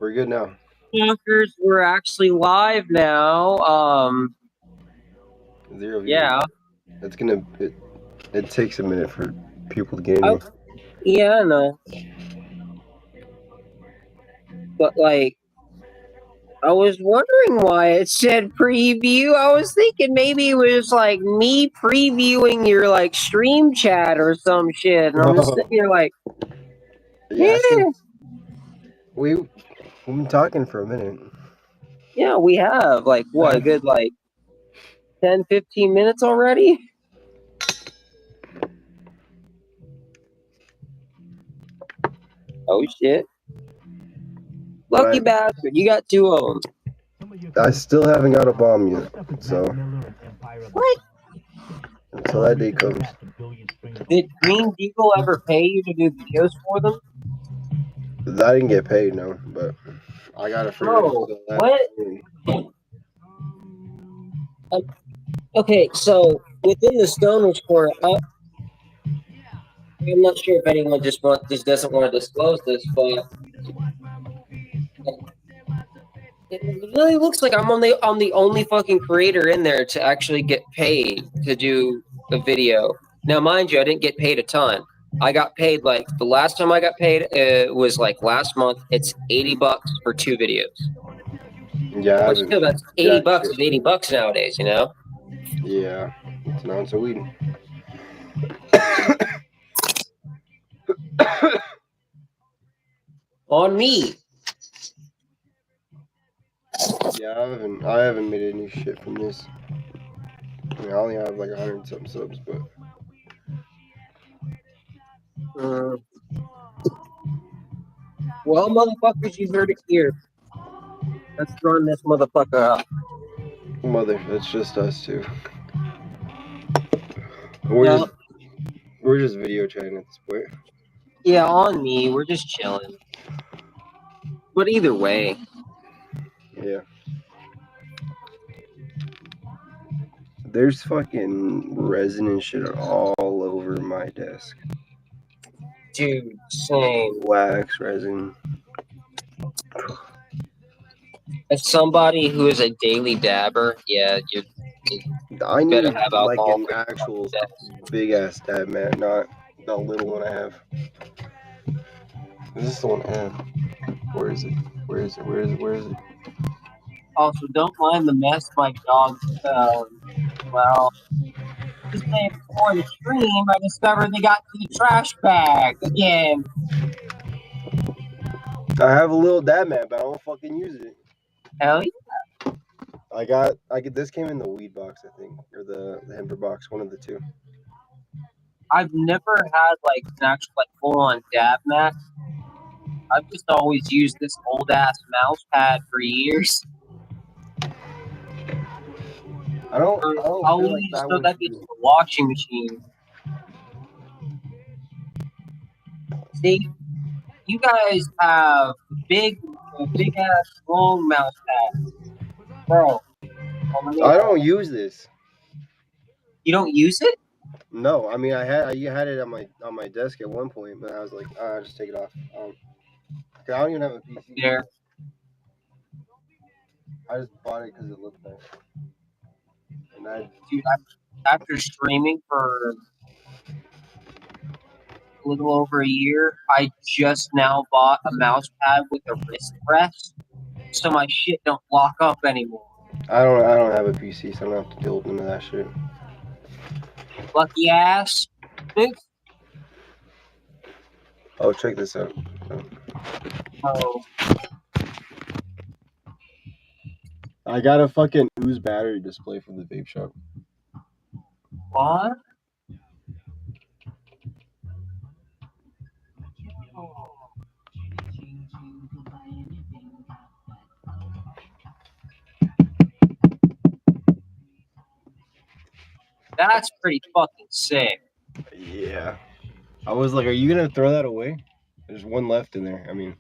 We're good now. Smokers, we're actually live now. 0 views. Yeah. It's gonna. It takes a minute for people to get in Oh, here. yeah, I know. But like, I was wondering why it said preview. I was thinking maybe it was like me previewing your like stream chat or some shit, and I'm just sitting here like, Yeah. We've been talking for a minute. yeah, we have like what a good like 10, 15 minutes already. Oh shit! Lucky bastard, you got 2 of them. I still haven't got a bomb yet, so What? until that day comes. Did Green Deagle ever pay you to do videos for them? I didn't get paid, no, but I got a free. Bro, what? Okay, so within the Stoners Court, I'm not sure if anyone just doesn't want to disclose this, but it really looks like I'm the only fucking creator in there to actually get paid to do a video. Now, mind you, I didn't get paid a ton. I got paid like the last time I got paid was like last month. It's $80 for 2 videos. Yeah, but still, that's $80 is $80 nowadays, you know. Yeah, it's an ounce of weed. On me. Yeah, I haven't made any shit from this. I mean, I only have like 100 and something subs, but. Well, motherfuckers, you heard it here. Let's run this motherfucker up. Mother, that's just us two. We're just video chatting at this point. Yeah, on me. We're just chilling. But either way. Yeah. There's fucking resin and shit all over my desk. Dude, same. Wax, resin. As somebody who is a daily dabber, yeah, I need better have like alcohol an actual big ass dab mat, not the little one I have. Is this the one I have? Where is it? Where is it? Where is it? Where is it? Also, don't mind the mess my dog found. Well, this day before the stream, I discovered they got to the trash bag again. I have a little dab mat, but I don't fucking use it. Hell yeah. This came in the weed box, I think, or the hemper box, one of the two. I've never had like an actual like full on dab mat. I've just always used this old ass mouse pad for years. I'll use so that gets the washing machine. See, you guys have big ass long mouse pads, bro. I don't use this. You don't use it? No, I mean I had it on my desk at one point, but I was like, I'll just take it off. I don't even have a PC. There. I just bought it because it looked nice. And dude, after streaming for a little over a year, I just now bought a mouse pad with a wrist press, so my shit don't lock up anymore. I don't have a PC, so I don't have to deal with none of that shit. Lucky ass. Oh, check this out. Oh. I got a fucking ooze battery display from the vape shop. What? That's pretty fucking sick. Yeah. I was like, are you going to throw that away? There's one left in there. I mean,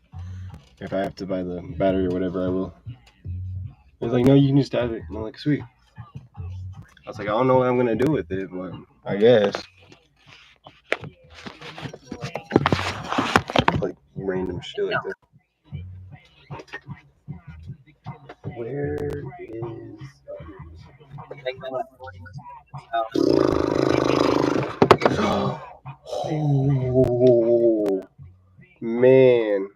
if I have to buy the battery or whatever, I will. He was like, no, you can just have it. And I'm like, sweet. I was like, I don't know what I'm going to do with it, but I guess. Like random shit like that. Where is? Oh man,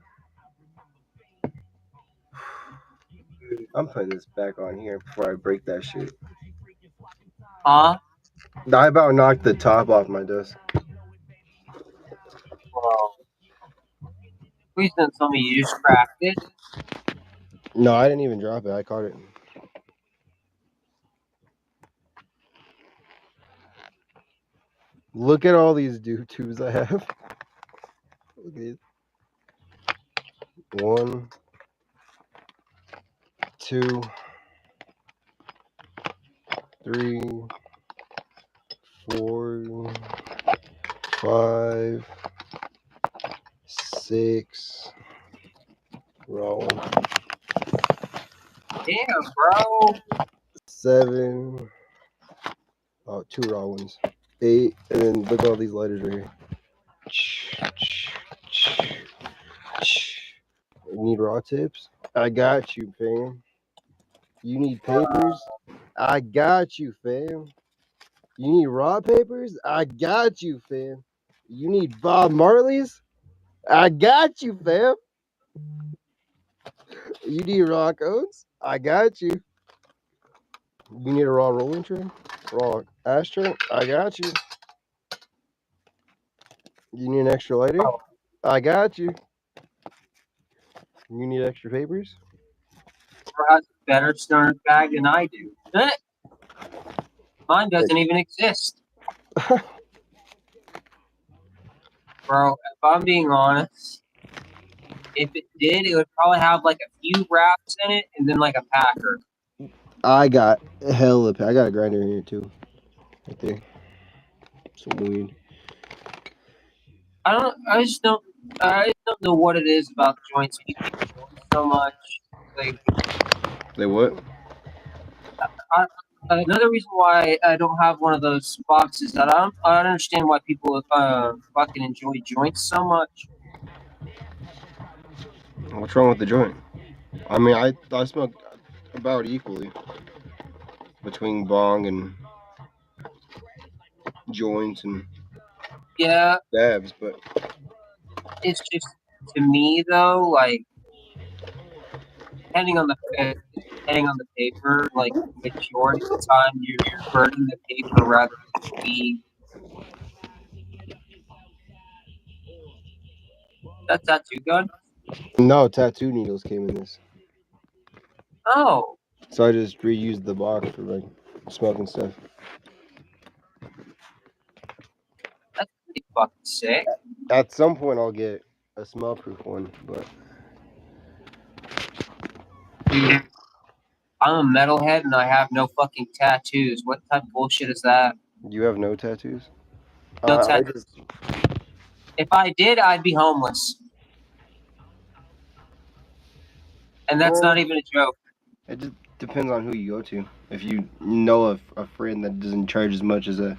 I'm putting this back on here before I break that shit. Huh? I about knocked the top off my desk. Well, please don't tell me you just cracked it. No, I didn't even drop it. I caught it. Look at all these tubes I have. Look at it. 1, 2, 3, 4, 5, 6. Wrong one. Damn, bro. 7. Oh, 2 raw ones. 8, and then look at all these lighters right here. You need raw tips? I got you, fam. You need papers? I got you, fam. You need raw papers? I got you, fam. You need Bob Marley's? I got you, fam. You need raw cones? I got you. You need a raw rolling tray? Raw ashtray? I got you. You need an extra lighter? I got you. You need extra papers? Bro has a better stern bag than I do. Mine doesn't even exist. Bro, if I'm being honest, if it did, it would probably have like a few wraps in it and then like a packer. I got hella. I got a grinder in here too. Right there. Some weed. I just don't know what it is about joints people enjoy so much. Like They what? another reason why I don't have one of those boxes that I don't understand why people fucking enjoy joints so much. What's wrong with the joint? I mean, I smoke about equally between bong and joints and Yeah, dabs, but it's just to me though, like depending on the depending on the paper, like majority of the time you're burning the paper rather than the weed. That's not too good. no, tattoo needles came in this, Oh, so I just reused the box for like smoking stuff. that's pretty fucking sick. At some point, I'll get a smell-proof one, but Dude, I'm a metalhead and I have no fucking tattoos. What type of bullshit is that? you have no tattoos. No I tattoos. just If I did, I'd be homeless. And that's not even a joke. it just depends on who you go to. If you know a friend that doesn't charge as much as a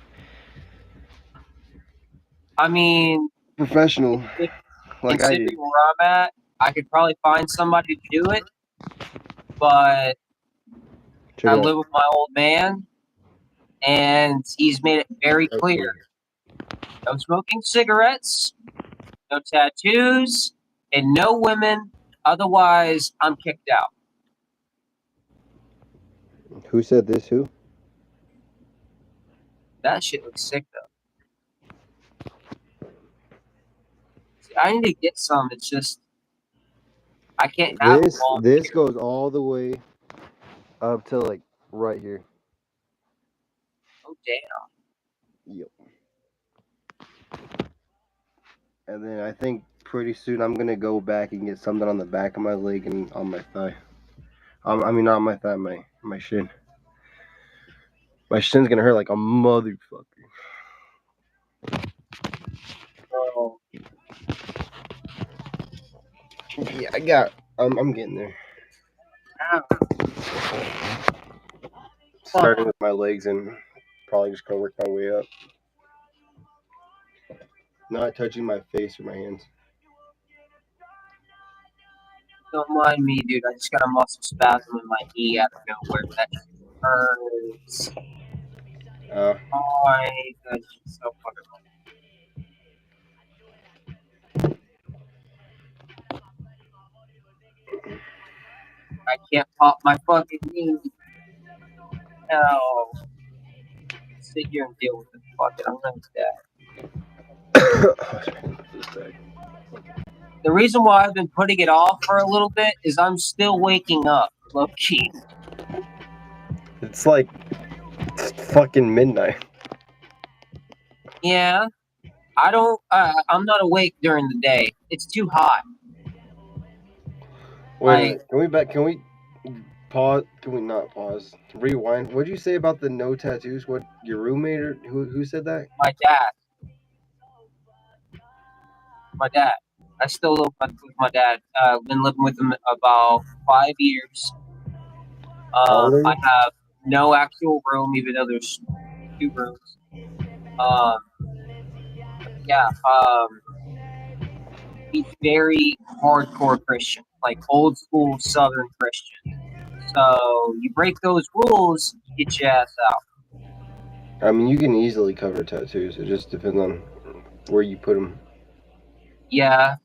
I mean, professional if, like I do. considering where I'm at, I could probably find somebody to do it, but Check I it out. live with my old man, and he's made it very clear: no smoking cigarettes, no tattoos, and no women. Otherwise, I'm kicked out. Who said this? Who? That shit looks sick, though. See, I need to get some. It's just I can't have them all. This goes all the way up to like right here. Oh damn! Yep. And then I think pretty soon I'm gonna go back and get something on the back of my leg and on my thigh. I mean not on my thigh, my shin. My shin's gonna hurt like a motherfucker. Bro, Yeah, I'm getting there. ow. Starting with my legs and probably just gonna work my way up. Not touching my face or my hands. Don't mind me, dude. I just got a muscle spasm in my knee out of nowhere. That shit hurts. Oh, I hate that shit so fucking much. I can't pop my fucking knee. No. Sit here and deal with it. Fuck it. I'm gonna die. The reason why I've been putting it off for a little bit is I'm still waking up, low key. It's like fucking midnight. Yeah, I don't. I'm not awake during the day. It's too hot. Wait, can we pause? Can we not pause? Rewind. What did you say about the no tattoos? What, your roommate or who said that? My dad. My dad. I still live with my dad. Been living with him about 5 years. How old are you? I have no actual room, even though there's 2 rooms. Yeah. He's very hardcore Christian, like old school Southern Christian. So you break those rules, get your ass out. I mean, you can easily cover tattoos. It just depends on where you put them. Yeah,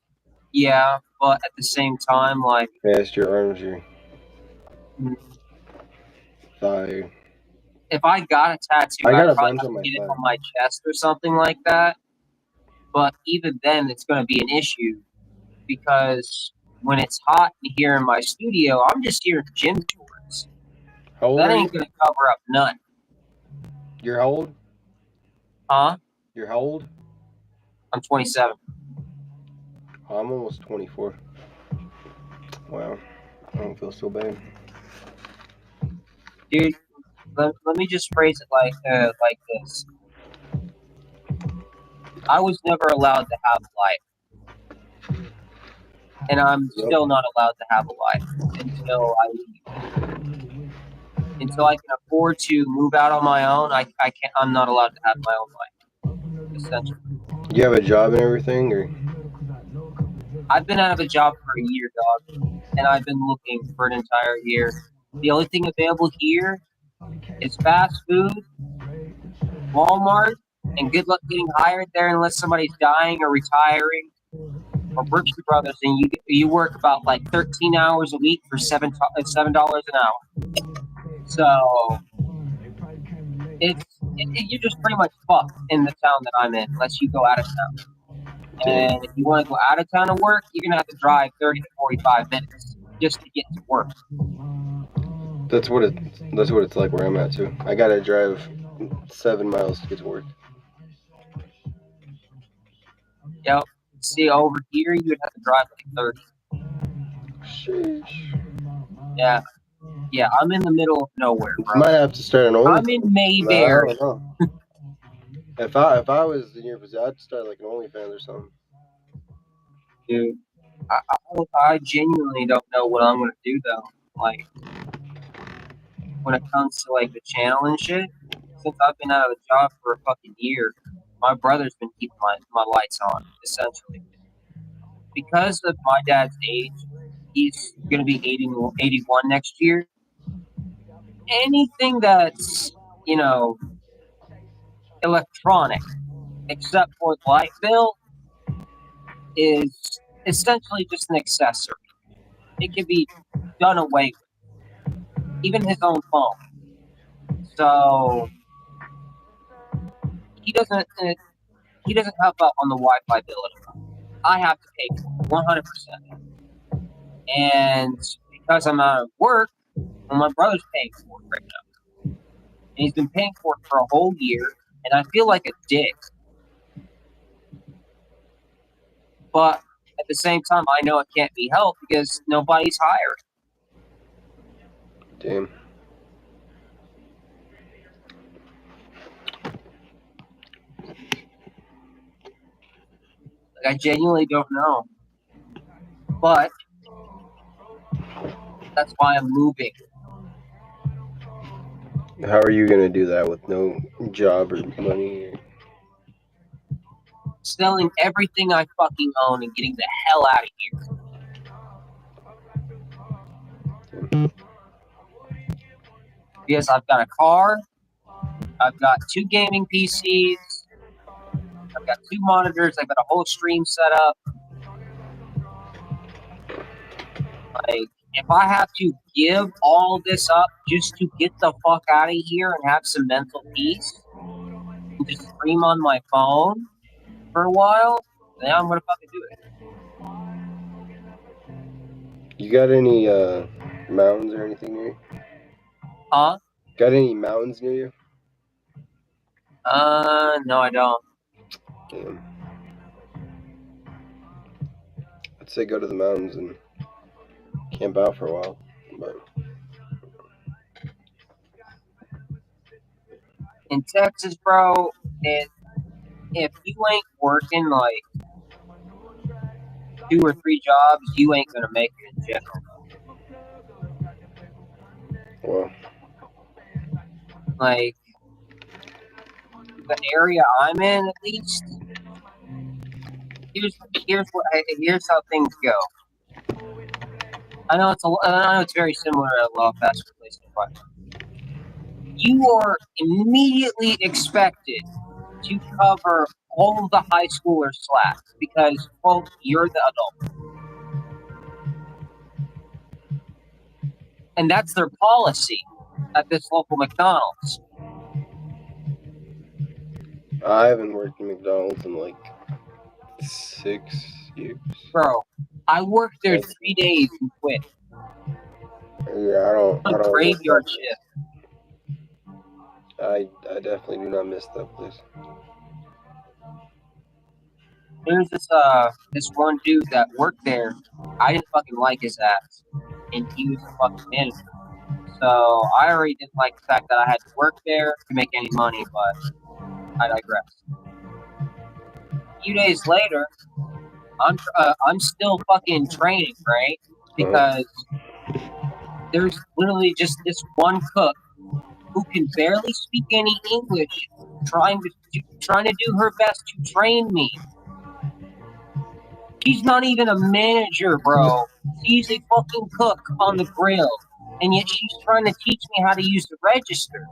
but at the same time, like Past your arms, your thigh. if I got a tattoo, I got a I'd probably bunch on my get it thigh. on my chest or something like that. But even then, it's going to be an issue because when it's hot in here in my studio, I'm just hearing gym shorts. How old That are ain't you? going to cover up none. You're how old? Huh? You're how old? I'm 27. I'm almost 24. Wow. I don't feel so bad. Dude, let me just phrase it like this. I was never allowed to have a life. And I'm still not allowed to have a life until I leave. Until I can afford to move out on my own, I can't. I'm not allowed to have my own life. Essentially, Do you have a job and everything, or? I've been out of a job for a year, dog, and I've been looking for an entire year. The only thing available here is fast food, Walmart, and good luck getting hired there unless somebody's dying or retiring. Or Brooks Brothers, and you work about like 13 hours a week for $7 an hour. So you're just pretty much fucked in the town that I'm in, unless you go out of town. And if you want to go out of town to work, you're gonna have to drive 30 to 45 minutes just to get to work. That's what it's like where I'm at too. I gotta drive 7 miles to get to work. Yep. See, over here you'd have to drive like 30. Sheesh. Yeah. I'm in the middle of nowhere, bro. Might have to start an OnlyFans. I'm in Mayberry. I don't know. If I was in your position, I'd start like an OnlyFans or something. Dude, I genuinely don't know what I'm gonna do though. Like when it comes to like the channel and shit. Since I've been out of a job for a fucking year, my brother's been keeping my lights on, essentially. Because of my dad's age, he's going to be 81 next year. Anything that's, electronic, except for the light bill, is essentially just an accessory. It can be done away with, even his own phone. So he doesn't help out on the Wi-Fi bill at all. I have to pay for it 100%. And because I'm out of work, well, my brother's paying for it right now. And he's been paying for it for a whole year, and I feel like a dick. But at the same time, I know it can't be helped because nobody's hired. Damn. Like, I genuinely don't know. But that's why I'm moving. How are you gonna do that with no job or money? Selling everything I fucking own and getting the hell out of here. Because I've got a car, I've got 2 gaming PCs, I've got 2 monitors, I've got a whole stream set up. Like, if I have to give all this up just to get the fuck out of here and have some mental peace, and just stream on my phone for a while, then I'm gonna fucking do it. You got any mountains or anything near you? Huh? Got any mountains near you? No, I don't. Damn. I'd say go to the mountains and camp out for a while. But In Texas, bro, if you ain't working like 2 or 3 jobs, you ain't gonna make it in general. well, Like, the area I'm in, at least, here's how things go. I know it's very similar to a lot of fast food places, but you are immediately expected to cover all the high schoolers' slacks because, quote, you're the adult. And that's their policy at this local McDonald's. I haven't worked in McDonald's in like 6 years. Bro, I worked there 3 days and quit. Yeah, I don't Graveyard shift. I definitely do not miss that place. There's this one dude that worked there. I didn't fucking like his ass, and he was the fucking manager. So I already didn't like the fact that I had to work there to make any money, but I digress. A few days later, I'm still fucking training, right? Because there's literally just this one cook who can barely speak any English, trying to do her best to train me. She's not even a manager, bro. She's a fucking cook on the grill, and yet she's trying to teach me how to use the register.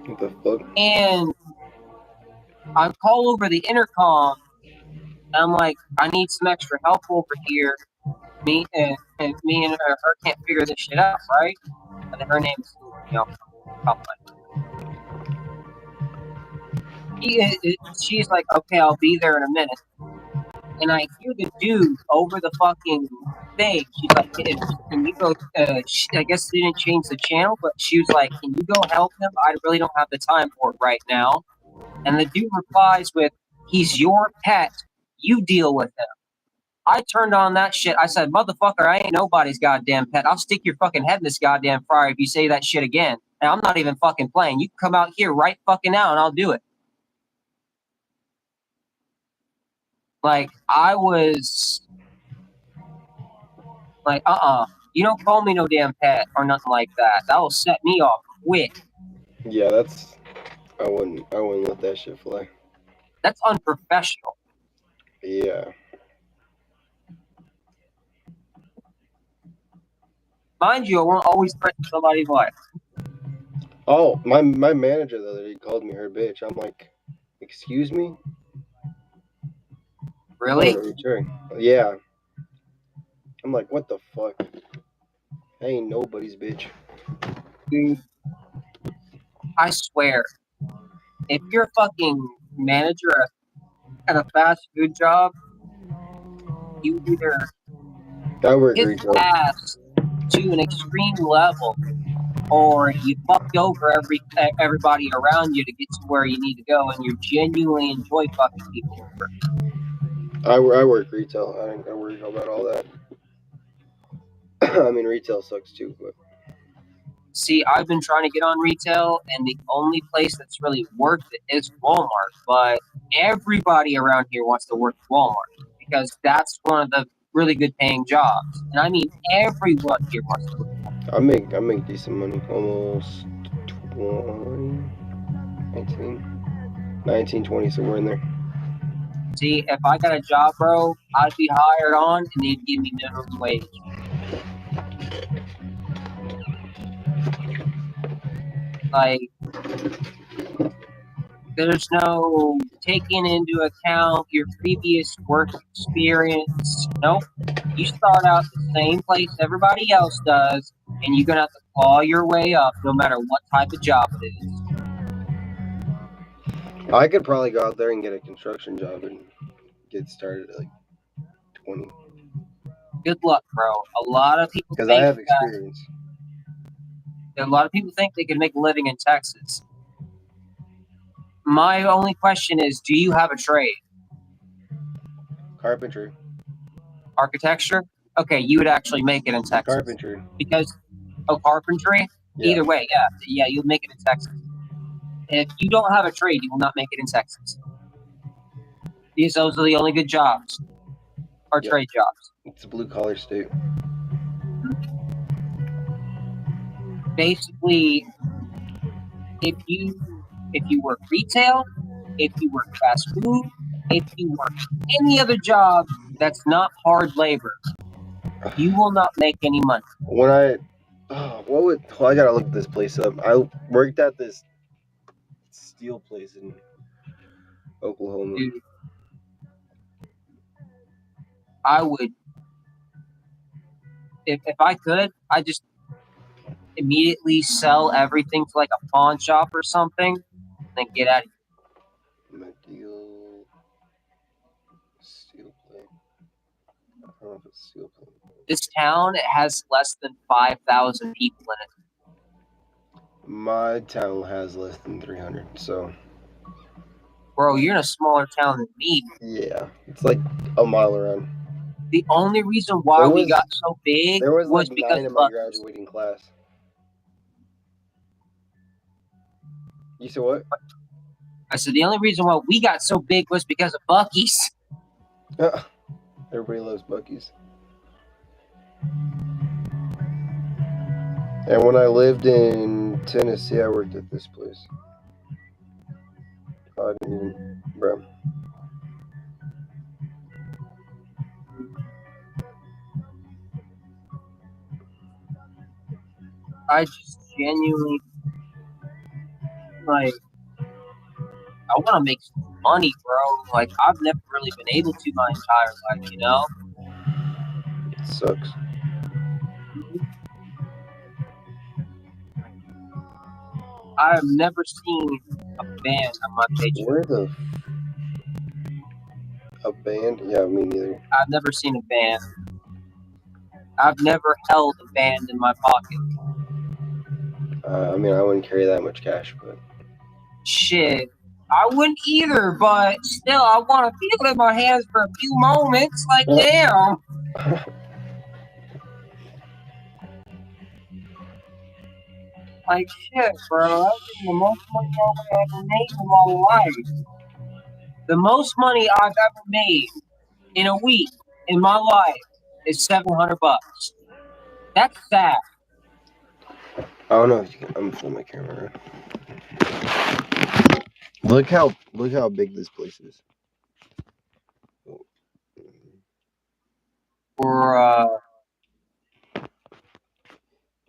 What the fuck? And I call over the intercom, and I'm like, I need some extra help over here. Me and her can't figure this shit out, right? And then her name is, she's like, okay, I'll be there in a minute. And I hear the dude over the fucking thing. She's like, can you go? I guess they didn't change the channel, but she was like, can you go help him? I really don't have the time for it right now. And the dude replies with, he's your pet. You deal with him. I turned on that shit. I said, motherfucker, I ain't nobody's goddamn pet. I'll stick your fucking head in this goddamn fryer if you say that shit again. And I'm not even fucking playing. You can come out here right fucking now and I'll do it. Like, I was like, you don't call me no damn pet or nothing like that. That will set me off quick. Yeah, I wouldn't let that shit fly. That's unprofessional. Yeah. Mind you, I won't always threaten somebody's life. Oh, my manager the other day called me her bitch. I'm like, excuse me? Really? Yeah. I'm like, what the fuck? I ain't nobody's bitch. Dude, I swear, if you're a fucking manager at a fast food job, you either hit ass to an extreme level, or you fucked over everybody around you to get to where you need to go, and you genuinely enjoy fucking people over. I work retail. I ain't worried about all that. I mean, retail sucks too, but. See, I've been trying to get on retail, and the only place that's really worth it is Walmart. But everybody around here wants to work at Walmart because that's one of the really good paying jobs. And I mean, everyone here wants to work at Walmart. I make decent money, almost 20, 19, 20, somewhere in there. See, if I got a job, bro, I'd be hired on, and they'd give me minimum wage. Like, there's no taking into account your previous work experience. Nope. You start out the same place everybody else does, and you're going to have to claw your way up no matter what type of job it is. I could probably go out there and get a construction job and get started at like 20. Good luck, bro. A lot of people Because think I have experience. a lot of people think they can make a living in Texas. My only question is, do you have a trade? Carpentry. Architecture? Okay, you would actually make it in Texas. Carpentry. Because, carpentry? Yeah. Either way, yeah, you'll make it in Texas. If you don't have a trade, you will not make it in Texas. Those are the only good jobs, or Yep. trade jobs. It's a blue-collar state. Basically, if you work retail, if you work fast food, if you work any other job that's not hard labor, you will not make any money. When I gotta look this place up. I worked at this steel place in Oklahoma. Dude, I would, if I could, I just immediately sell everything to like a pawn shop or something, and then get out of here. Medial steel plate. I don't know if it's steel plate. This town, it has less than 5,000 people in it. My town has less than 300, so. Bro, you're in a smaller town than me. Yeah, it's like a mile around. The only reason why we got so big was like because 9 in of my us. graduating class. You said what? I said the only reason why we got so big was because of Buc-ee's. Everybody loves Buc-ee's. And when I lived in Tennessee, I worked at this place. I didn't even, bro. I just genuinely, like, I want to make some money, bro. Like, I've never really been able to my entire life, you know? It sucks. I've never seen a band on my paycheck. Where the... A band? Yeah, me neither. I've never seen a band. I've never held a band in my pocket. I mean, I wouldn't carry that much cash, but... Shit. I wouldn't either, but still, I want to feel it in my hands for a few moments. Like, damn. Like, shit, bro. That's the most money I've ever made in my life. The most money I've ever made in a week in my life is $700. That's sad. I don't know if you can... I'm pulling my camera around. Look how big this place is. Or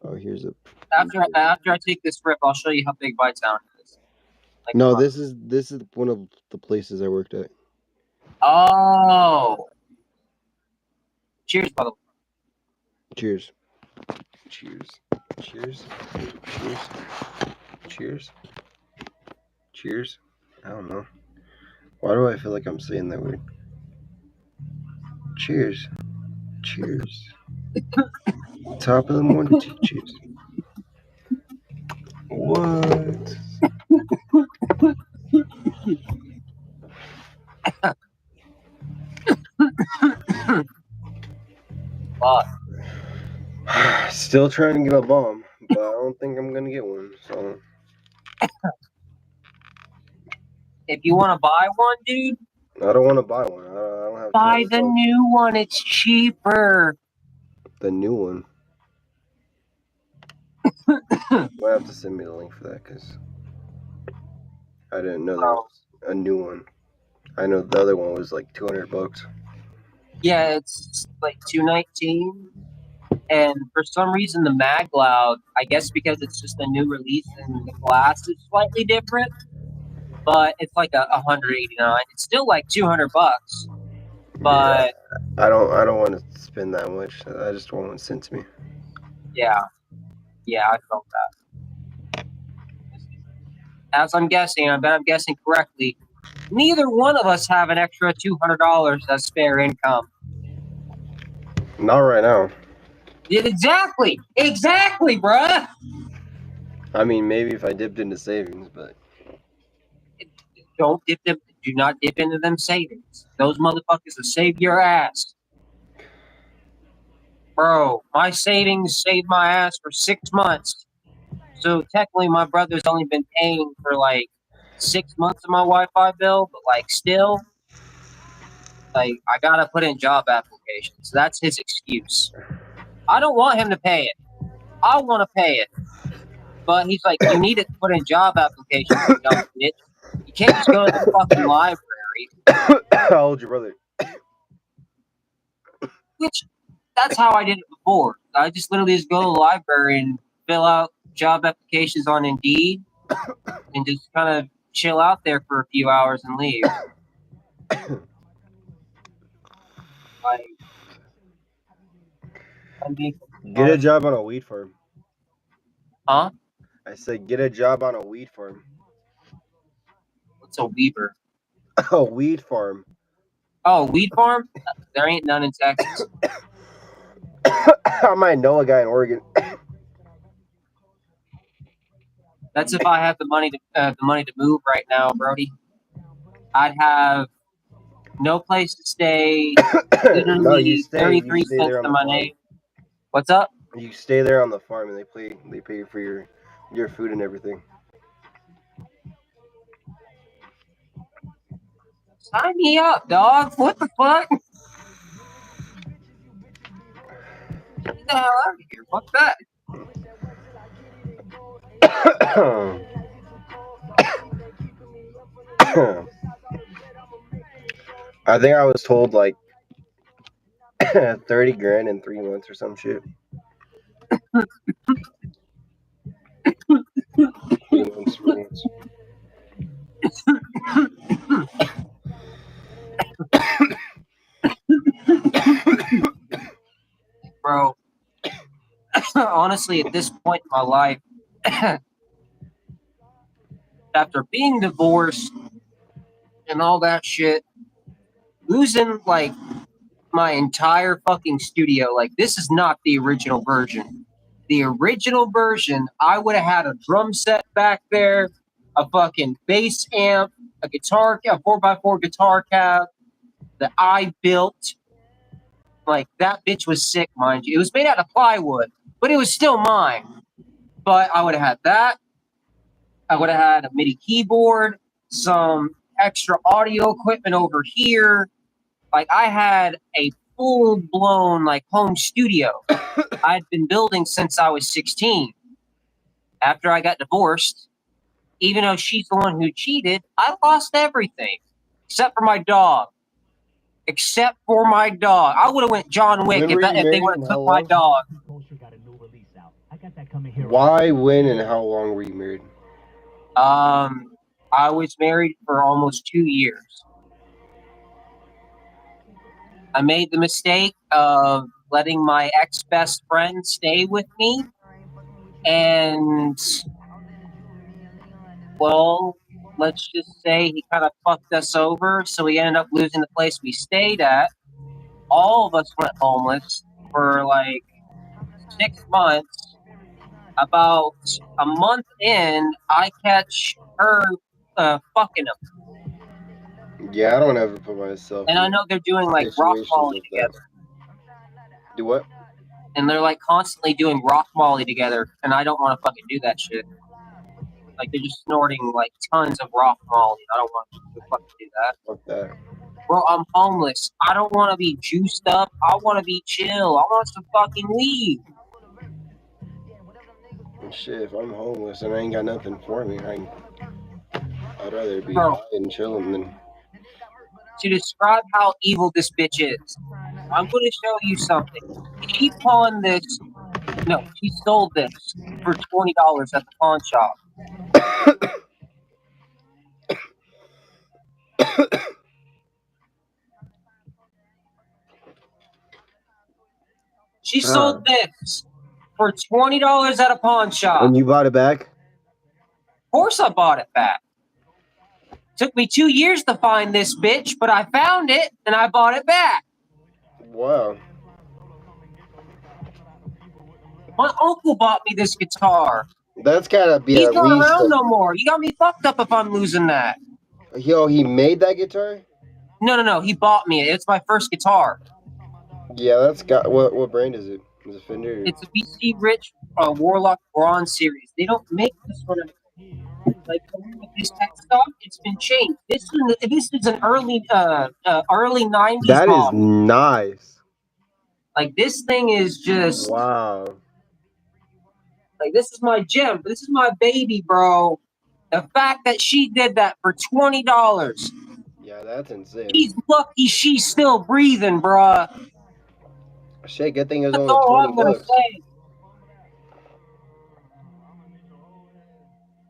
Oh, here's a... after I take this rip, I'll show you how big my town is. Like, no, this is one of the places I worked at. Oh. Cheers, by the way. Cheers. Cheers. Cheers. Cheers. Cheers. Cheers. I don't know. Why do I feel like I'm saying that weird? Cheers. Cheers. Top of the morning. Cheers. What? Fuck. Still trying to get a bomb, but I don't think I'm gonna get one. So If you want to buy one, dude, I don't want to buy one. I don't have. buy the new one. It's cheaper. The new one. Might have to send me the link for that because I didn't know there was a new one. I know the other one was like $200. Yeah, it's like $219. And for some reason, the Mag Loud, I guess because it's just a new release and the glass is slightly different, but it's like a 189. It's still like $200, but I don't want to spend that much. I just want one sent to me. yeah, I felt that. As I'm guessing, I bet I'm guessing correctly, neither one of us have an extra $200 as spare income. Not right now. Yeah, exactly, bruh. I mean, maybe if I dipped into savings, but Don't dip them. Do not dip into them savings. Those motherfuckers will save your ass. Bro, my savings saved my ass for 6 months. So technically, my brother's only been paying for like 6 months of my Wi-Fi bill, but like still, like I gotta put in job applications. That's his excuse. I don't want him to pay it. I want to pay it, but he's like, you need to put in job applications, you dumb bitch. You can't just go to the fucking library. how old's your brother? Which that's how I did it before. I just literally just go to the library and fill out job applications on Indeed and just kind of chill out there for a few hours and leave. Get a job on a weed farm. Huh? I said get a job on a weed farm. What's a weaver? A weed farm. Oh, weed farm? There ain't none in Texas. I might know a guy in Oregon. That's if I have the money to move right now, Brody. I'd have no place to stay. Literally No, you stay 33 there cents on to the my farm. name. What's up? You stay there on the farm and they pay for your food and everything. Sign me up, dog. What the fuck? Get the hell out of here. Fuck that. I think I was told like 30 grand in 3 months or some shit. 3 months, 4 months. Bro, honestly, at this point in my life, after being divorced and all that shit, losing like my entire fucking studio, like this is not the original version. The original version, I would have had a drum set back there, a fucking bass amp, a 4x4 guitar cab that I built. Like that bitch was sick, mind you. It was made out of plywood, but it was still mine. But I would have had that. I would have had a MIDI keyboard, some extra audio equipment over here. Like I had a full blown like home studio I'd been building since I was 16. After I got divorced, even though she's the one who cheated, I lost everything except for my dog. Except for my dog. I would have went John Wick if they would have took my dog. Why, when, and how long were you married? I was married for almost 2 years. I made the mistake of letting my ex-best friend stay with me. And, well, let's just say he kind of fucked us over. So we ended up losing the place we stayed at. All of us went homeless for like 6 months. About a month in, I catch her fucking him. Yeah, I don't ever put myself. And I know they're doing like rock molly together. Do what? And they're like constantly doing rock molly together, and I don't want to fucking do that shit. Like they're just snorting like tons of rock molly. I don't want to fucking do that. Fuck that. Bro, I'm homeless. I don't want to be juiced up. I want to be chill. I want some fucking weed. Shit, if I'm homeless and I ain't got nothing for me, I'd rather be Bro, high and chilling than. to describe how evil this bitch is, I'm going to show you something. She pawned this. No, she sold this for $20 at the pawn shop. She sold this for $20 at a pawn shop. And you bought it back? Of course I bought it back. Took me 2 years to find this bitch, but I found it and I bought it back. Wow. My uncle bought me this guitar. That's gotta be He's at not least. around no more. You got me fucked up if I'm losing that. Yo, he made that guitar? No. He bought me it. It's my first guitar. Yeah, that's got. What brand is it? Is it Fender? It's a BC Rich Warlock Bronze series. They don't make this one anymore. Like this tech stuff, it's been changed. This is an early 90s That model. is nice. Like this thing is just Wow. like this is my gem. This is my baby, bro. The fact that she did that for $20. Yeah, that's insane. She's lucky she's still breathing, bruh. Shit, good thing it was That's only all I'm 20 gonna bucks. say.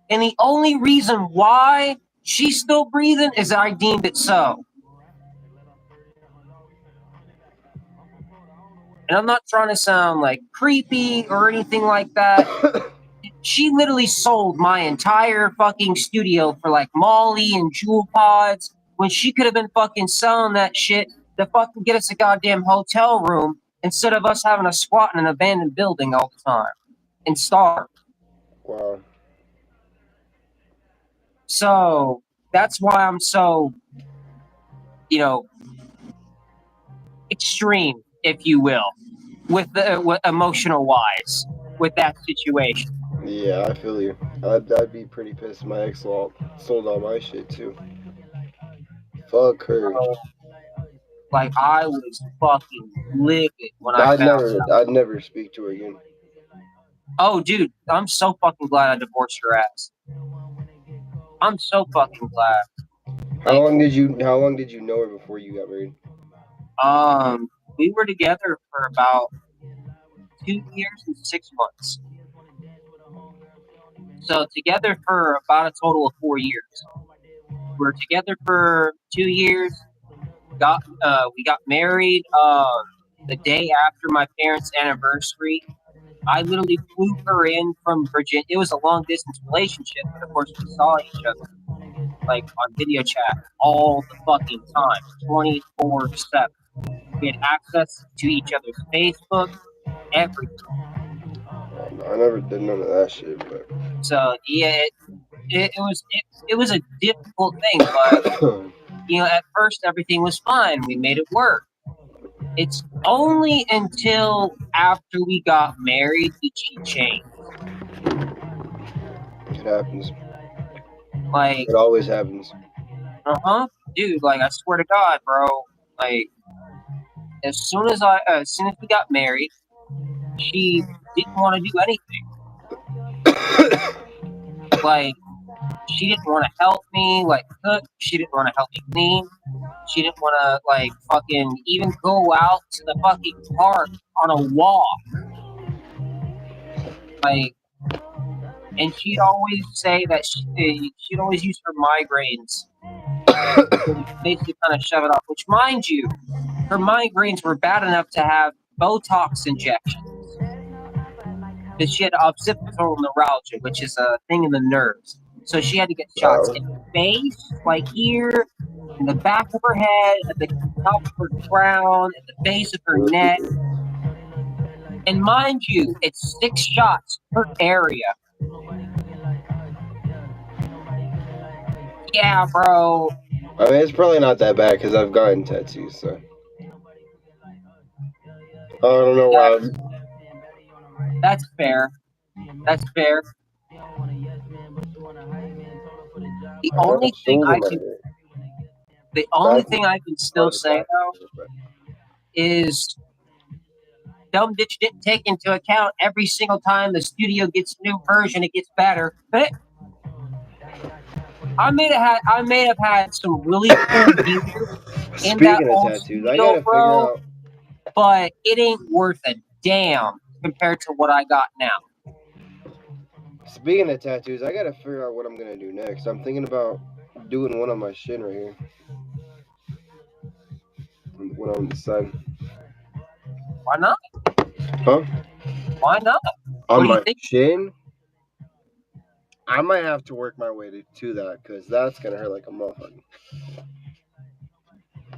And the only reason why she's still breathing is I deemed it so. And I'm not trying to sound like creepy or anything like that. She literally sold my entire fucking studio for like Molly and Jewel Pods when she could have been fucking selling that shit to fucking get us a goddamn hotel room instead of us having to squat in an abandoned building all the time and starve. Wow. So that's why I'm so, extreme, if you will, with emotional wise with that situation. Yeah, I feel you. I'd be pretty pissed. My ex sold all my shit too. Fuck her. Like I was fucking livid when I found out. I'd never speak to her again. Oh, dude, I'm so fucking glad I divorced your ass. I'm so fucking glad. How long did you know her before you got married? We were together for about 2 years and 6 months. So together for about a total of 4 years. We were together for 2 years. We got married the day after my parents' anniversary. I literally flew her in from Virginia. It was a long distance relationship, but of course we saw each other like on video chat all the fucking time, 24/7. We had access to each other's Facebook, everything. I never did none of that shit, but So yeah, it was a difficult thing, but at first everything was fine. We made it work. It's only until after we got married did she change. it happens. Like It always happens. dude. Like I swear to God, bro. Like as soon as we got married, she didn't want to do anything. Like she didn't want to help me like cook. She didn't want to help me clean. She didn't want to like fucking even go out to the fucking park on a walk. Like, and she'd always say that she'd always use her migraines to basically kind of shove it off. Which, mind you, her migraines were bad enough to have Botox injections. Because she had occipital neuralgia, which is a thing in the nerves. So she had to get shots in the face, like here, in the back of her head, at the top of her crown, at the base of her neck. And mind you, it's 6 shots per area. Yeah, bro. I mean, it's probably not that bad because I've gotten tattoos, so I don't know why. That's fair. That's fair. The only thing I can still say though is Dumb Ditch didn't take into account every single time the studio gets a new version, it gets better. But I may have had some really cool gear in that old tattoos, studio, I gotta bro. but it ain't worth a damn compared to what I got now. Speaking of tattoos, I gotta figure out what I'm gonna do next. I'm thinking about doing one on my shin right here. One on the side. Why not? Huh? Why not? On What do you my think? shin? I might have to work my way to that because that's gonna hurt like a motherfucker.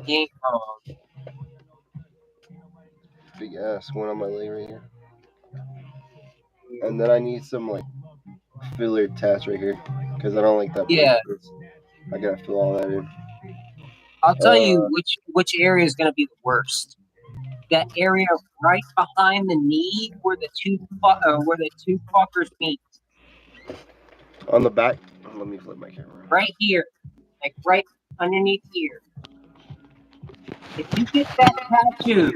You ain't wrong. Big ass one on my leg right here. And then I need some like filler tats right here because I don't like that. Yeah. I gotta fill all that in. I'll tell you which area is going to be the worst. That area right behind the knee where the two fuckers meet. On the back. Let me flip my camera. Right here, like right underneath here. If you get that tattoo,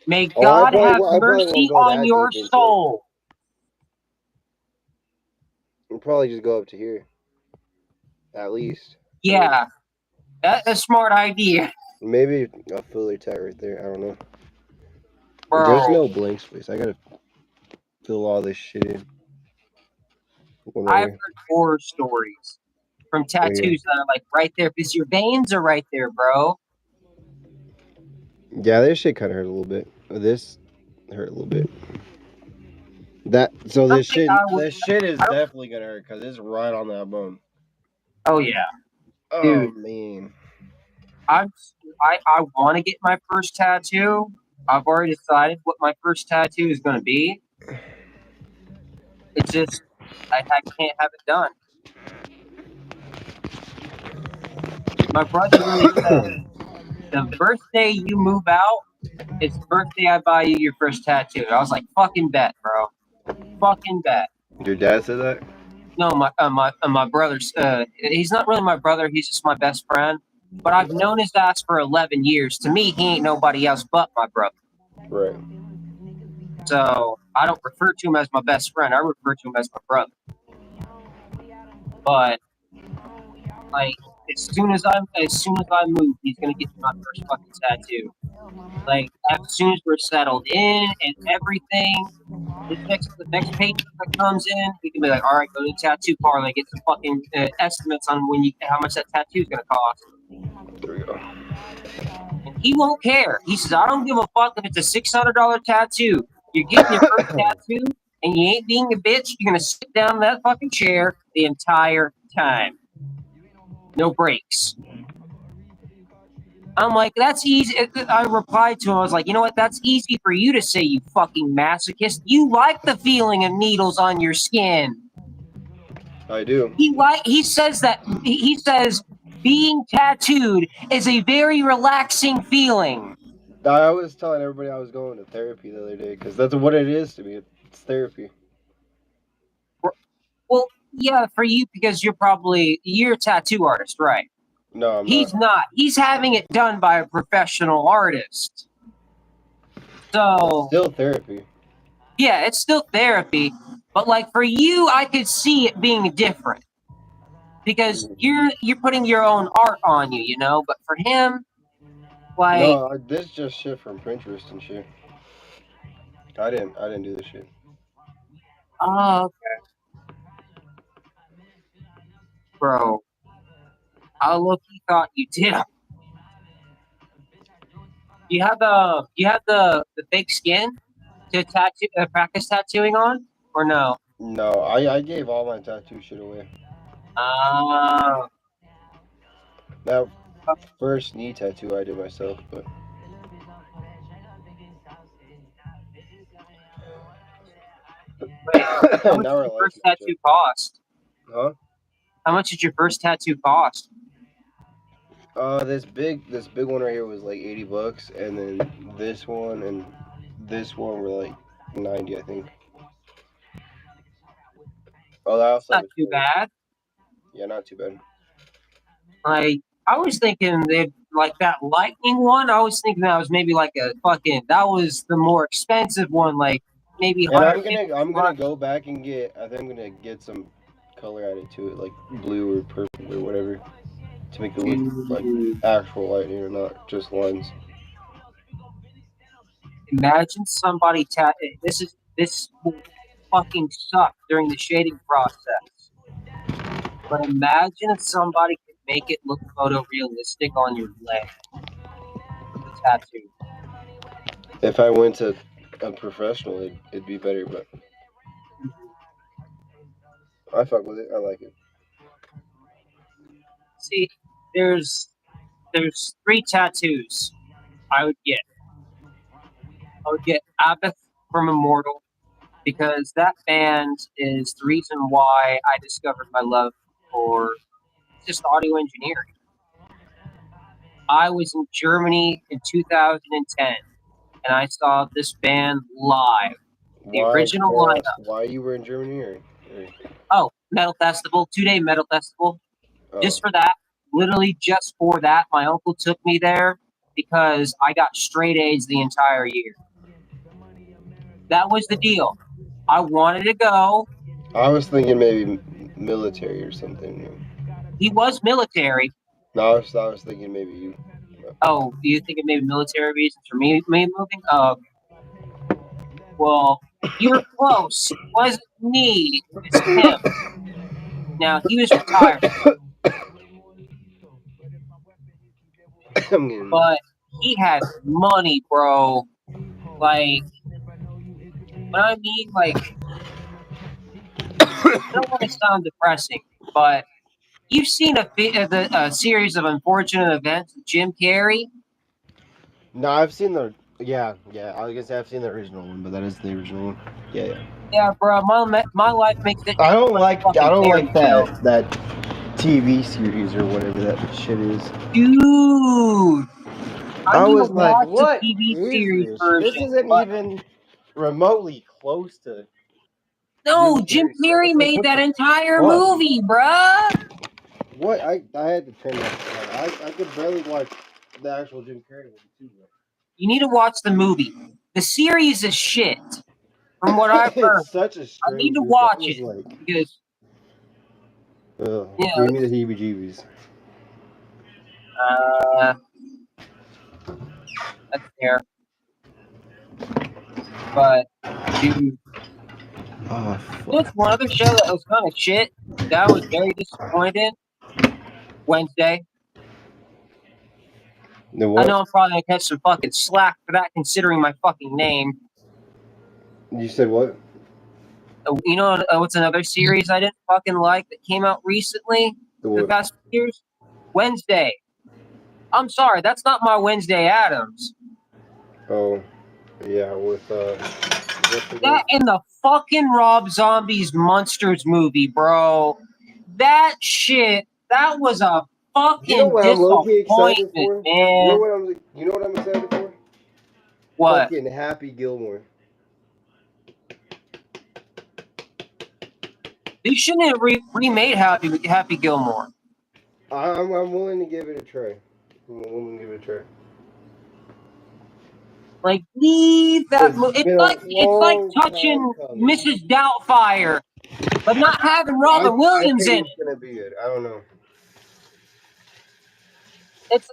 may God have mercy on your soul. We'll probably just go up to here. At least. Yeah, that's a smart idea. Maybe a filler tat right there. I don't know. Bro. There's no blank space. I gotta fill all this shit in. I've heard horror stories from tattoos that are like right there because your veins are right there, bro. Yeah, this shit kind of hurt a little bit. This hurt a little bit. This shit is definitely gonna hurt because it's right on that bone. Oh yeah, dude. Oh man. I want to get my first tattoo. I've already decided what my first tattoo is going to be. It's just I can't have it done. My brother really said, the birthday you move out, it's the birthday I buy you your first tattoo. I was like, fucking bet, bro. Fucking bet. Your dad said that? No, my brother's. He's not really my brother. He's just my best friend. But I've known his ass for 11 years. To me, he ain't nobody else but my brother. Right. So I don't refer to him as my best friend. I refer to him as my brother. But like, as soon as I move, he's gonna get my first fucking tattoo. Like, as soon as we're settled in and everything, the next paycheck that comes in, he can be like, all right, go to the tattoo parlor and get some fucking estimates on how much that tattoo is gonna cost. There we go. And he won't care. He says, I don't give a fuck if it's a $600 tattoo. You're getting your first tattoo, and you ain't being a bitch. You're gonna sit down in that fucking chair the entire time. No breaks. I'm like, that's easy. I replied to him. I was like, you know what? That's easy for you to say, you fucking masochist. You like the feeling of needles on your skin. I do. He says being tattooed is a very relaxing feeling. I was telling everybody I was going to therapy the other day because that's what it is to me. It's therapy. Well, yeah, for you because you're a tattoo artist, right? No, He's not. He's having it done by a professional artist. So it's still therapy. Yeah, it's still therapy, but like for you, I could see it being different because you're putting your own art on you, you know. But for him, like no, this is just shit from Pinterest and shit. I didn't do this shit. Oh, okay, bro. I low-key thought you did. You have the fake skin to practice tattooing on, or no? No, I gave all my tattoo shit away. That first knee tattoo I did myself, but Wait, how much did your first tattoo cost? Huh? How much did your first tattoo cost? This big one right here was like $80, and then this one and this one were like 90, I think. Oh, that's not too bad. Yeah, not too bad. Like, I was thinking like that lightning one. I was thinking that was maybe like that was the more expensive one, like maybe. And I'm gonna go back and I think I'm gonna get some color added to it, like blue or purple or whatever, to make it look like actual lightning or not just lines. Imagine somebody this will fucking suck during the shading process. But imagine if somebody could make it look photorealistic on your leg. The tattoo. If I went to a professional, it'd be better, but I fuck with it. I like it. See, there's 3 tattoos I would get. I would get Abbott from Immortal because that band is the reason why I discovered my love for just audio engineering. I was in Germany in 2010 and I saw this band live. The Why? original Can I ask lineup. why you were in Germany or Oh, metal festival, 2-day metal festival. oh, Just for that, literally just for that, my uncle took me there because I got straight A's the entire year. That was the deal. I wanted to go. I was thinking maybe military or something. He was military. No, I was thinking maybe you. Oh, you think it may be military reasons for me moving? Well, you were close. It wasn't me. It was him. Now, he was retired, but he had money, bro. Like, when I mean, like, I don't want to sound depressing, but you've seen a series of unfortunate events with Jim Carrey. No, I've seen the yeah. I guess I've seen the original one, but that is the original one. Yeah. Yeah, bro, my life makes it. I don't like fucking fairy tale. that TV series or whatever that shit is. Dude, I need to was like, watch the what TV is series this? version. This isn't but- even remotely close to. No, Jim Carrey made that entire movie, bruh. What? I had to turn that. I could barely watch the actual Jim Carrey one too. You need to watch the movie. The series is shit. From what I've heard, It's such a I strange. need to watch it Like, because yeah, give me the heebie-jeebies. That's fair. But dude, Oh, fuck. there's one other show that was kind of shit that I was very disappointed in. Wednesday. The I what? know I'm probably gonna catch some fucking slack for that, considering my fucking name. You said what? You know what's another series I didn't fucking like that came out recently? The past few years? Wednesday. I'm sorry, that's not my Wednesday Addams. Oh, yeah, with That and the fucking Rob Zombie's Monsters movie, bro. That shit, that was a fucking I'm low-key excited disappointment, for? man. You know what I'm excited for? What? Fucking Happy Gilmore. They shouldn't have remade Happy Gilmore. I'm willing to give it a try. Like, leave that movie. It's like touching Mrs. Doubtfire, but not having Robin Williams in it. It's gonna be good. I don't know. It's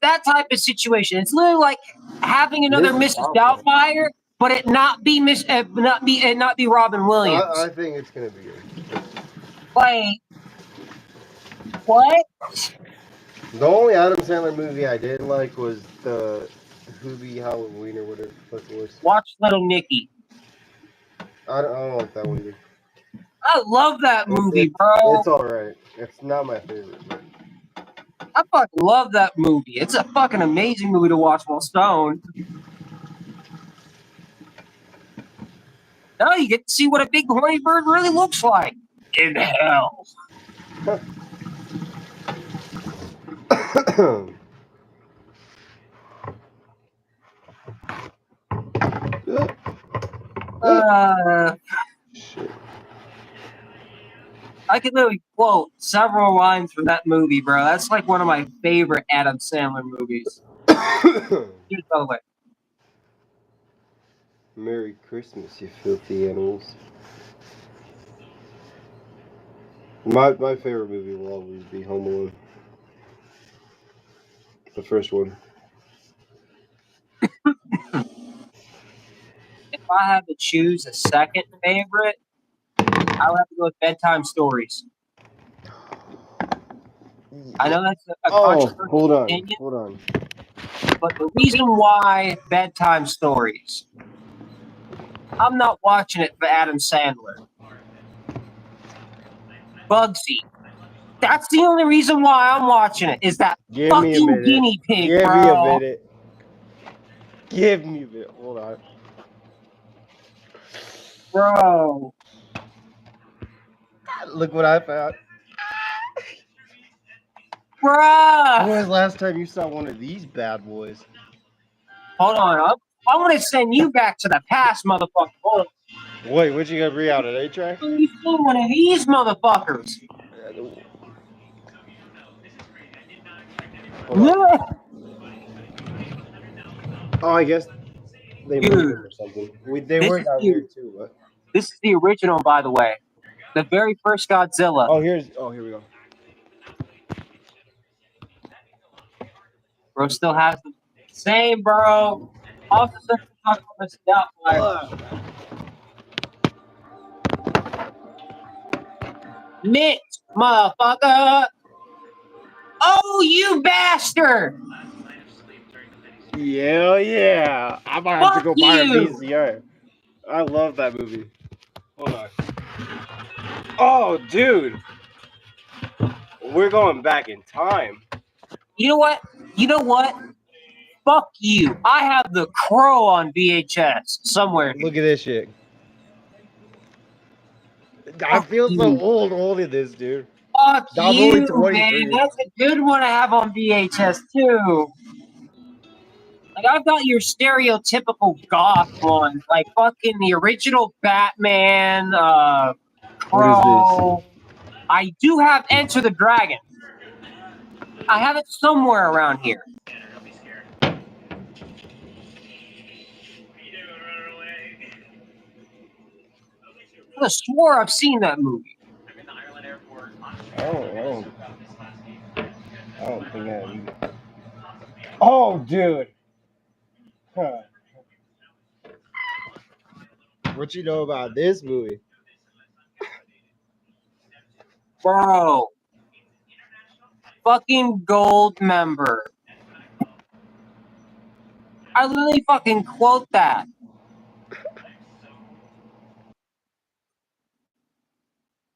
that type of situation. It's literally like having another Mrs. Doubtfire, but it not be not be Robin Williams. I think it's gonna be good. Like, what? The only Adam Sandler movie I didn't like was the Hoobie Halloween or whatever the fuck it was. Watch Little Nicky. I don't like that one either. I love that movie, bro. It's alright. It's not my favorite. But... I fucking love that movie. It's a fucking amazing movie to watch while stoned. Now you get to see what a big horny bird really looks like. In hell. I could literally quote several lines from that movie, bro. That's like one of my favorite Adam Sandler movies. Here's by the way. Merry Christmas, you filthy animals. My favorite movie will always be Home Alone. The first one. I had to choose a second favorite, I would have to go with bedtime stories. I know that's a controversial opinion, hold on. but the reason why bedtime stories, I'm not watching it for Adam Sandler. Bugsy. That's the only reason why I'm watching it, is that Give me a fucking minute. guinea pig, Give bro. me a minute. Give me a minute. Hold on. Bro. Look what I found. Bruh. When was the last time you saw one of these bad boys? Hold on. I'm going to send you back to the past, motherfucker. Hold on. Wait, what you gonna bring out, an 8-track? You seen one of these motherfuckers? Yeah. Oh, I guess they moved Dude, them or something. They were down here too. But... This is the original, by the way. The very first Godzilla. Oh, here we go. Bro still has the same, bro. Also, since we're talking about the Doubtfire. Mitch, motherfucker. Oh, you bastard. Yeah. I'm gonna have to go buy a VCR. I love that movie. Hold on. Oh, dude. We're going back in time. You know what? Fuck you. I have The Crow on VHS somewhere. Look at this shit. I feel so old in this, dude. Fuck I'm you, only man. 23. That's a good one to have on VHS, too. Like, I've got your stereotypical goth one. Like, fucking the original Batman, Crow. I do have Enter the Dragon. I have it somewhere around here. I swore I've seen that movie. I don't think I have either. Oh, dude. Huh. What you know about this movie? Bro. Fucking gold member. I literally fucking quote that.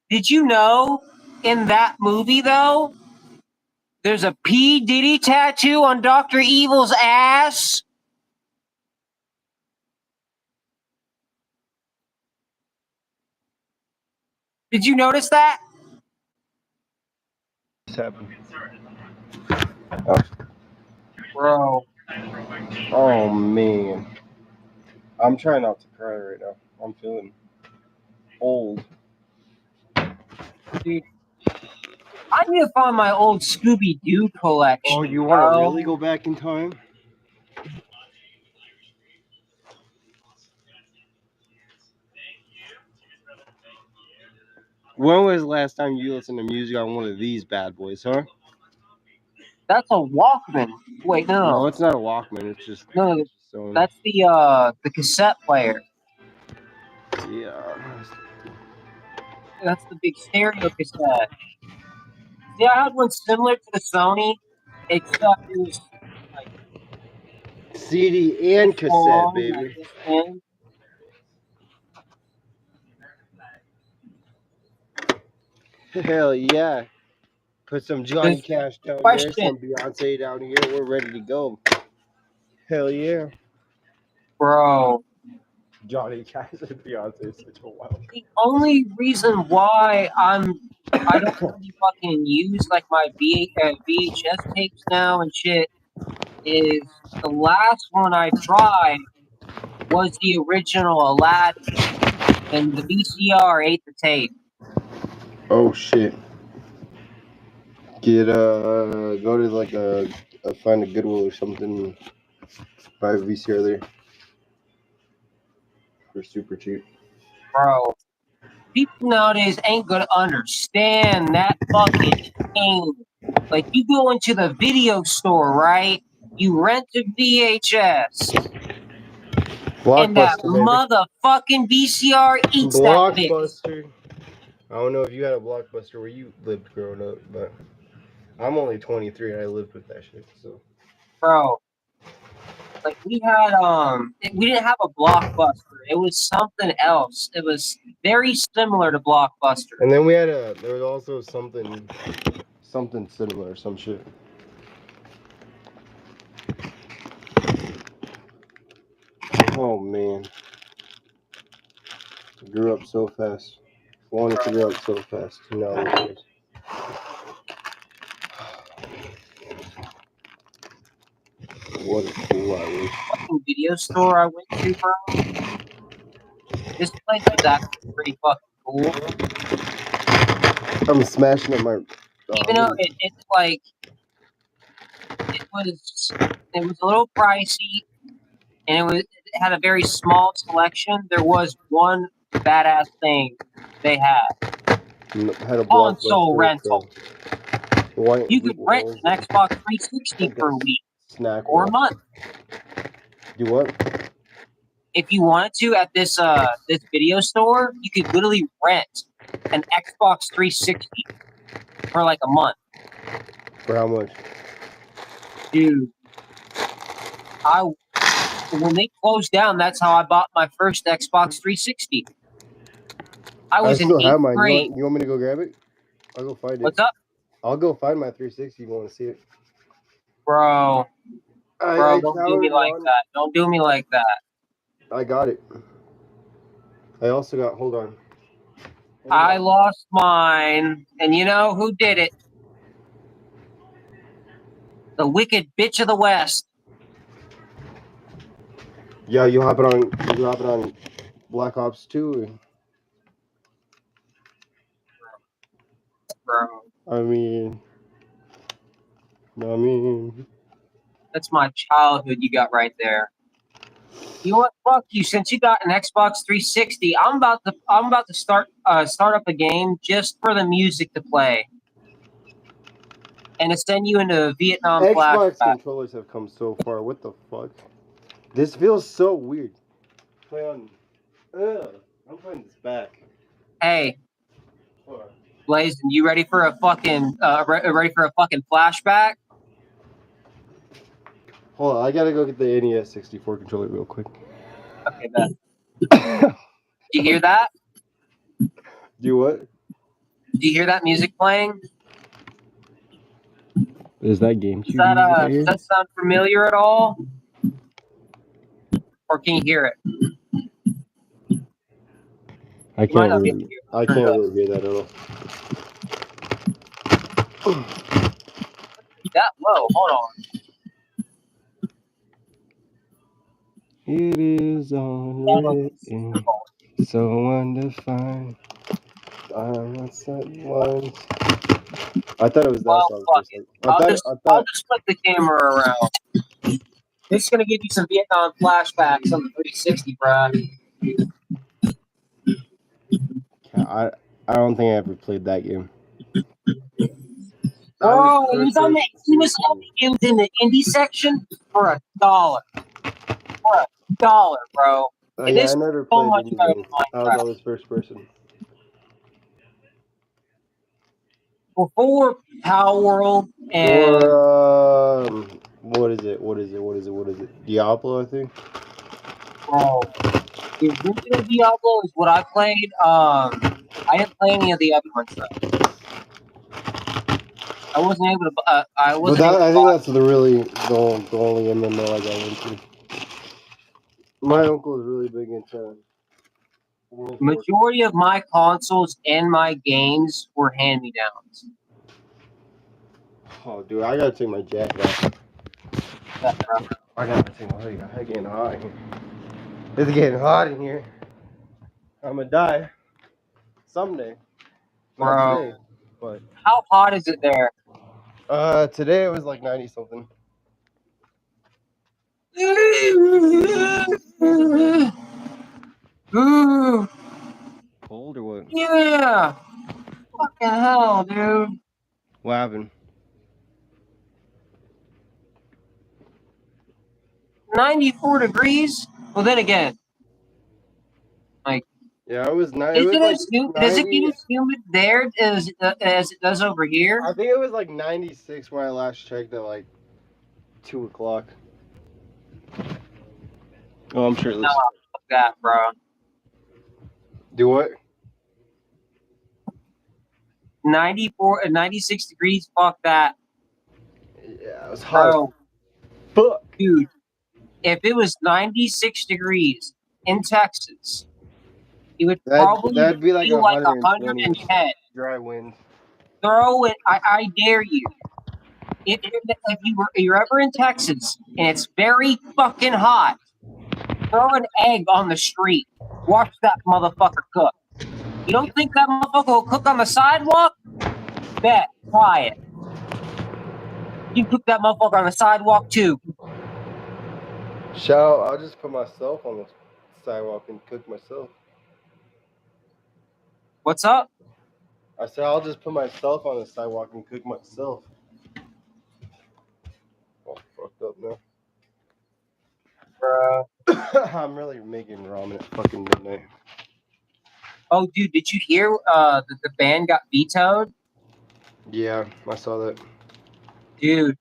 Did you know in that movie, though, there's a P. Diddy tattoo on Dr. Evil's ass? Did you notice that? Oh. Bro. Oh, man. I'm trying not to cry right now. I'm feeling old. Dude. I need to find my old Scooby-Doo collection. Oh, you want to really go back in time? When was the last time you listened to music on one of these bad boys, huh? That's a Walkman. Wait, no. No, it's not a Walkman. It's just that's the cassette player. Yeah. That's the big stereo cassette. Yeah, I had one similar to the Sony, except it was like CD and cassette, baby. Hell yeah. Put some Johnny Cash down there, some Beyonce down here. We're ready to go. Hell yeah. Bro. Johnny Cash and Beyonce is such a wild. The only reason why I don't really fucking use like my VHS tapes now and shit is the last one I tried was the original Aladdin, and the VCR ate the tape. Oh shit. Go to like find a Goodwill or something, buy a VCR there for super cheap. Bro, people nowadays ain't gonna understand that fucking thing. Like, you go into the video store, right? You rent a VHS. And that Blockbuster, baby. motherfucking VCR eats that bitch. Blockbuster. I don't know if you had a Blockbuster where you lived growing up, but I'm only 23 and I lived with that shit. So, Bro, like we didn't have a Blockbuster. It was something else. It was very similar to Blockbuster. and then there was also something similar, some shit. Oh man, grew up so fast. Wanted to grow up so fast. No, what a fool I was. Fucking video store I went to, bro. This place was actually pretty fucking cool. I'm smashing up my. Even though it's like it was a little pricey, and it had a very small selection. There was one badass thing they had: had a console Blockbuster. rental. Why, You could rent an Xbox 360 for a week or a month. Do what? If you wanted to, at this video store, you could literally rent an Xbox 360 for like a month. For how much? Dude, when they closed down, that's how I bought my first Xbox 360. I was in still have 8th mine. grade. You want me to go grab it? I'll go find it. What's up? I'll go find my 360 if you want to see it. Bro, don't do me like that. Don't do me like that. I got it. I also got, hold on. I lost mine, and you know who did it? The wicked bitch of the West. Yeah, you hop it on Black Ops 2. Bro. I mean, That's my childhood you got right there. You know what? Fuck you. Since you got an Xbox 360, I'm about to start up a game just for the music to play, and to send you into a Vietnam Xbox flashback. controllers have come so far. What the fuck? This feels so weird. I'm playing this back. Hey, Blazin, you ready for a fucking flashback? Hold on, I gotta go get the NES 64 controller real quick. Okay, bet. Do you hear that? Do what? Do you hear that music playing? Is that game? Does that sound familiar at all? Or can you hear it? I can't really hear that at all. That low. Hold on. It is unwritten, so undefined. I'm not someone. I thought it was that song. Fuck it. I'll just flip the camera around. This is gonna give you some Vietnam flashbacks on the 360, bro. I don't think I ever played that game. Bro, he was only in the indie section for $1. For $1, bro. Yeah, I never played indie games. I was always first person. Before Power World and what is it? Diablo, I think. Bro, the original Diablo is what I played. I didn't play any of the other ones though. I wasn't able to. I think that's the only MMO I got into. My uncle is really big into. Majority of my consoles and my games were hand-me-downs. Oh, dude, I gotta take my jacket off. I gotta take my hoodie off. It's getting hot in here. It's getting hot in here. I'm gonna die someday. Not today, but how hot is it there? Today it was like 90 something. Ooh, Cold or what? yeah. Fucking hell, dude. What happened? 94 degrees. Well, then again, like, Yeah, it was nice. does It was like it get 90. as humid there as it does over here? I think it was like 96 when I last checked at like 2 o'clock. Oh, I'm shirtless. No, fuck that, bro. Do what? 94, 96 degrees. Fuck that, Yeah, it was hot as bro. fuck. Dude, if it was 96 degrees in Texas, it would probably That'd be like feel like 120 110. dry winds. Throw it. I dare you. If you're ever in Texas and it's very fucking hot, throw an egg on the street. Watch that motherfucker cook. You don't think that motherfucker will cook on the sidewalk? Bet. Try it. You cook that motherfucker on the sidewalk too. I'll just put myself on the sidewalk and cook myself. What's up? I said I'll just put myself on the sidewalk and cook myself. Oh, fucked up now. I'm really making ramen at fucking midnight. Oh, dude, did you hear that the ban got vetoed? Yeah, I saw that. Dude,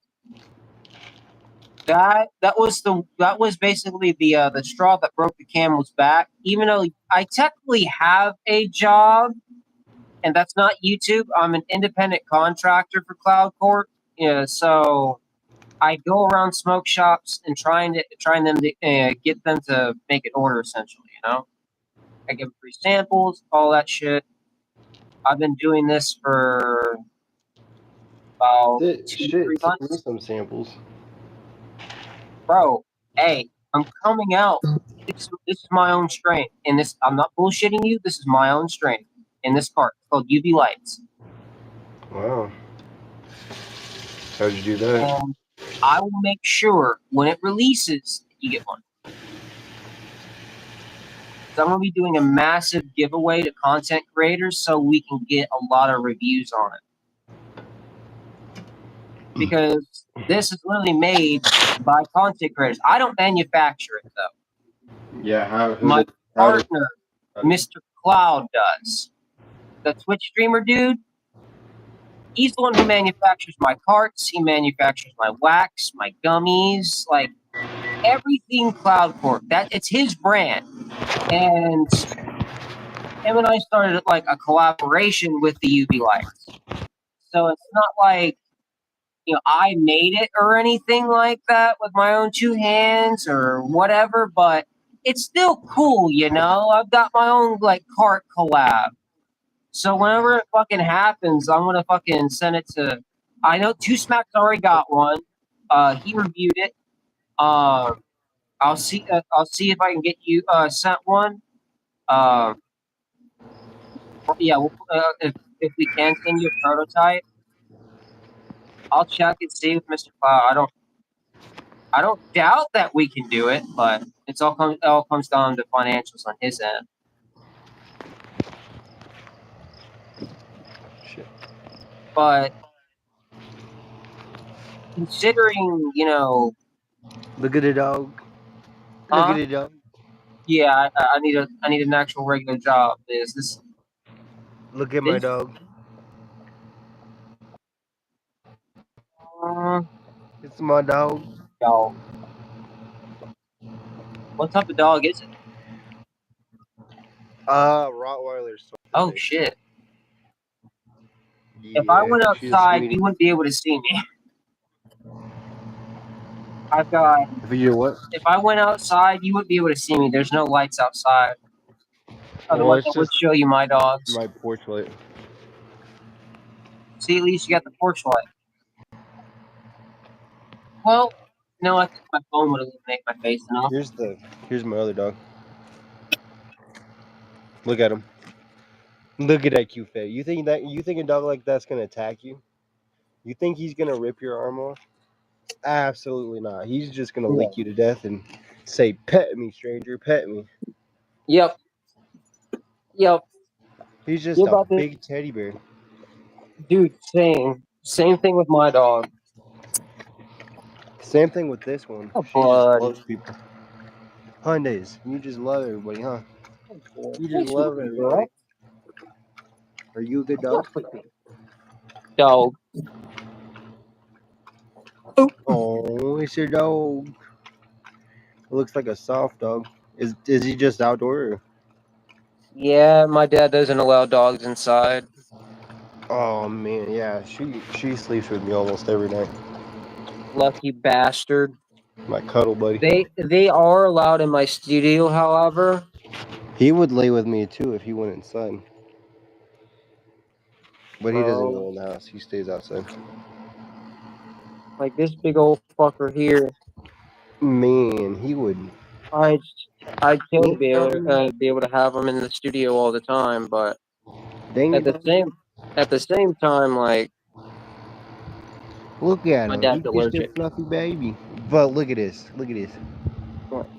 that was basically the straw that broke the camel's back. Even though I technically have a job, and that's not YouTube. I'm an independent contractor for Cloud Corp. Yeah, so I go around smoke shops and trying them to get them to make an order. Essentially, you know, I give them free samples, all that shit. I've been doing this for about two, Shit, 3 send me months, some samples. bro. Hey, I'm coming out. This is my own strain, and this I'm not bullshitting you. This is my own strain in this cart. It's called UV Lights. Wow. How'd you do that? And I will make sure when it releases, you get one. So I'm going to be doing a massive giveaway to content creators so we can get a lot of reviews on it. Because this is literally made by content creators. I don't manufacture it, though. Yeah, My partner, Mr. Cloud, does. The Twitch streamer dude, he's the one who manufactures my carts. He manufactures my wax, my gummies, like everything Cloud Corp. It's his brand. And him and I started like a collaboration with the UV lights. So it's not like, I made it or anything like that with my own two hands or whatever, but it's still cool, I've got my own like cart collab. So whenever it fucking happens, I'm gonna fucking send it to. I know Two Smacks already got one. He reviewed it. I'll see. I'll see if I can get you sent one. Yeah. If we can send you a prototype, I'll check and see with Mr. Cloud. I don't doubt that we can do it, but it all comes down to financials on his end. Shit. But considering, Look at the dog. Huh? Look at the dog. yeah, I need an actual regular job. Look at my dog. It's my dog. Dog. What type of dog is it? Rottweiler. Oh shit! Yeah, If I went she's outside, sweetie. you wouldn't be able to see me. I've got. If you do what? If I went outside, you wouldn't be able to see me. There's no lights outside. Otherwise, I would show you my dogs. My porch light. See, at least you got the porch light. Well, I think my phone would illuminate my face enough. Here's my other dog. Look at him. Look at that cute face. You think a dog like that's gonna attack you? You think he's gonna rip your arm off? Absolutely not. He's just gonna lick you to death and say, "Pet me, stranger, pet me." Yep. He's just a big teddy bear. Dude, same thing with my dog. Same thing with this one. Oh, She just loves people. Hyundais. You just love everybody, huh? You Hey, just sweet love pea everybody. girl. Are you a good Yeah, dog? sweet pea. Dog. Oh, it's your dog. It looks like a soft dog. Is he just outdoor? Or? Yeah, my dad doesn't allow dogs inside. Oh man, yeah. She sleeps with me almost every night. Lucky bastard. My cuddle buddy. They are allowed in my studio, however. He would lay with me too if he went inside. But he doesn't go Bro, in the house. He stays outside. like this big old fucker here. Man, he would. I I'd kill to Meow. be able to have him in the studio all the time, but Dang at it, the dog. same time, like Look at my him. dad's He's just a allergic. fluffy baby. But look at this. Look at this. What?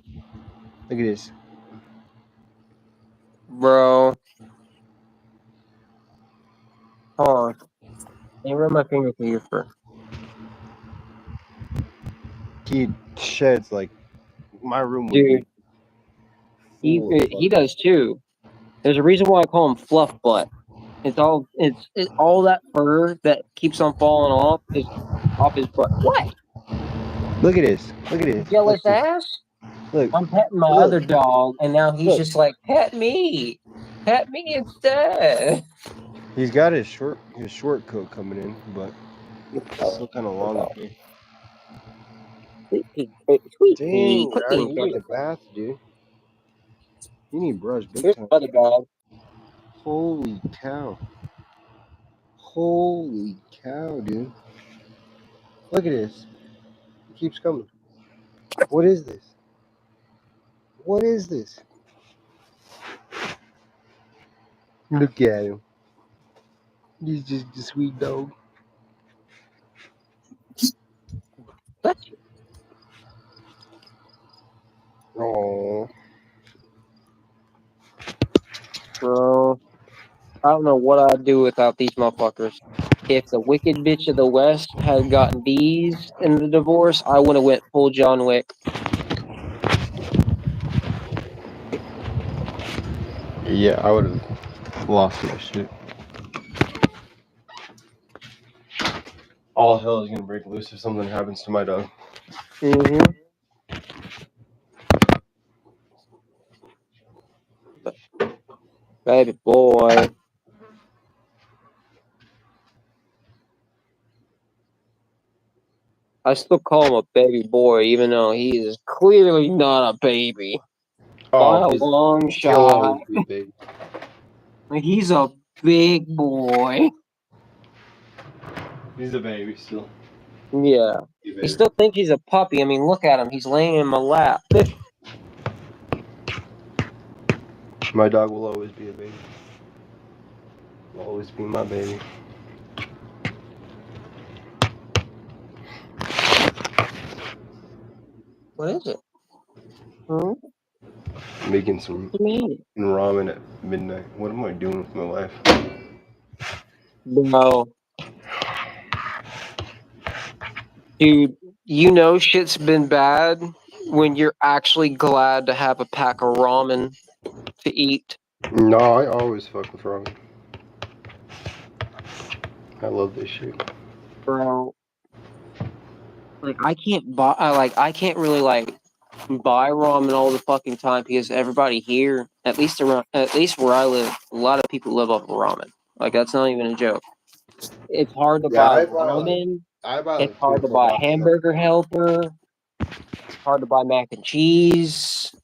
Look at this. Bro, hold on. Let me run my finger through your fur. He sheds like my room would be Dude, full of he fluff. does too. There's a reason why I call him Fluff Butt. All that fur that keeps on falling off is off his butt. What? Look at this. Look at this. Look Jealous at this. ass? Look. I'm petting my Look. other dog, and now he's Look. just like, pet me instead. He's got his short coat coming in, but it's still kind of long up here. Sweet pea, Dang, quit Rowdy, being you need a jealous. bath, dude. You need brush big Here's time. my other dog. Holy cow. Holy cow, dude. Look at this. It keeps coming. What is this? What is this? Look at him. He's just a sweet dog. Bless you, Oh, bro. I don't know what I'd do without these motherfuckers. If the wicked bitch of the West had gotten these in the divorce, I would have went full John Wick. yeah, I would have lost my shit. All hell is gonna break loose if something happens to my dog. Mm-hmm. Baby boy. I still call him a baby boy, even though he is clearly not a baby by Oh, a long he'll shot. always be a baby. Like, he's a big boy. He's a baby still. Yeah. You still think he's a puppy. I mean, look at him. He's laying in my lap. My dog will always be a baby. Will always be my baby. What is it? Hmm? Making some What do you mean? ramen at midnight. What am I doing with my life? Bro. Dude, you know shit's been bad when you're actually glad to have a pack of ramen to eat. No, I always fuck with ramen. I love this shit. Bro. Like, I can't really buy ramen all the fucking time because everybody here, at least where I live, a lot of people live off of ramen. Like, that's not even a joke. It's hard to Yeah, buy ramen. I buy It's like 2 hard or to 4 buy boxes. hamburger helper. It's hard to buy mac and cheese.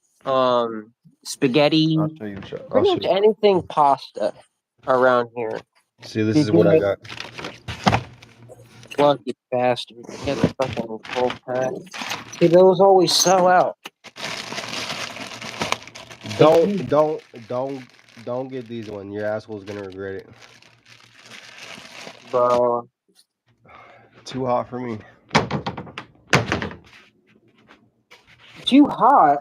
Spaghetti. I'll show you. I'll Pretty show much you. anything pasta around here. See, this You is what I get got. lucky bastard. Get the fucking full pack. See, those always sell out. Don't get these one. Your asshole's gonna regret it. Bro. Too hot for me. Too hot?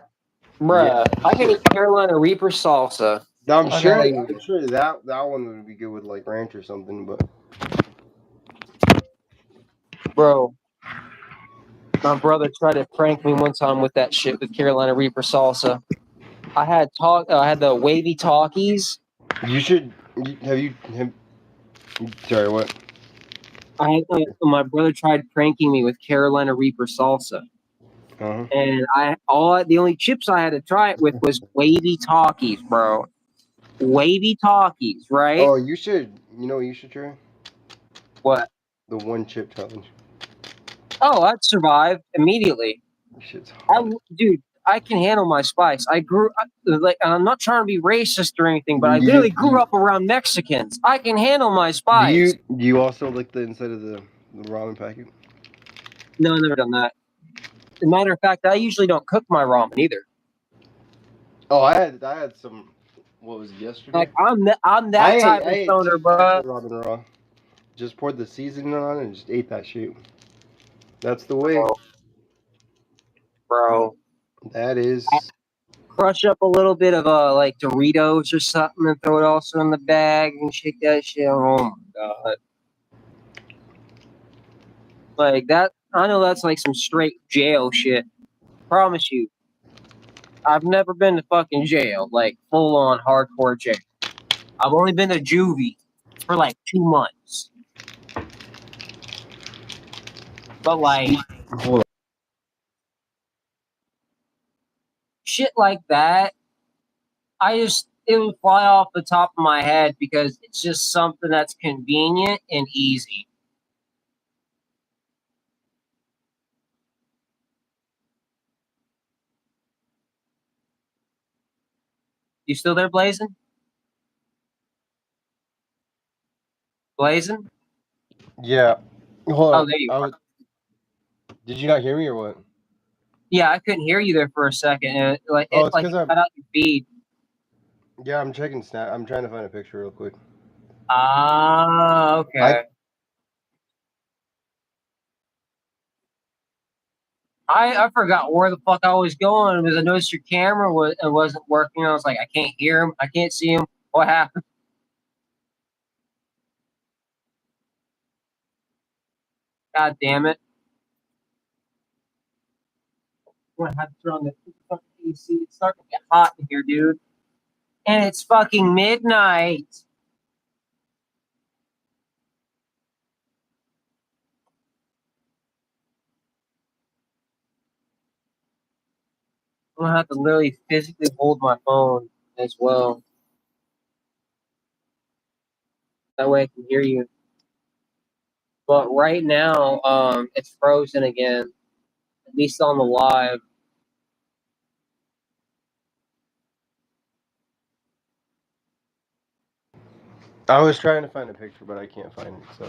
Bruh. Yeah. I can eat Carolina Reaper salsa. I'm Fuck sure. outta I'm here. sure that one would be good with like ranch or something. But Bro. My brother tried to prank me one time with that shit with Carolina Reaper salsa. I had the wavy talkies. You should sorry, what? My brother tried pranking me with Carolina Reaper salsa, Uh-huh. and the only chips I had to try it with was wavy talkies, bro. Wavy talkies, right? Oh, you should. You know what you should try? What? The one chip challenge. Oh, I'd survive immediately. Shit's hot. Dude, I can handle my spice. I'm not trying to be racist or anything, but I You literally just grew up around Mexicans. I can handle my do spice. you also lick the inside of the ramen packet? No, I've never done that. As a matter of fact, I usually don't cook my ramen either. Oh, I had some. What was it, yesterday? Like I'm that type of ate stoner, 2 packs bro. of ramen raw. Just poured the seasoning on it and just ate that shit. That's the way. Bro. That is. Crush up a little bit of like Doritos or something and throw it also in the bag and shake that shit. Oh my god. Like that, I know that's like some straight jail shit. Promise you. I've never been to fucking jail, like full on hardcore jail. I've only been to juvie for like 2 months. But like Hold on. shit like that, it would fly off the top of my head because it's just something that's convenient and easy. You still there, Blazin'? Blazin'? Yeah. Hold Oh, on. there you are. Did you not hear me or what? Yeah, I couldn't hear you there for a second. And it It's like because cut out your feed. Yeah, I'm checking Snap. I'm trying to find a picture real quick. Ah, okay. I forgot where the fuck I was going because I noticed your camera wasn't working. I was like, I can't hear him. I can't see him. What happened? God damn it. I'm gonna have to turn on the fucking AC. It's starting to get hot in here, dude. And it's fucking midnight. I'm gonna have to literally physically hold my phone as well. That way I can hear you. But right now, it's frozen again. At least on the live. I was trying to find a picture, but I can't find it, so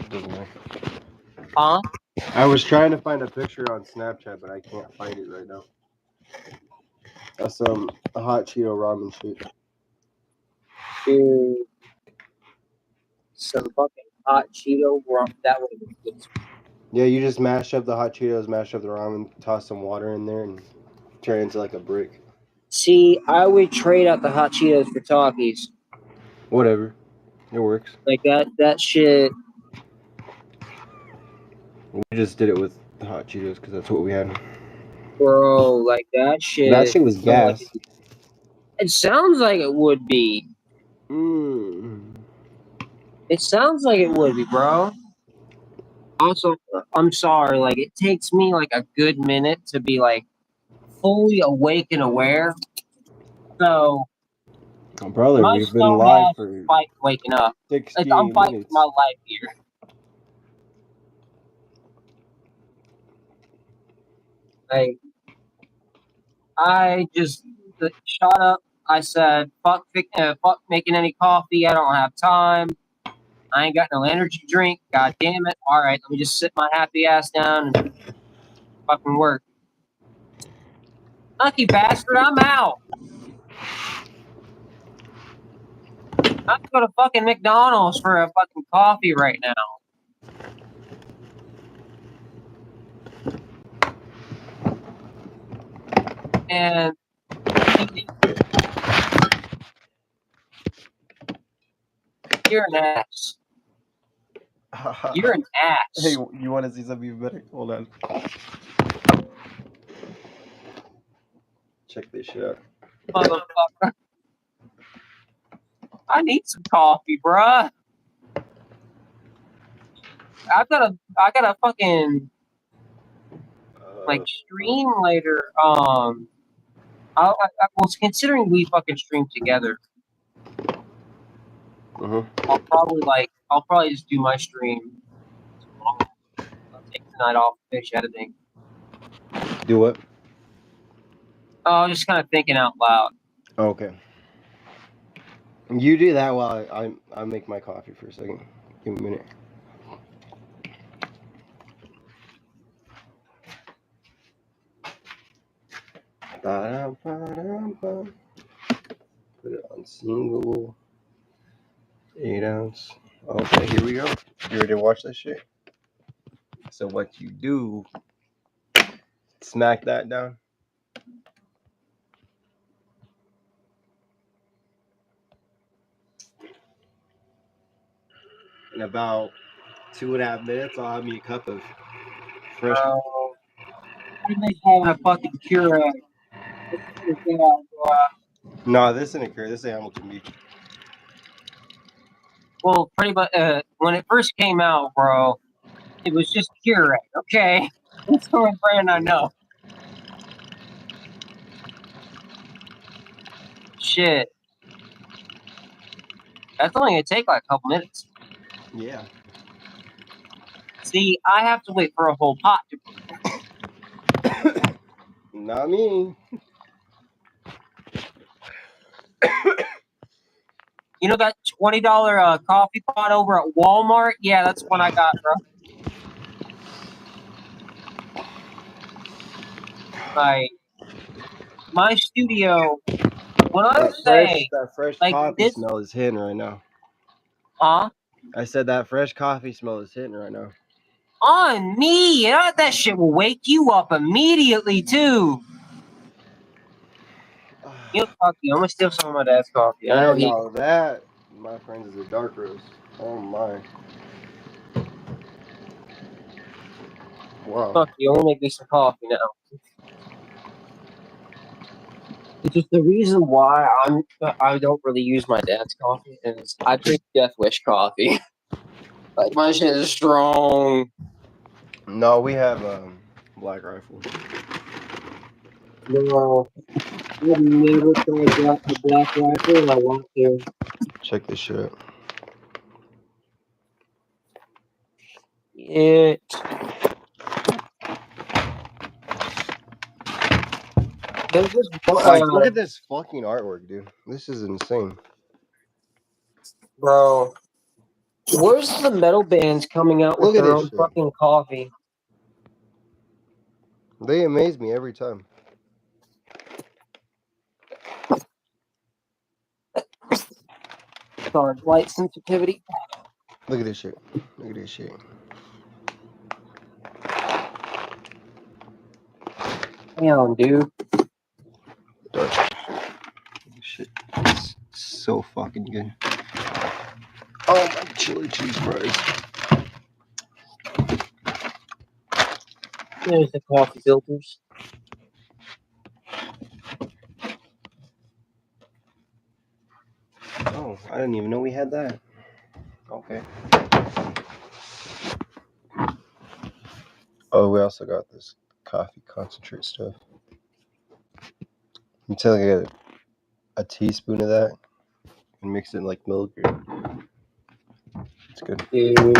it doesn't matter. Huh? I was trying to find a picture on Snapchat, but I can't find it right now. That's some hot Cheeto ramen shit. Dude. Some fucking hot Cheeto rum. That would have been good. Yeah, you just mash up the hot Cheetos, mash up the ramen, toss some water in there, and turn it into like a brick. See, I would trade out the hot Cheetos for Takis. Whatever. It works. Like that shit. We just did it with the hot Cheetos because that's what we had. Bro, like that shit. That shit was gas. It sounds like it would be. Mm. It sounds like it would be, bro. Also, I'm sorry, like it takes me like a good minute to be like fully awake and aware. So Oh, brother, my we've been stone live ass for is fighting waking up. Like, 60 I'm fighting minutes. for my life here. Like I just shot up. I said, fuck making any coffee. I don't have time. I ain't got no energy drink. God damn it. All right, let me just sit my happy ass down and fucking work. Lucky bastard, I'm out. I'm going to fucking McDonald's for a fucking coffee right now. And you're an ass. You're an ass. Hey, you want to see something even better? Hold on. Check this shit out. Motherfucker. I need some coffee, bruh. I gotta fucking like stream later. I was considering we fucking stream together. I'll probably just do my stream. I'll take the night off to finish editing. Do what? Oh, I'm just kind of thinking out loud. Okay. You do that while I make my coffee for a second. Give me a minute. Put it on single 8-ounce. Okay, here we go. You ready to watch that shit? So what you do, smack that down. In about 2.5 minutes, I'll have me a cup of fresh. I think having a fucking Keurig. No, this isn't a Keurig. This is Hamilton Beach. Well, pretty much when it first came out, bro, it was just Keurig. Okay, that's the only brand I know. Shit, that's only gonna take like a couple minutes. Yeah. See, I have to wait for a whole pot to. Not me. You know that $20 coffee pot over at Walmart? Yeah, that's one I got, bro. Like my studio. When I say that fresh like coffee this, smell is hitting right now. huh? I said that fresh coffee smell is hitting right now. On me, that shit will wake you up immediately too. You know, fuck you. I'm gonna steal some of my dad's coffee. I know he. No, that, my friends, is a dark roast. Oh my. Wow. Fuck you. I'm gonna make me some coffee now. It's just the reason why I don't really use my dad's coffee is I drink Death Wish coffee. Like my shit is strong. No, we have Black Rifle. No, I've never tried the Black Rifle, and I want to. Check this shit out. It. There's this, Look at this fucking artwork, dude. This is insane. bro. Where's the metal bands coming out with Look at their this own shit. fucking coffee? They amaze me every time. Sorry, light sensitivity. Look at this shit. Look at this shit. Damn, dude. Dark. Shit. It's so fucking good. Oh my chili cheese fries. There's the coffee filters. Oh, I didn't even know we had that. Okay. Oh, we also got this coffee concentrate stuff. You take like a teaspoon of that and mix it in like milk. It's good. Dude.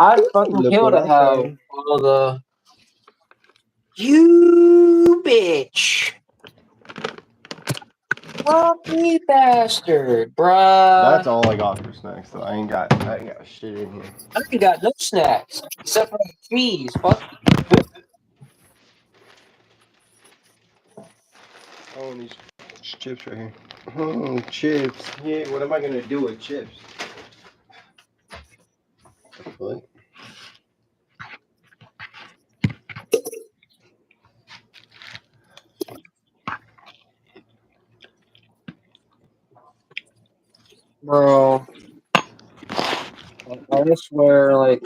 I'd fucking Look kill what to I have found. all the. You bitch. Fucking bastard, bruh. That's all I got for snacks though. I ain't got shit in here. I ain't got no snacks except for the cheese. Fuck. Oh, and these chips right here. Oh, chips. Yeah, what am I gonna do with chips? What? Bro. I swear, like,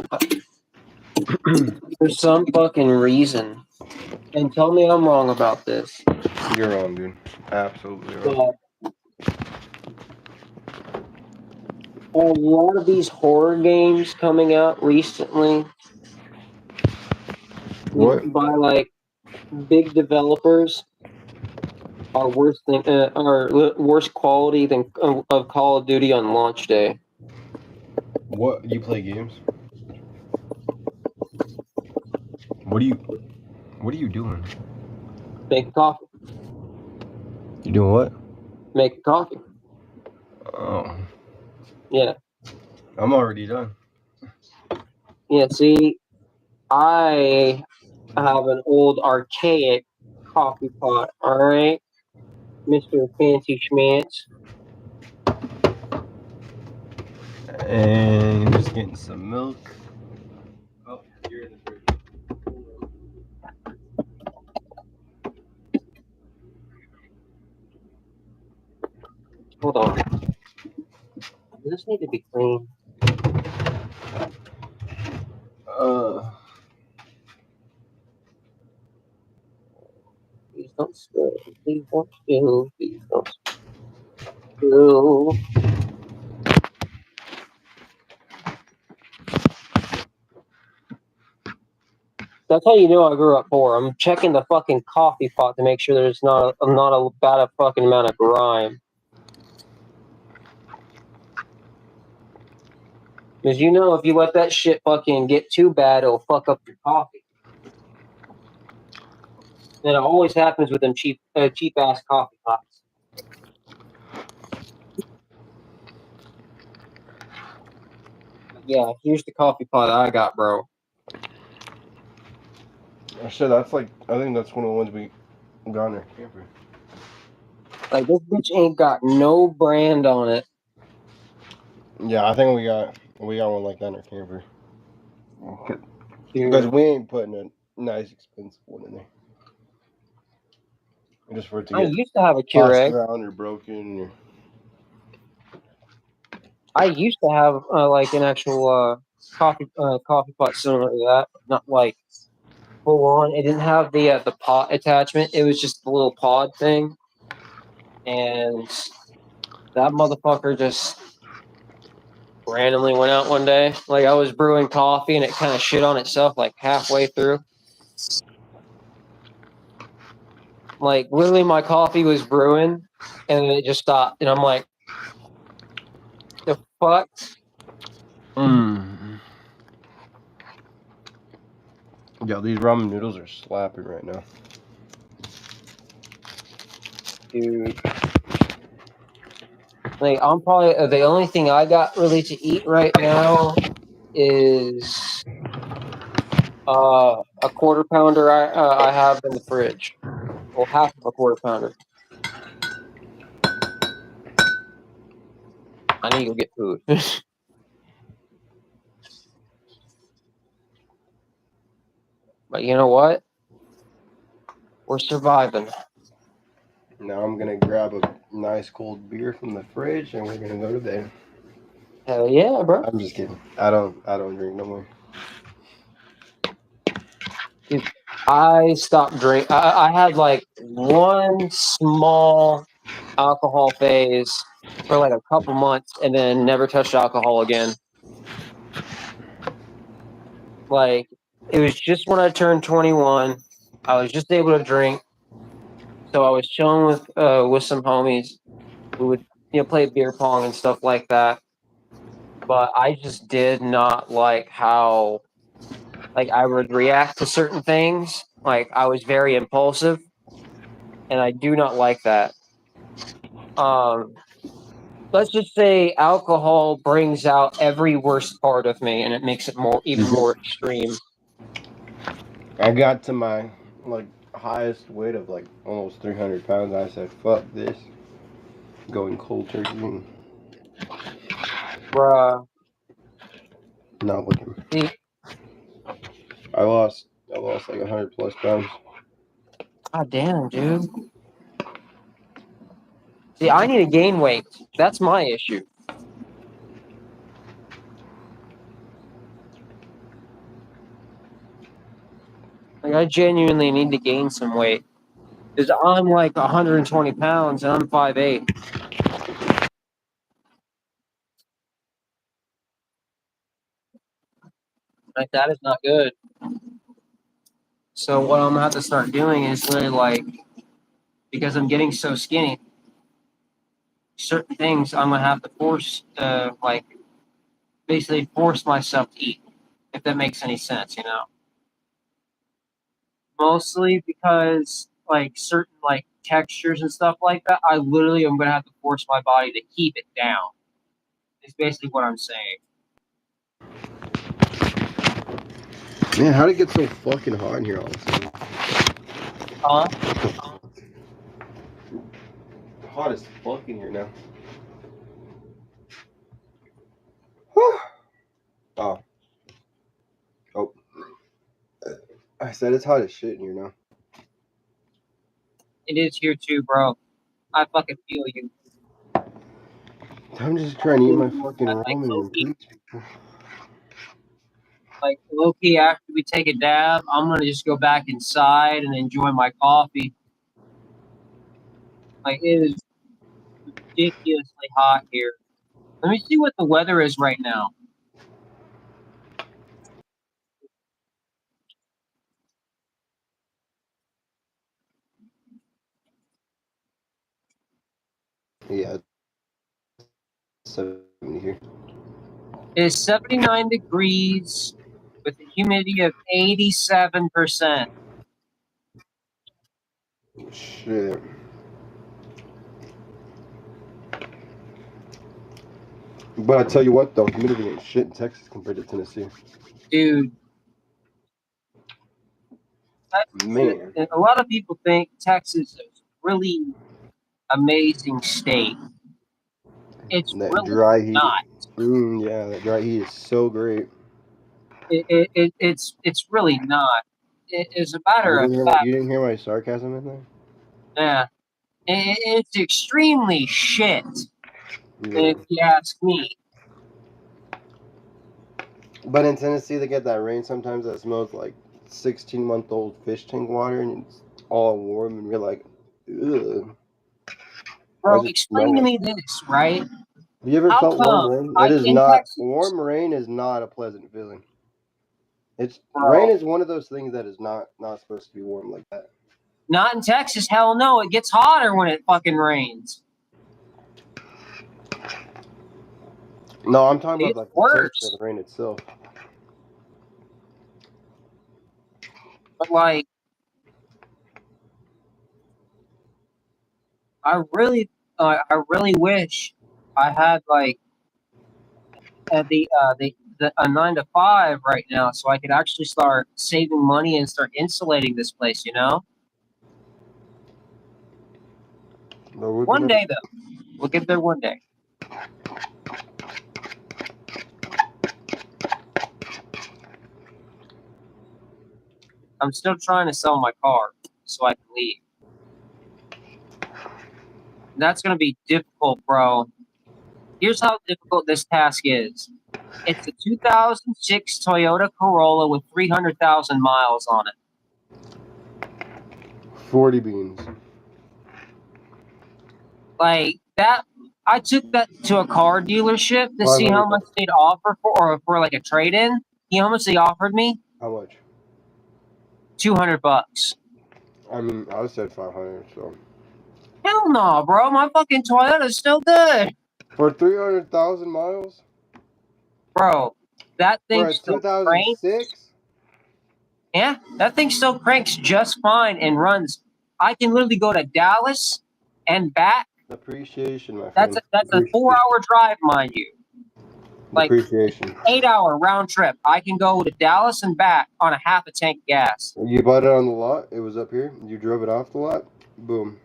For some fucking reason. And tell me I'm wrong about this. You're wrong, dude. Absolutely wrong. A lot of these horror games coming out recently What? by like big developers are worse quality than of Call of Duty on launch day. What? You play games? What are you doing? Make coffee. You doing what? Make coffee. Oh. Yeah. I'm already done. Yeah, see, I have an old archaic coffee pot, alright? Mr. Fancy Schmantz. And just getting some milk. Oh, you're in the fridge. Hold on. Does this need to be clean? Please don't spill. Please don't spill. Please don't spill. That's how you know I grew up poor. I'm checking the fucking coffee pot to make sure there's not a bad fucking amount of grime. Because you know if you let that shit fucking get too bad, it'll fuck up your coffee. And it always happens with them cheap ass coffee pots. Yeah, here's the coffee pot I got, bro. I said that's like, I think that's one of the ones we got in our camper. Like this bitch ain't got no brand on it. Yeah, I think we got one like that in our camper. Dude. Because we ain't putting a nice expensive one in there. Just for it to I get used to have a tossed Keurig. around or broken. Or... I used to have like an actual coffee pot similar to that, but not like full on. It didn't have the pot attachment. It was just the little pod thing, and that motherfucker just randomly went out one day. Like I was brewing coffee, and it kind of shit on itself like halfway through. Like literally, my coffee was brewing, and then it just stopped, and I'm like, the fuck. Yo, these ramen noodles are slapping right now. Dude. Like I'm probably the only thing I got really to eat right now is a quarter pounder I have in the fridge. Well, half of a quarter pounder. I need to go get food. But you know what? We're surviving. Now I'm gonna grab a nice cold beer from the fridge and we're gonna go to bed. Hell yeah, bro. I'm just kidding. I don't drink no more. Dude, I stopped drink. I had like one small alcohol phase for like a couple months and then never touched alcohol again. Like it was just when I turned 21, I was just able to drink. So I was chilling with some homies who would play beer pong and stuff like that. But I just did not like how like I would react to certain things. Like I was very impulsive, and I do not like that. Let's just say alcohol brings out every worst part of me, and it makes it even more extreme. I got to my like highest weight of like almost 300 pounds. I said, "Fuck this." Going cold turkey. Bruh. Not looking. See, I lost like 100 plus pounds. God damn, dude. See, I need to gain weight. That's my issue. I genuinely need to gain some weight. Because I'm like 120 pounds and I'm 5'8". Like, that is not good. So what I'm gonna have to start doing is literally like, because I'm getting so skinny, certain things I'm gonna have to force, like, basically force myself to eat, if that makes any sense, you know. Mostly because like certain like textures and stuff like that, I literally am gonna have to force my body to keep it down. Is basically what I'm saying. Man, how'd it get so fucking hot in here all of a sudden? Huh? Hot as fuck in here now. Oh. Oh. I said it's hot as shit in here now. It is here too, bro. I fucking feel you. I'm just trying to eat my fucking Like ramen and low-key, please people. like low-key, after we take a dab, I'm gonna just go back inside and enjoy my coffee. Like, it is ridiculously hot here. Let me see what the weather is right now. Yeah, 70 here. It is 79 degrees with a humidity of 87%. Shit. But I tell you what though, humidity ain't shit in Texas compared to Tennessee. Dude, Man. a lot of people think Texas is a really amazing state. It's That really dry heat. not. Yeah, that dry heat is so great. It's really not. As a matter of You fact, didn't hear my sarcasm in there? yeah, it's extremely shit, Yeah. if you ask me. But in Tennessee, they get that rain sometimes that smells like 16-month-old fish tank water, and it's all warm, and you're like, ugh. Why Bro, does it explain smell to like? me this, right? Have you ever How felt warm come rain? It I is in not. Texas, Warm rain is not a pleasant feeling. It's rain bro? is one of those things that is not supposed to be warm like that. Not in Texas. Hell no. It gets hotter when it fucking rains. No, I'm talking about It's like the taste of worse. the rain itself. But like, I really wish I had like the a 9 to 5 right now, so I could actually start saving money and start insulating this place. You know, But we'll get one there. day though, we'll get there one day. I'm still trying to sell my car so I can leave. And that's gonna be difficult, bro. Here's how difficult this task is. It's a 2006 Toyota Corolla with 300,000 miles on it. 40 beans. Like that, I took that to a car dealership to see 500. how much they'd offer for like a trade-in. You know how much they offered me? How much? $200. I mean, I said 500. So Hell no, bro. My fucking Toyota's still good, for 300,000 miles bro. That for thing a still cranks. 2006. Yeah, that thing still cranks just fine and runs. I can literally go to Dallas and back. Appreciation, my That's friend. a Appreciation. 4-hour drive, mind you. Like Appreciation. 8-hour round trip. I can go to Dallas and back on a half a tank of gas. You bought it on the lot. It was up here. You drove it off the lot. Boom.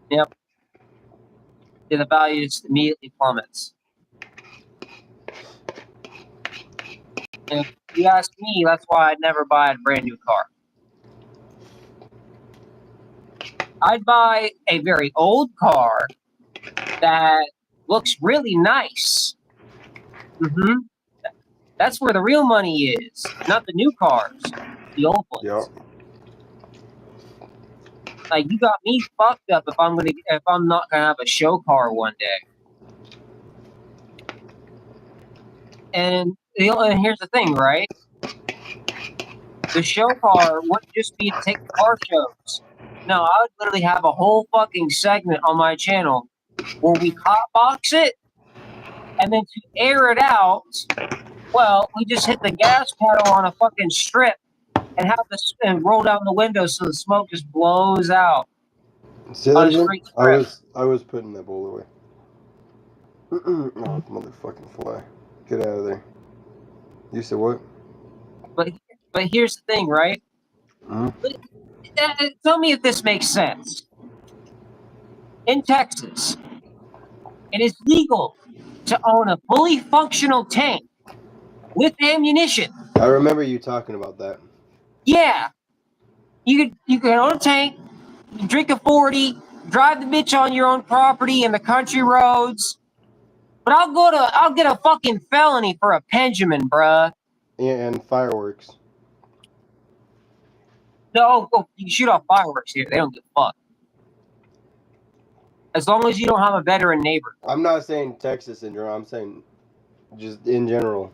Yep. The value just immediately plummets. And if you ask me, that's why I'd never buy a brand new car. I'd buy a very old car that looks really nice. That's where the real money is, not the new cars. The old ones. Yeah. Like you got me fucked up if I'm not gonna have a show car one day. And here's the thing, right? The show car wouldn't just be to take the car shows. No, I would literally have a whole fucking segment on my channel where we hotbox it, and then to air it out, well, we just hit the gas pedal on a fucking strip and have this and roll down the window so the smoke just blows out Say that on a again? straight strip. I was putting that bowl away. Oh, motherfucking fly. Get out of there. You said what? But here's the thing, right? Tell me if this makes sense. In Texas, it is legal to own a fully functional tank with ammunition. I remember you talking about that. Yeah, you could own a tank, drink a 40, drive the bitch on your own property in the country roads. But I'll get a fucking felony for a Benjamin, bruh. Yeah, and fireworks. No, you can shoot off fireworks here. They don't give a fuck. As long as you don't have a veteran neighbor. I'm not saying Texas in general. I'm saying just in general.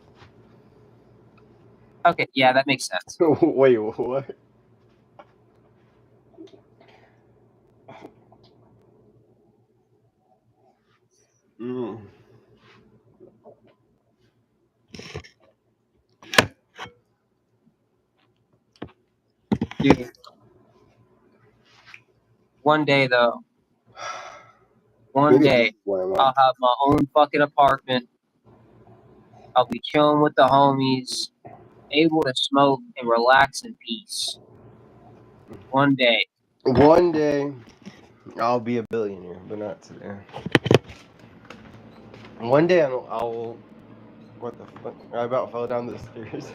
Okay, yeah, that makes sense. Wait, what? Dude. One day, though. One day, I'll have my own fucking apartment. I'll be chilling with the homies, able to smoke and relax in peace. One day. One day, I'll be a billionaire, but not today. One day, I'll. What the fuck? I about fell down the stairs.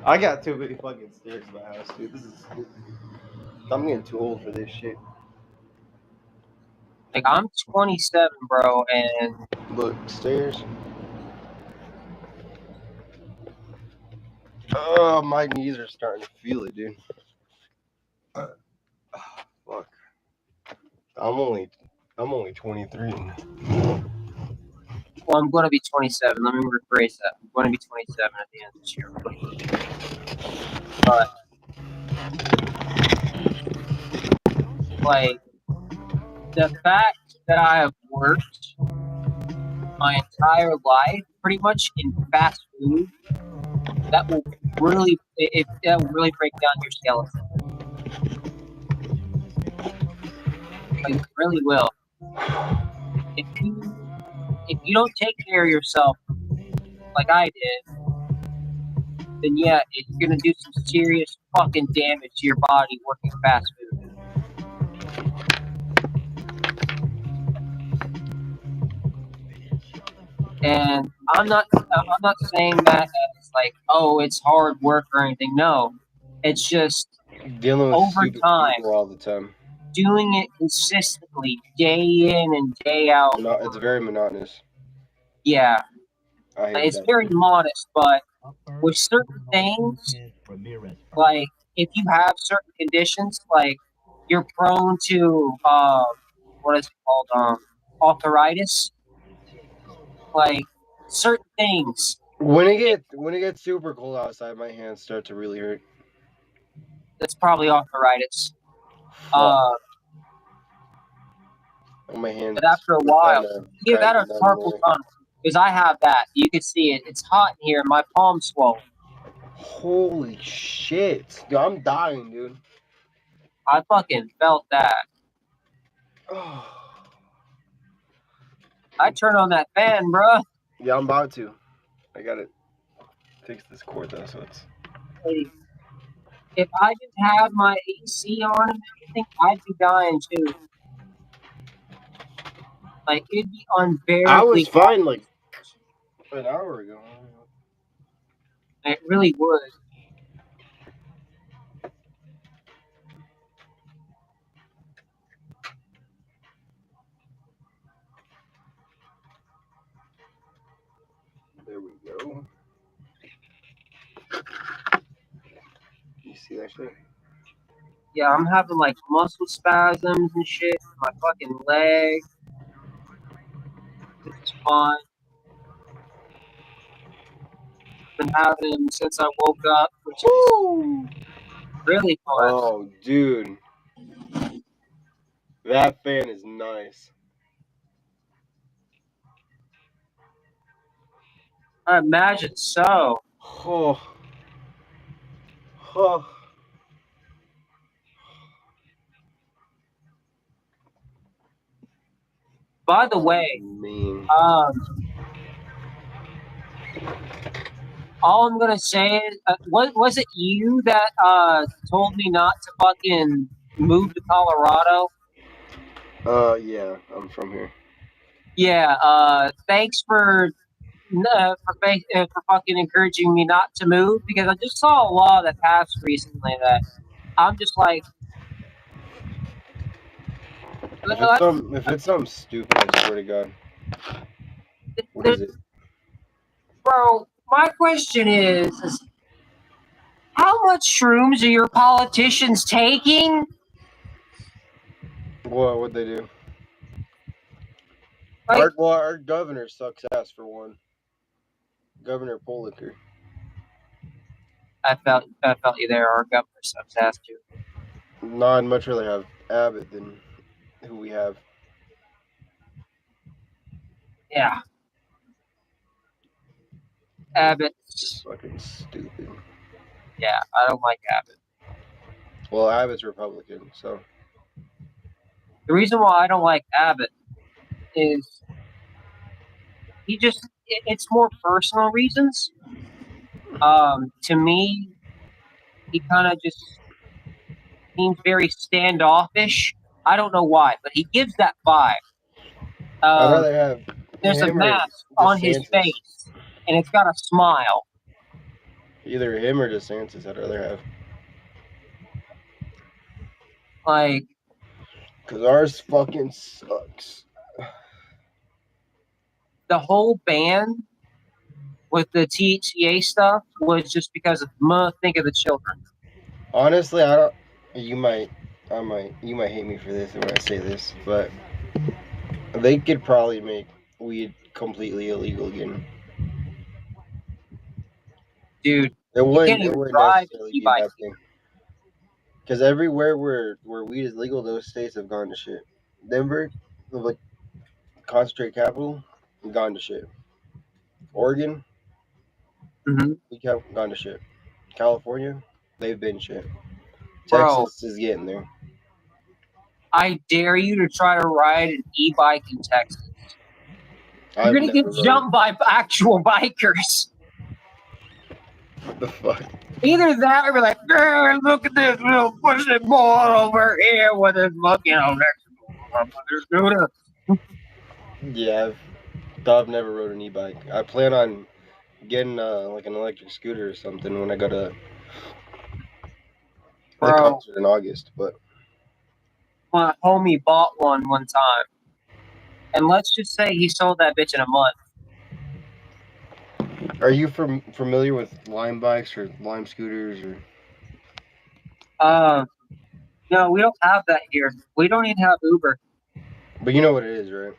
I got too many fucking stairs in my house, dude. I'm getting too old for this shit. Like, I'm 27, bro, and... Look, stairs. Oh, my knees are starting to feel it, dude. Fuck. I'm only 23. Well, I'm going to be 27. Let me rephrase that. I'm going to be 27 at the end of this year. But, like, the fact that I have worked my entire life pretty much in fast food, that will really break down your skeleton. Like, it really will. If you don't take care of yourself like I did, then yeah, it's gonna do some serious fucking damage to your body working fast food. And I'm not saying that as like, oh, it's hard work or anything. No, it's just Dealing with over stupid time, people all the time. doing it consistently, day in and day out. It's very monotonous. Yeah, I hate it's that very shit. modest, but with certain things, like if you have certain conditions, like you're prone to what is it called, arthritis, like certain things. When it gets super cold outside, my hands start to really hurt. That's probably arthritis. My hands. But after a while, either that or carpal tunnel, because I have that. You can see it. It's hot in here, and my palms swollen. Holy shit, dude, I'm dying, dude. I fucking felt that. I turn on that fan, bro. Yeah, I'm about to. I gotta fix this cord though, so it's. Hey, if I didn't have my AC on and everything, I'd be dying too. Like it'd be unbearably. I was fine like an hour ago. It really would. There we go. see that shit? Yeah, I'm having like muscle spasms and shit in my fucking leg. This is fine. Been having them since I woke up, which is really fun. Oh, dude. That fan is nice. I imagine so. Oh. Oh. By the way, mean. all I'm gonna say is, was it you that told me not to fucking move to Colorado? Yeah, I'm from here. Yeah. Thanks for fucking encouraging me not to move, because I just saw a law that passed recently that I'm just like, If it's something stupid, I swear to God. What is it? bro. My question is how much shrooms are your politicians taking? What'd they do? Like, Our governor sucks ass for one. Governor Poliker. I felt you there. Our governor sucks ass too. No, I'd much rather have Abbott than who we have. Yeah, Just Abbott's. fucking stupid. Yeah, I don't like Abbott. Well, Abbott's Republican, so. The reason why I don't like Abbott is it's more personal reasons. To me, he kind of just seems very standoffish. I don't know why, but he gives that vibe. I'd rather have There's a him or mask on his DeSantis. face, and it's got a smile. Either him or DeSantis, I'd rather have. Like, Because ours fucking sucks. the whole ban with the THCA stuff was just because of think of the children. Honestly, I don't. You might hate me for this when I say this, but they could probably make weed completely illegal again. Dude, It you can't wouldn't. It even wouldn't drive necessarily be a e-bike. bad thing. Because everywhere where weed is legal, those states have gone to shit. Denver, like concentrate capital, gone to shit. Oregon, Mm-hmm. we have gone to shit. California, they've been shit. Bro, Texas is getting there. I dare you to try to ride an e-bike in Texas. You're I've gonna never get rode. jumped by actual bikers. What the fuck? Either that or be like, "Girl, look at this little pussy boy over here with his fucking scooter." Yeah, I've never rode an e-bike. I plan on getting like an electric scooter or something when I go to the Bro, concert in August. But my homie bought one time. And let's just say he sold that bitch in a month. are you familiar with Lime bikes or Lime scooters or? No, we don't have that here. We don't even have Uber. But you know what it is, right?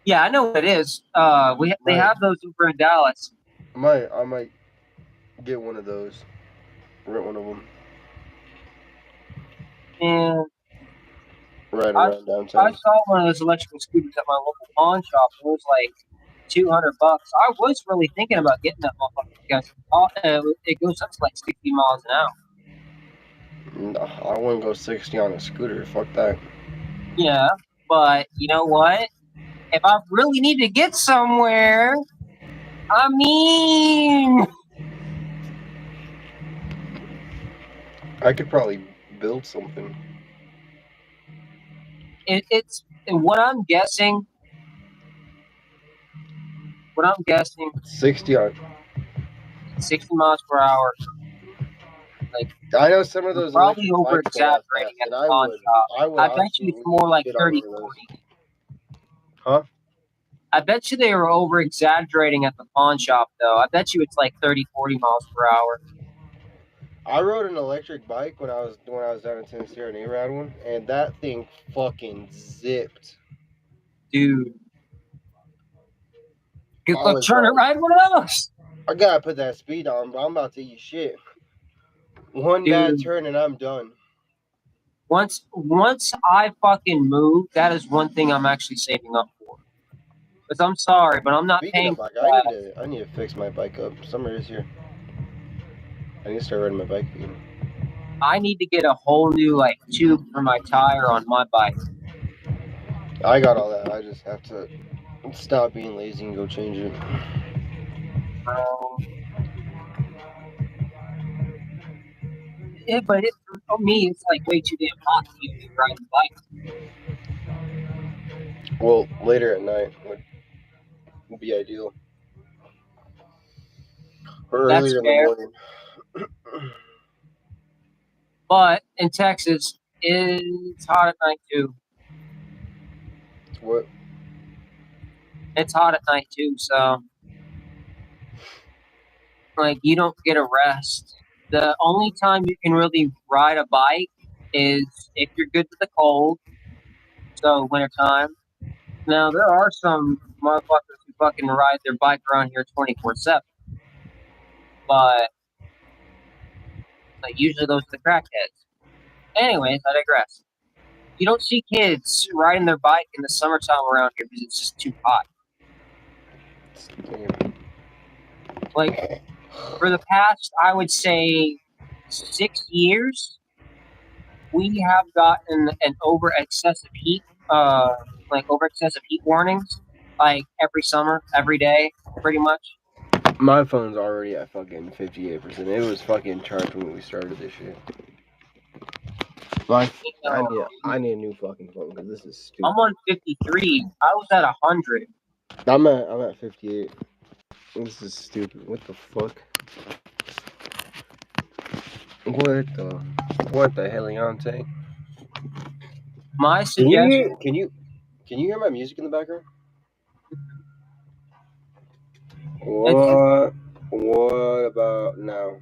Yeah, I know what it is. They have those Uber in Dallas. I might get one of those. Rent one of them. And Ride I around downtown. saw one of those electrical scooters at my local pawn shop. It was like $200. I was really thinking about getting that motherfucker because it goes up to like 60 miles an hour. No, I wouldn't go 60 on a scooter. Fuck that. Yeah, but you know what? If I really need to get somewhere, I mean, I could probably build something. it's what I'm guessing. What I'm guessing, 60 on. 60 miles per hour. Like, I know some of you're those probably electric over bikes go that exaggerating fast, at and the pawn shop. I would I bet you it's absolutely more like shit on 30, one of those. 40. Huh? I bet you they were over exaggerating at the pawn shop, though. I bet you it's like 30, 40 miles per hour. I rode an electric bike when I was down in Tennessee, and A-Rad one, and that thing fucking zipped. Dude. You I go was turn it like, right one of those. I gotta put that speed on, but I'm about to eat shit. One bad Dude. turn and I'm done. Once I fucking move, that is one thing I'm actually saving up for. Because I'm sorry, but I'm not Speaking paying of for bike, that. I need to fix my bike up. Summer is here. I need to start riding my bike again. I need to get a whole new like tube for my tire on my bike. I got all that. I just have to stop being lazy and go change it. Yeah, but for me, it's like way too damn hot to be riding the bike. Well, later at night would be ideal. Or That's earlier in the fair. morning. But in Texas, it's hot at night too. What? It's hot at night too, so like you don't get a rest. The only time you can really ride a bike is if you're good with the cold, so wintertime. Now there are some motherfuckers who fucking ride their bike around here 24/7, but like usually those are the crackheads. Anyways, I digress. You don't see kids riding their bike in the summertime around here because it's just too hot. Like for the past, I would say 6 years, we have gotten an over excessive heat, like over excessive heat warnings, like every summer, every day, pretty much. My phone's already at fucking 58%. It was fucking charged when we started this shit. Like, You know, I need a new fucking phone because this is stupid. I'm on 53. I was at 100. I'm at 58. This is stupid. What the fuck? What the heliante? My suggestion. Can you hear my music in the background? What about now?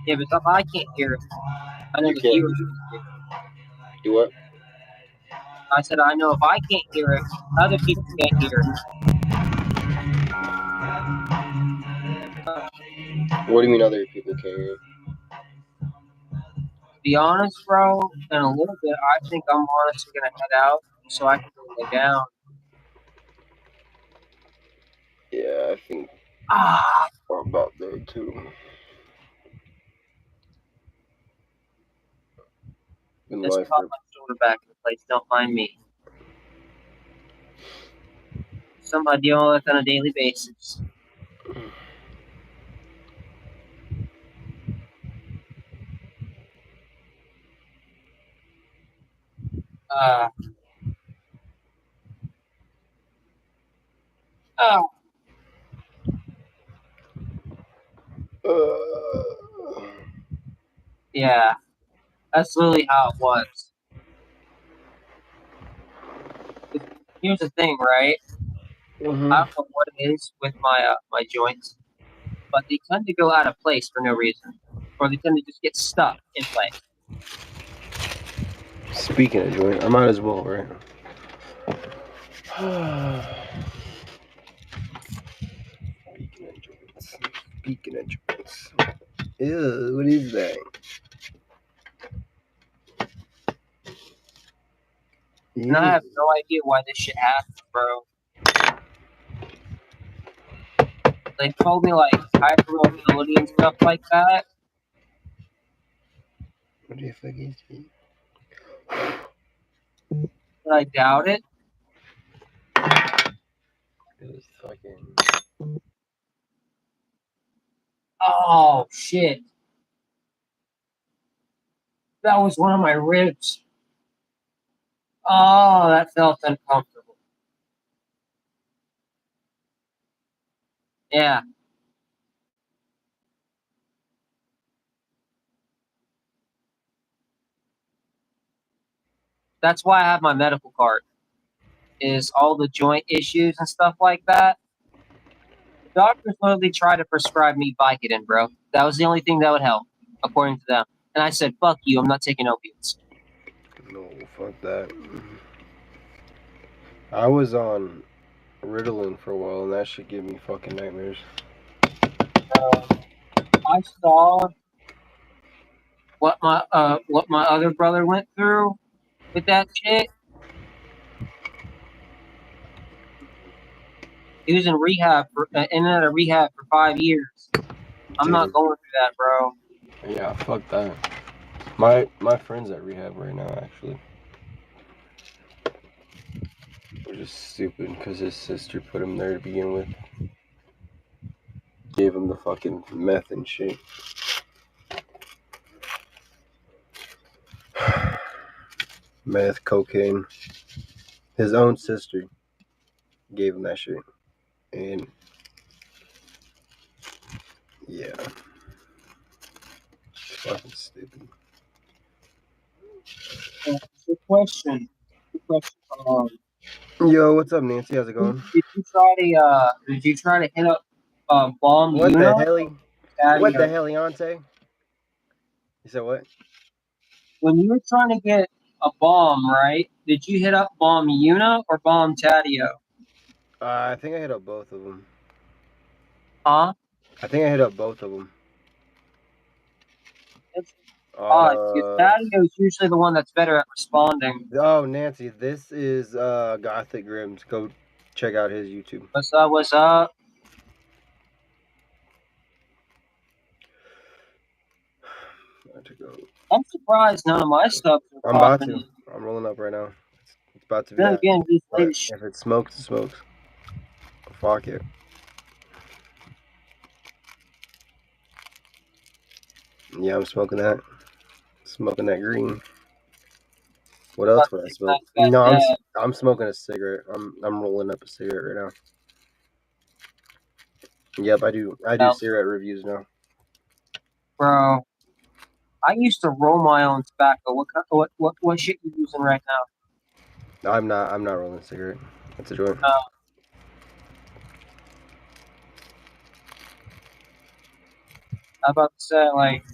Yeah, but if I can't hear it, I know You the can't viewers can hear it. do what? I said I know if I can't hear it, other people can't hear it. What do you mean other people can't hear? To be honest, bro, in a little bit, I think I'm honestly gonna head out so I can go lay down. Yeah, I think Ah, I'm about there too. In just life, pop my shoulder back in place. Don't mind me. Something I deal with on a daily basis. Uh, oh, yeah, that's literally how it was. Here's the thing, right? I don't know what it is with my joints, but they tend to go out of place for no reason, or they tend to just get stuck in place. Speaking of joint, I might as well, right? Speaking of joints. Speaking of joints. Ew, what is that? And I have no idea why this shit happened, bro. They told me like hypermobility and stuff like that. What the fuck is it? But I doubt it. It was fucking. Oh shit. That was one of my ribs. Oh, that felt uncomfortable. Yeah. That's why I have my medical card. Is all the joint issues and stuff like that. Doctors literally try to prescribe me Vicodin, bro. That was the only thing that would help, according to them. And I said, "Fuck you! I'm not taking opiates." No, fuck that. I was on Ritalin for a while, and that shit gave me fucking nightmares. I saw what my other brother went through with that shit. He was in rehab in and out of rehab for 5 years. I'm not going through that, bro. Yeah, fuck that. My friend's at rehab right now, actually. Which is stupid, because his sister put him there to begin with. Gave him the fucking meth and shit. Meth, cocaine. His own sister gave him that shit. And yeah. Fucking stupid. Good question. Yo, what's up, Nancy? How's it going? Did you try to hit up Bomb What the Una? hell? What the hell, Yonce? You said what? When you were trying to get a bomb, right? Did you hit up Bomb Una or Bomb Tadio? I think I hit up both of them. Huh? I think I hit up both of them. It's odd because Tadio is usually the one that's better at responding. Oh, Nancy, this is Gothic Grims. Go check out his YouTube. What's up? What's up? I'm surprised none of my stuff. I'm about to. I'm rolling up right now. It's about to be. Then again, if it smokes, it smokes. Fuck it. Yeah, I'm smoking that. Smoking that green. What else would I smoke? No, I'm smoking a cigarette. I'm rolling up a cigarette right now. Yep, I do cigarette reviews now. Bro, I used to roll my own tobacco. What shit you using right now? I'm not rolling a cigarette. It's a joint. I'm about to say, like,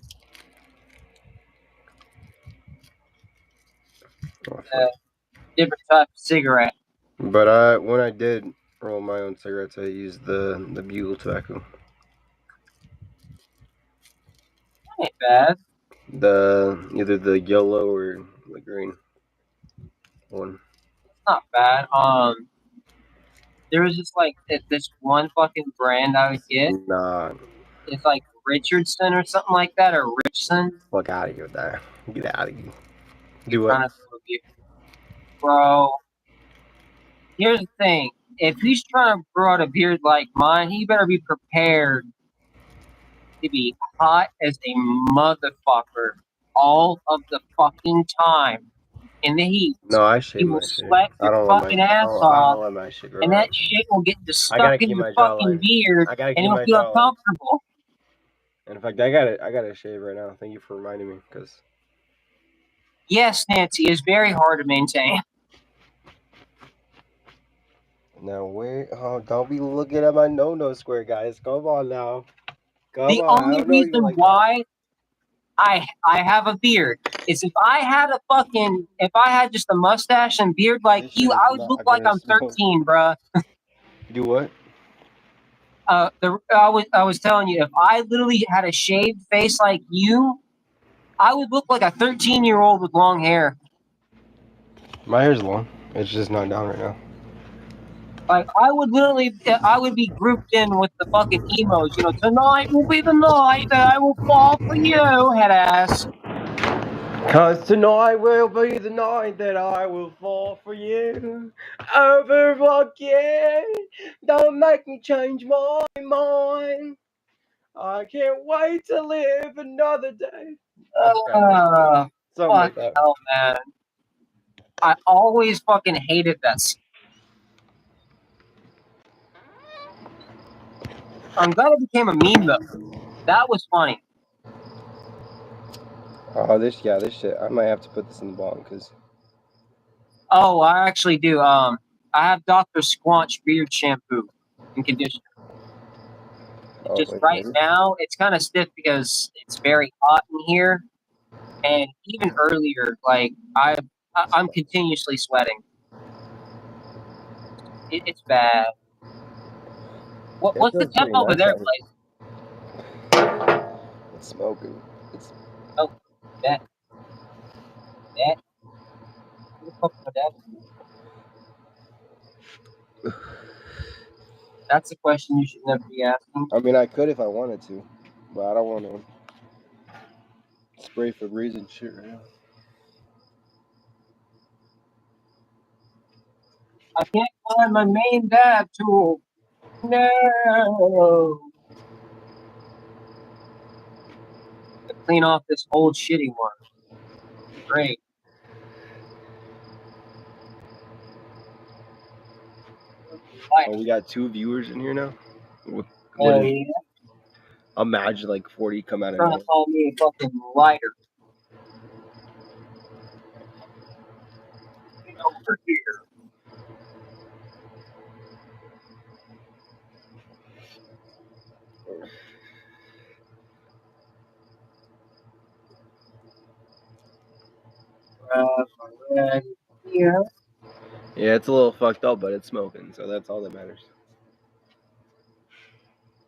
different type of cigarette. But when I did roll my own cigarettes, I used the bugle tobacco. That ain't bad. Either the yellow or the green one. It's not bad. There was just like this one fucking brand I would get. Nah. It's like Richardson or something like that, or Richson. Fuck out of here with that. Get out of here. Do what? Bro, here's the thing. If he's trying to grow out a beard like mine, he better be prepared to be hot as a motherfucker all of the fucking time in the heat. No, I shave my shit. Sweat your fucking ass off, let my shit grow and that shit will get stuck in your fucking beard, and it'll feel uncomfortable. And in fact, I got to shave right now. Thank you for reminding me, because. Yes, Nancy, it's very hard to maintain. Now wait, don't be looking at my no square, guys. Come on now. The only reason why I have a beard is if I had just a mustache and beard like you, I would look like I'm 13, bruh. Do what? I was telling you, if I literally had a shaved face like you, I would look like a 13-year-old with long hair. My hair's long. It's just not down right now. Like, I would be grouped in with the fucking emos, you know, tonight will be the night that I will fall for you, head ass. 'Cause tonight will be the night that I will fall for you. Over again. Don't make me change my mind. I can't wait to live another day. Something like that. Hell, man. I always fucking hated that. I'm glad it became a meme though. That was funny. Oh, this shit. I might have to put this in the bottom because Oh, I actually do. I have Dr. Squanch beard shampoo and conditioner. It's Oh, just like right ready? now, it's kind of stiff because it's very hot in here, and even earlier, like I'm continuously sweating. It's bad. It What's the feels temp pretty over nice there, out Blake? here. It's smoking. It's Oh, that that. Who the fuck would that be? That's a question you should never be asking. I mean, I could if I wanted to, but I don't want to spray Febreze and shit right now. I can't find my main dab tool. No. To clean off this old shitty one. Great. Lighter. Oh, we got 2 viewers in here now. What Hell is? yeah. Imagine like 40 come out of Trying to nowhere. call me a fucking lighter. Get over here. Right here. Yeah, it's a little fucked up, but it's smoking, so that's all that matters.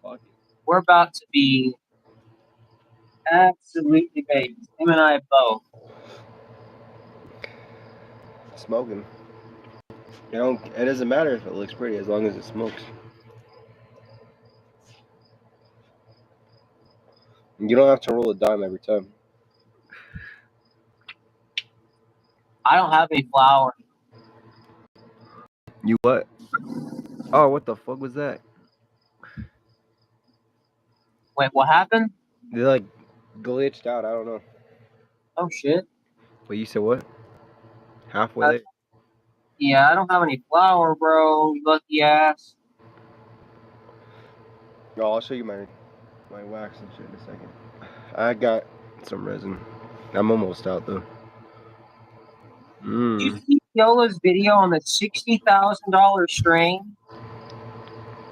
Fuck it. We're about to be absolutely baked. Him and I both. Smoking. It doesn't matter if it looks pretty as long as it smokes. You don't have to roll a dime every time. I don't have any flour. You what? Oh, what the fuck was that? Wait, what happened? They like glitched out. I don't know. Oh shit. But you said what? Halfway Uh, there. yeah, I don't have any flour, bro. You lucky ass. No, I'll show you my wax and shit in a second. I got some resin. I'm almost out though. Did you Mmm. see Yola's video on the $60,000 strain?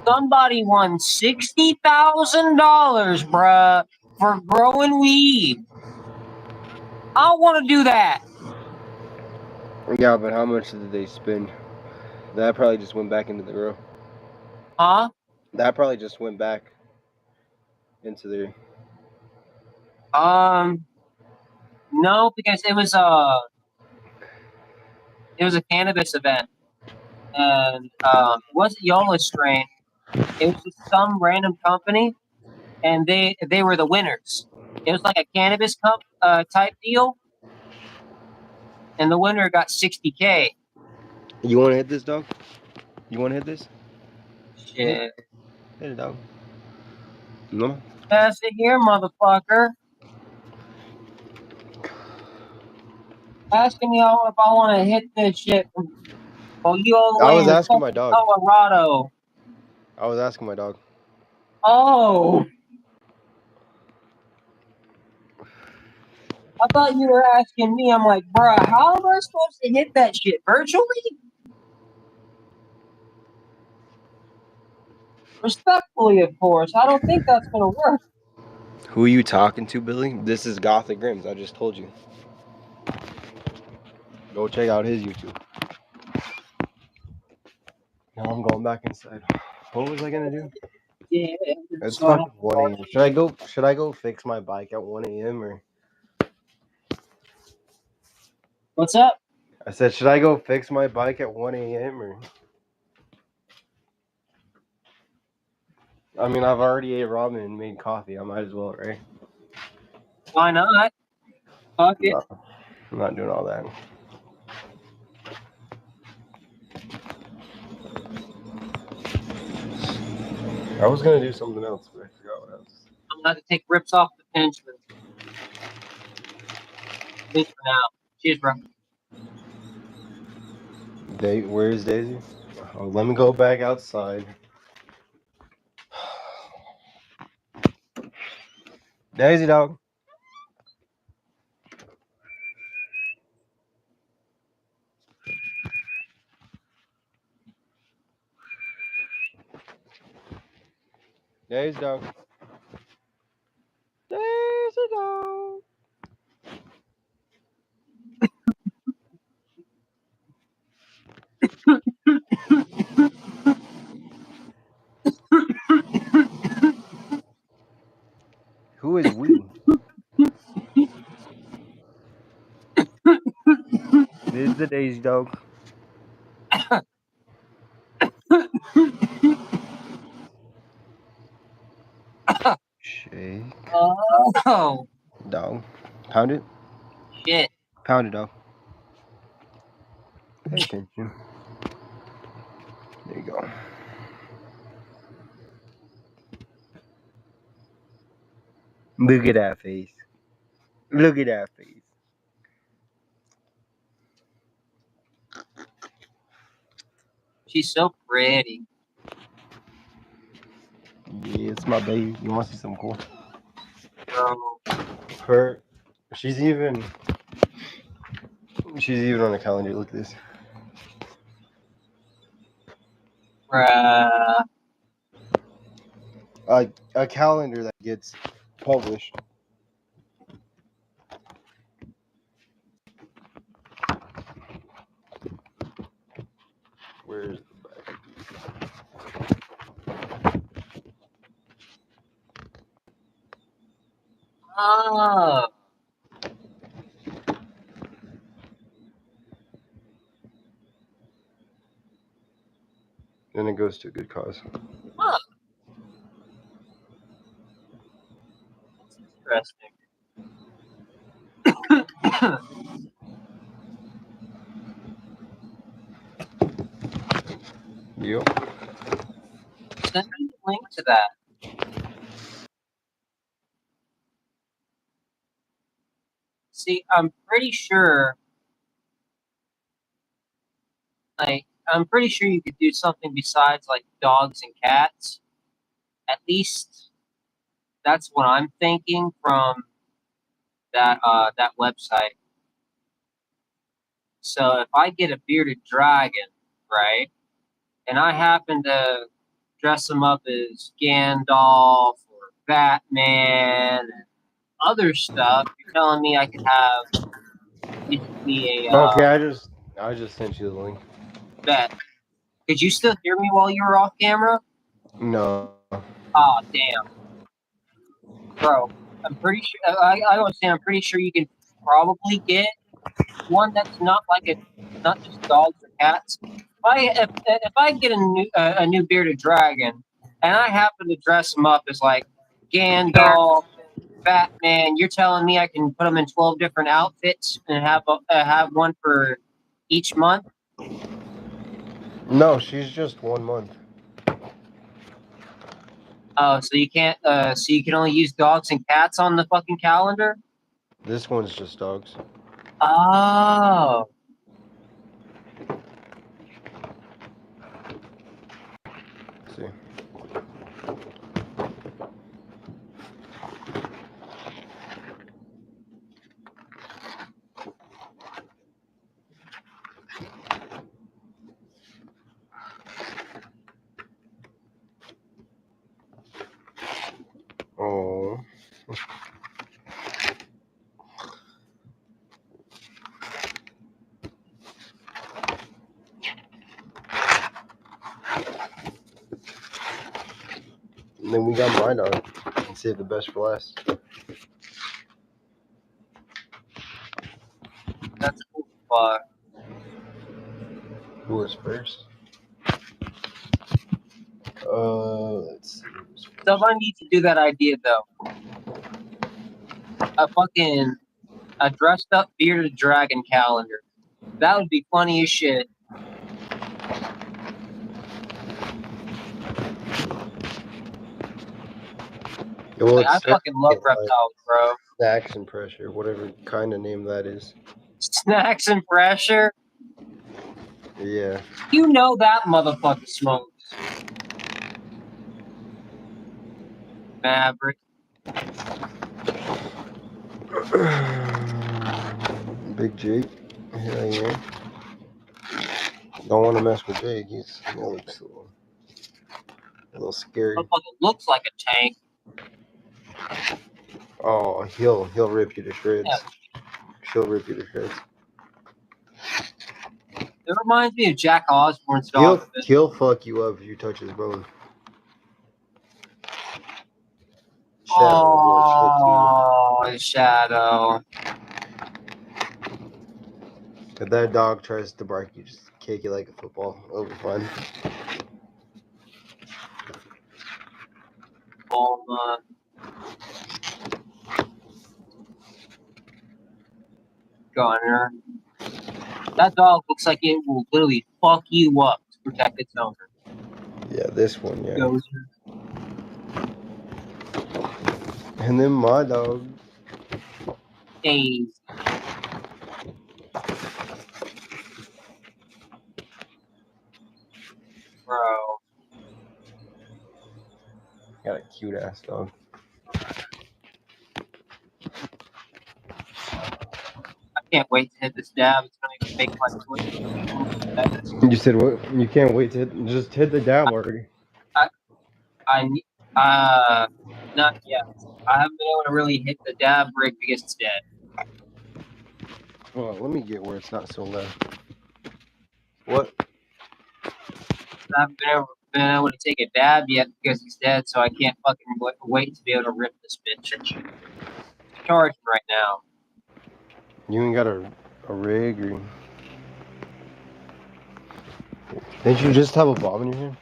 Somebody won $60,000, bruh, for growing weed. I want to do that. Yeah, but how much did they spend? That probably just went back into the grow. Huh? That probably just went back into the. No, because it was a cannabis event, and it wasn't Yola strain. It was just some random company, and they were the winners. It was like a cannabis type deal, and the winner got $60K. You want to hit this, dog? You want to hit this? Shit, Hit it, dog. No. pass it here, motherfucker. Asking me if I want to hit this shit from you all the I way was in asking my fucking dog. Colorado. I was asking my dog. Oh, I thought you were asking me. I'm like, bruh, how am I supposed to hit that shit virtually? Respectfully, of course. I don't think that's gonna work. Who are you talking to, Billy? This is Gothic Grims. I just told you. Go check out his YouTube. Now I'm going back inside. What was I gonna do? Yeah. It's So fucking 1 a.m. Should I go fix my bike at 1 a.m. or? what's up? I said, should I go fix my bike at 1 a.m. or? I mean, I've already ate ramen and made coffee. I might as well, right? Why not? Fuck it. No, I'm not doing all that. I was gonna do something else, but I forgot what else. I'm about to take rips off the pinchman. At least for now. Cheers, bro. Where's Daisy? Oh, let me go back outside. Daisy, dog. There's a dog. There's a dog. Who is we? This is the Daisy dog. Shake. Oh Dog. Pound it. shit! Pound it, dog. Pay attention. There you go. Look at that face. Look at that face. She's so pretty. Yeah, it's my baby. You want to see something cool? Oh, Her. She's even on the calendar. Look at this. bruh. A calendar that gets published. Where is the back? Oh, Then it goes to a good cause. huh. That's interesting. Yep. Send me the link to that. See, I'm pretty sure. I'm pretty sure you could do something besides like dogs and cats. At least that's what I'm thinking from that website. So if I get a bearded dragon, right, and I happen to dress him up as Gandalf or Batman and other stuff, you're telling me I could have basically a Okay, I just sent you the link. bet. Could you still hear me while you were off camera? No. Oh damn, bro. I'm pretty sure. I was saying I'm pretty sure you can probably get one that's not not just dogs or cats. If I get a new bearded dragon, and I happen to dress him up as like Gandalf, Batman, you're telling me I can put them in 12 different outfits and have one for each month? No, she's just 1 month. Oh, so you can't. So you can only use dogs and cats on the fucking calendar. This one's just dogs. Oh, See. Oh. And then we got mine on. And save the best for last. that's cool. But Who was first? Let's see. Who's first. somebody needs to do that idea though. A dressed up bearded dragon calendar. That would be funny as shit. Yeah, well, Like, I it's fucking love like reptiles, bro. snacks and pressure, whatever kind of name that is. Snacks and pressure. Yeah. You know that motherfucker smokes. Maverick. Big Jake. Hell yeah. Don't want to mess with Jake. He looks so. A little scary. Motherfucker looks like a tank. Oh, he'll rip you to shreds. Yeah. She'll rip you to shreds. It reminds me of Jack Osborne's dog. He'll fuck you up if you touch his bone. Oh, Shadow. If that dog tries to bark, you just kick it like a football. It'll be fun. Hold on. Gunner. That dog looks like it will literally fuck you up to protect its owner. Yeah, this one, yeah. Gozer. And then my dog. Days. Bro. Got a cute ass dog. I can't wait to hit this dab. It's gonna make my foot. You said what? You can't wait to just hit the dab already. Not yet. I haven't been able to really hit the dab rig because it's dead. Well, let me get where it's not so low. What? I haven't been able to take a dab yet because he's dead, so I can't fucking wait to be able to rip this bitch. It's charging right now. You ain't got a rig or... Didn't you just have a bob in your hand?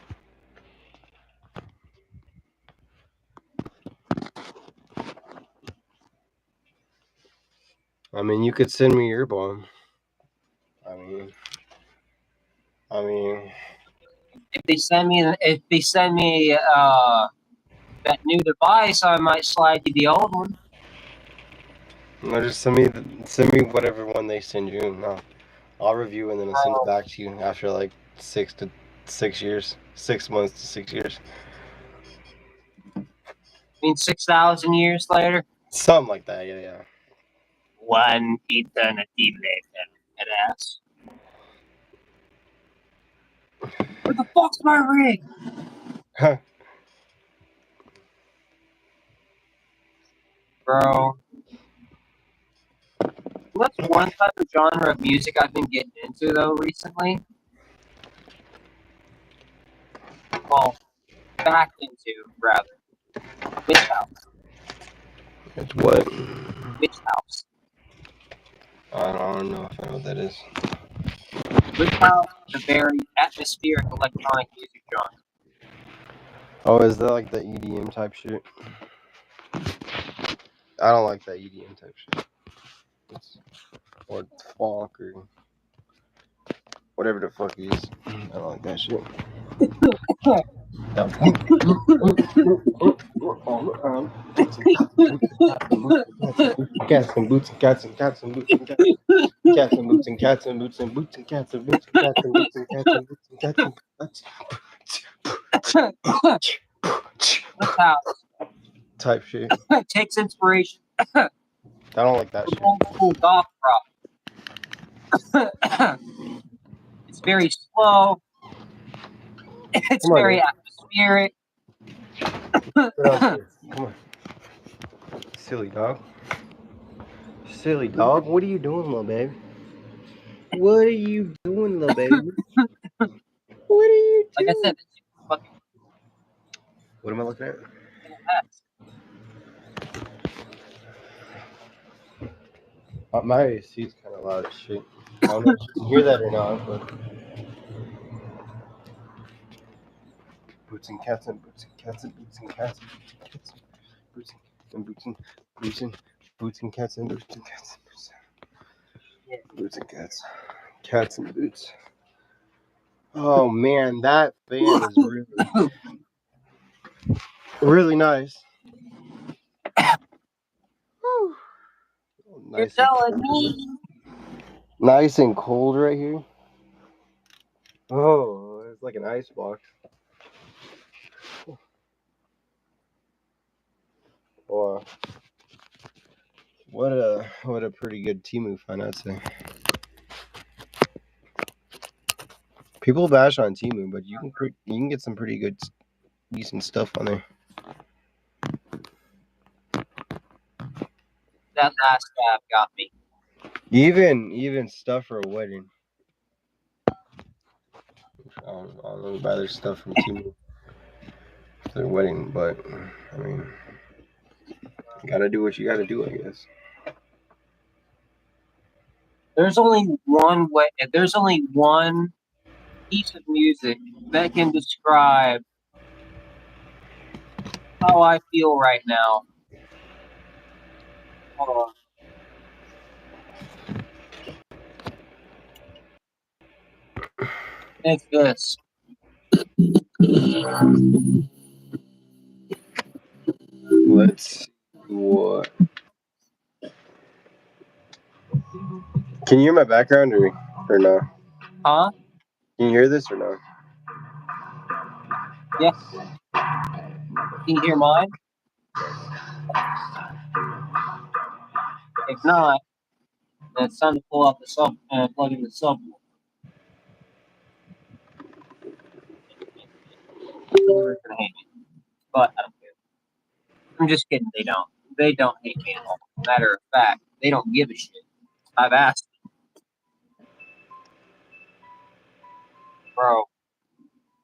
I mean, you could send me your bomb. I mean, If they send me that new device, I might slide you the old one. no, just send me whatever one they send you. No, I'll review and then I'll send it back to you after like 6 to 6 years, 6 months to 6 years. I mean, 6,000 years later. Something like that. Yeah. One eternity later, it asks. Where the fuck's my rig? Huh. Bro. What's one type of genre of music I've been getting into though recently? Well, back into rather. Witch House. It's what? Witch House. I don't know if I know what that is. Witch House is a very atmospheric electronic music genre. Oh, is that like the EDM type shit? I don't like that EDM type shit. Or funk or whatever the fuck it is. I don't like that shit. Cats and boots and cats and cats and boots and cats. Cats and boots and cats and boots and boots and cats and boots and cats and boots and cats and boots and cats and cats. Witch House Type shit. takes inspiration. I don't like that shit. Old school goth rock. It's very slow. It's very atmospheric. Come on. Silly dog. Silly dog. What are you doing, little baby? What are you doing, little baby? What are you doing? Like I said, it's fucking. What am I looking at? My AC is kind of loud as shit. I don't know if you can hear that or not, but boots and cats and boots and cats and boots and cats and boots and boots and boots and boots and cats and boots and cats and boots and boots and cats, cats and boots. Oh man, that fan is really nice. You're telling me. Nice and cold right here. Oh, it's like an ice box. Wow. What a pretty good Temu find, I'd say. People bash on Temu, but you can get some pretty good decent stuff on there. That last tab got me. Even stuff for a wedding. I don't know about their stuff from Temu for their wedding, but I mean, you gotta do what you gotta do, I guess. There's only one way. There's only one piece of music that can describe how I feel right now. Hold on. It's this. Let's see what. Can you hear my background or no? Huh? Can you hear this or no? Yeah. Can you hear mine? If not, then it's time to pull out the sub and plug in the subwoofer. They're gonna hate me, but I don't care. I'm just kidding. They don't. They don't hate me at all. Matter of fact, they don't give a shit. I've asked them. Bro,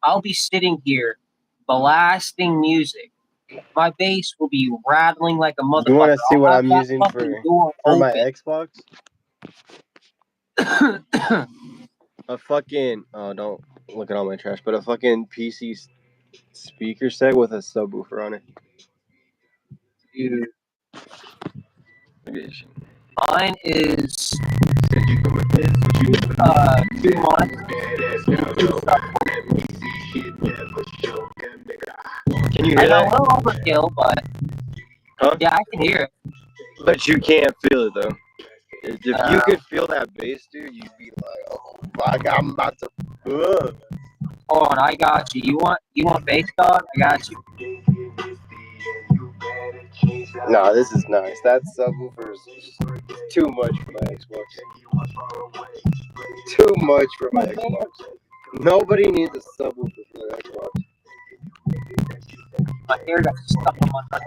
I'll be sitting here blasting music. My bass will be rattling like a motherfucker. You want to see what I'm that using fucking for door my open. Xbox? A fucking don't look at all my trash, but a fucking PC speaker set with a subwoofer on it. Dude, mine is 2 months. Can you I hear got a that? little overkill, but Huh? yeah, I can hear it. But you can't feel it though. If you could feel that bass, dude, you'd be like, "Oh fuck, I'm about to." Hold on, I got you. You want bass, dog? I got you. Nah, this is nice. That subwoofer is too much for my Xbox. Too much for my Xbox. Nobody needs a subwoofer for their Xbox. My hair got stuck on my head.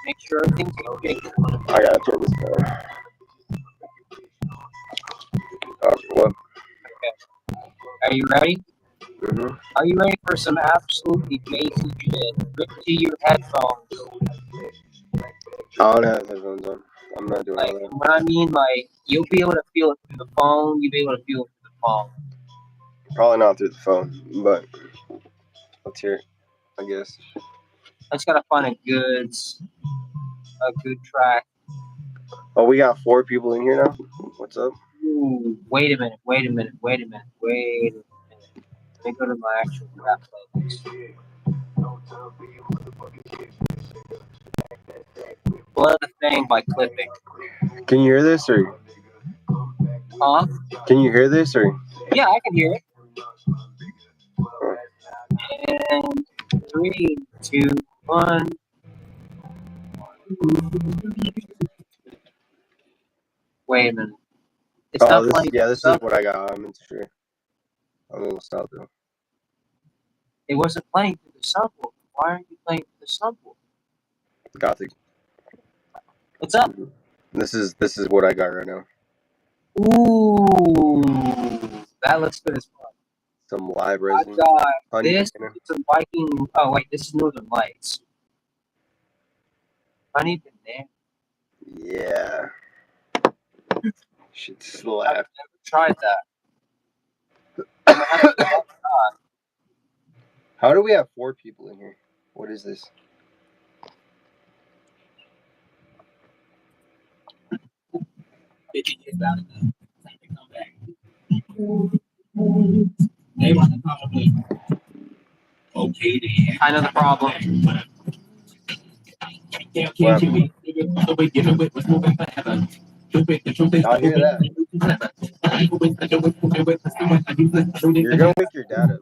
Make sure everything's okay. I gotta turn this down. What? Okay. Are you ready? Mm-hmm. Are you ready for some absolutely basic shit? Rip to your headphones. I don't have headphones on. I'm not doing Like, all that. what I mean, like, you'll be able to feel it through the phone. You'll be able to feel it through the phone. Probably not through the phone, but let's hear it, I guess. I just gotta find a good track. Oh, we got 4 people in here now? What's up? Ooh, wait a minute. Let me go to my actual rap playlist. Blood the Thing by Clipping. Can you hear this or? Huh? Can you hear this or? Yeah, I can hear it. And 3, 2, 1. Wait a minute. It's not this, playing. yeah, this is what I got. I'm sure. I'm a little stop though. It wasn't playing through the subwoofer. Why aren't you playing through the subwoofer? Gothic. What's up? This is what I got right now. Ooh, that looks good as fuck. Some live I resin. got this. It's a Viking. Oh wait, this is Northern Lights. Honey Banana. Yeah. Should slap. I've never tried that. How do we have 4 people in here? What is this? Okay, I know the problem. I'll hear that. You're gonna wake your dad up.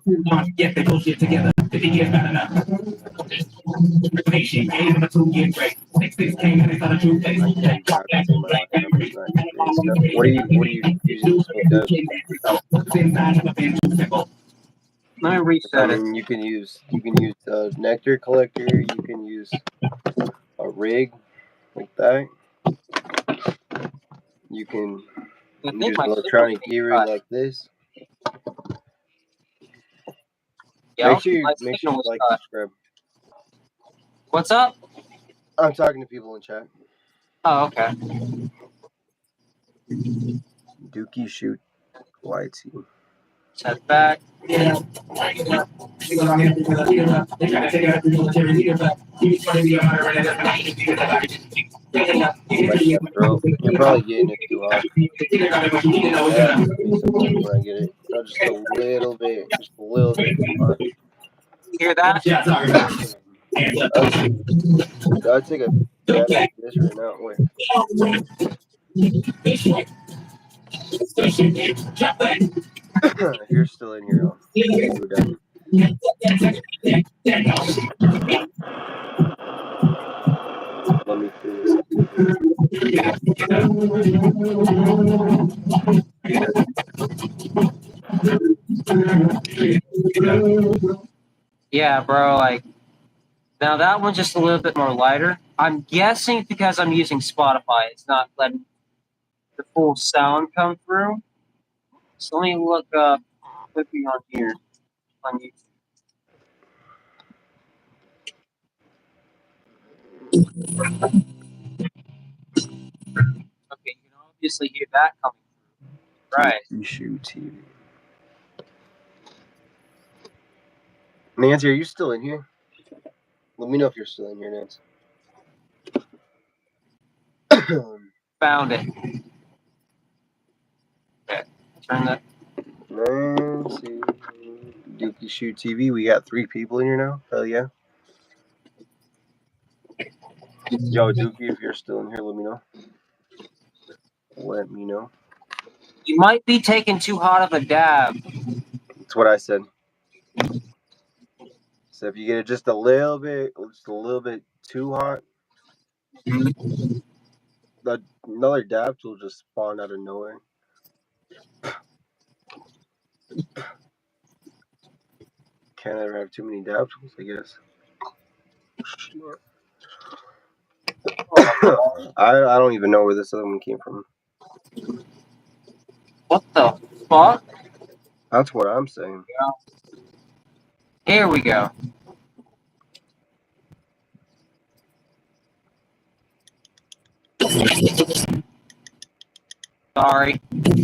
I can't drive to say my last number is not great stuff. What are you using to smoke dope? Let me reset it. You can use a nectar collector. You can use a rig like that. You can use an electronic e-rig like this. Yeah, Make sure you like, subscribe. What's up? I'm talking to people in chat. Oh, okay. Dookie shoot YT. Set back. You're probably getting it too hot. When I get it, just a little bit too hot. You hear that? I'll take a stab at this right now. Wait. If you're still in here, I'll go down. Let me finish. Yeah, bro, like, now that one's just a little bit more lighter. I'm guessing because I'm using Spotify, it's not letting the full sound come through. So let me look up quickly on here on YouTube. Okay, you can obviously hear that coming through. Right. Shoot TV. Nancy, are you still in here? Let me know if you're still in here, Nancy. Found it. Okay, turn that. Nancy. Dookie Shoot TV. We got 3 people in here now. Hell yeah. Yo, Dookie, if you're still in here, let me know. Let me know. You might be taking too hot of a dab. That's what I said. So if you get it just a little bit too hot, another dab will just spawn out of nowhere. Can't ever have too many dab tools, I guess. I don't even know where this other one came from. What the fuck? That's what I'm saying. Here we go. Sorry. There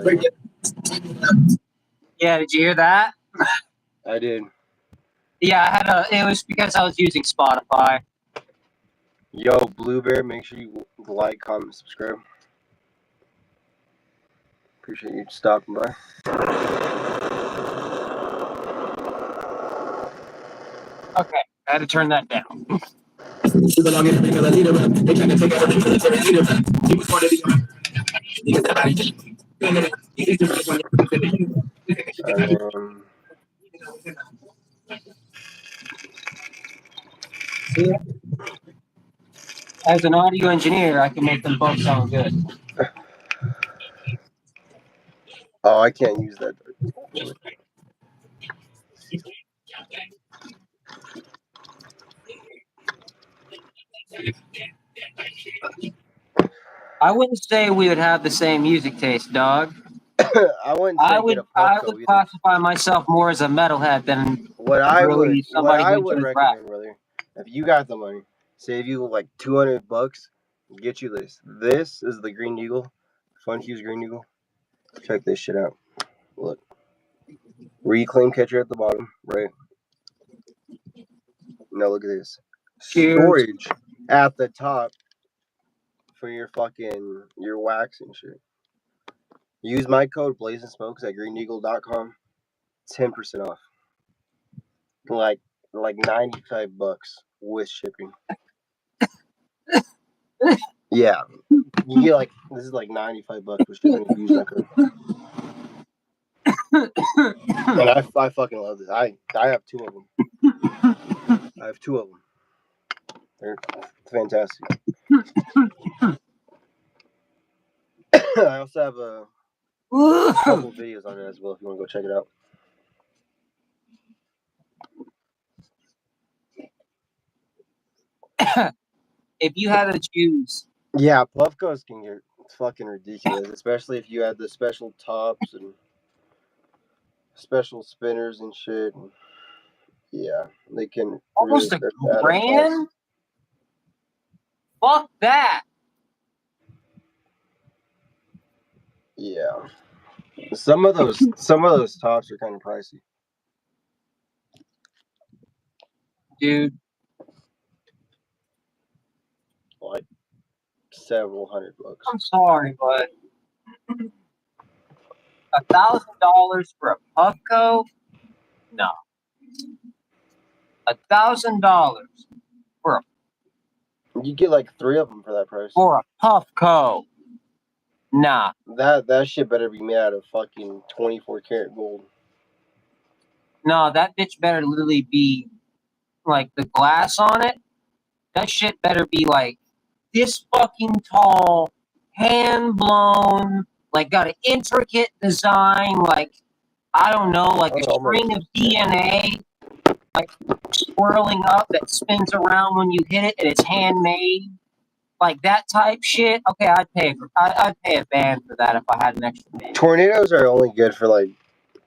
we go. Yeah, did you hear that? I did. Yeah, I had it was because I was using Spotify. Yo, Blue Bear, make sure you like, comment, subscribe. Appreciate you stopping by. Okay, I had to turn that down. As an audio engineer, I can make them both sound good. Oh, I can't use that. I wouldn't say we would have the same music taste, dog. I wouldn't say I would classify myself more as a metalhead than what I really somebody I who would enjoys recommend, rap. brother. If you got the money, save you like $200, get you this. This is the Green Eagle, Fun Fuse Green Eagle. Check this shit out. Look, reclaim catcher at the bottom, right? Now look at this. Cheers. Storage at the top for your wax and shit. Use my code BLAZIN SMOKES at greeneagle.com. 10% off. Like $95 with shipping. Yeah. You get like, this is like $95 with shipping if you use that code. And I fucking love this. I have 2 of them. I have 2 of them. They're fantastic. I also have a couple videos on it as well if you want to go check it out. If you had to choose. Yeah, Puffco's can get fucking ridiculous, especially if you add the special tops and special spinners and shit. And yeah, they can Almost really a start to add up fast. grand? Fuck that. Yeah. Some of those tops are kind of pricey. Dude. Like several $100. I'm sorry, but $1,000 for a Puffco? No. $1,000 for You get like 3 of them for that price. a Puffco? Nah. That shit better be made out of fucking 24 karat gold. No, that bitch better literally be like the glass on it. That shit better be like this fucking tall, hand blown, like got an intricate design, like I don't know, like a string of DNA, like swirling up that spins around when you hit it, and it's handmade, like that type shit. Okay, I'd pay a band for that if I had an extra band. Tornadoes are only good for like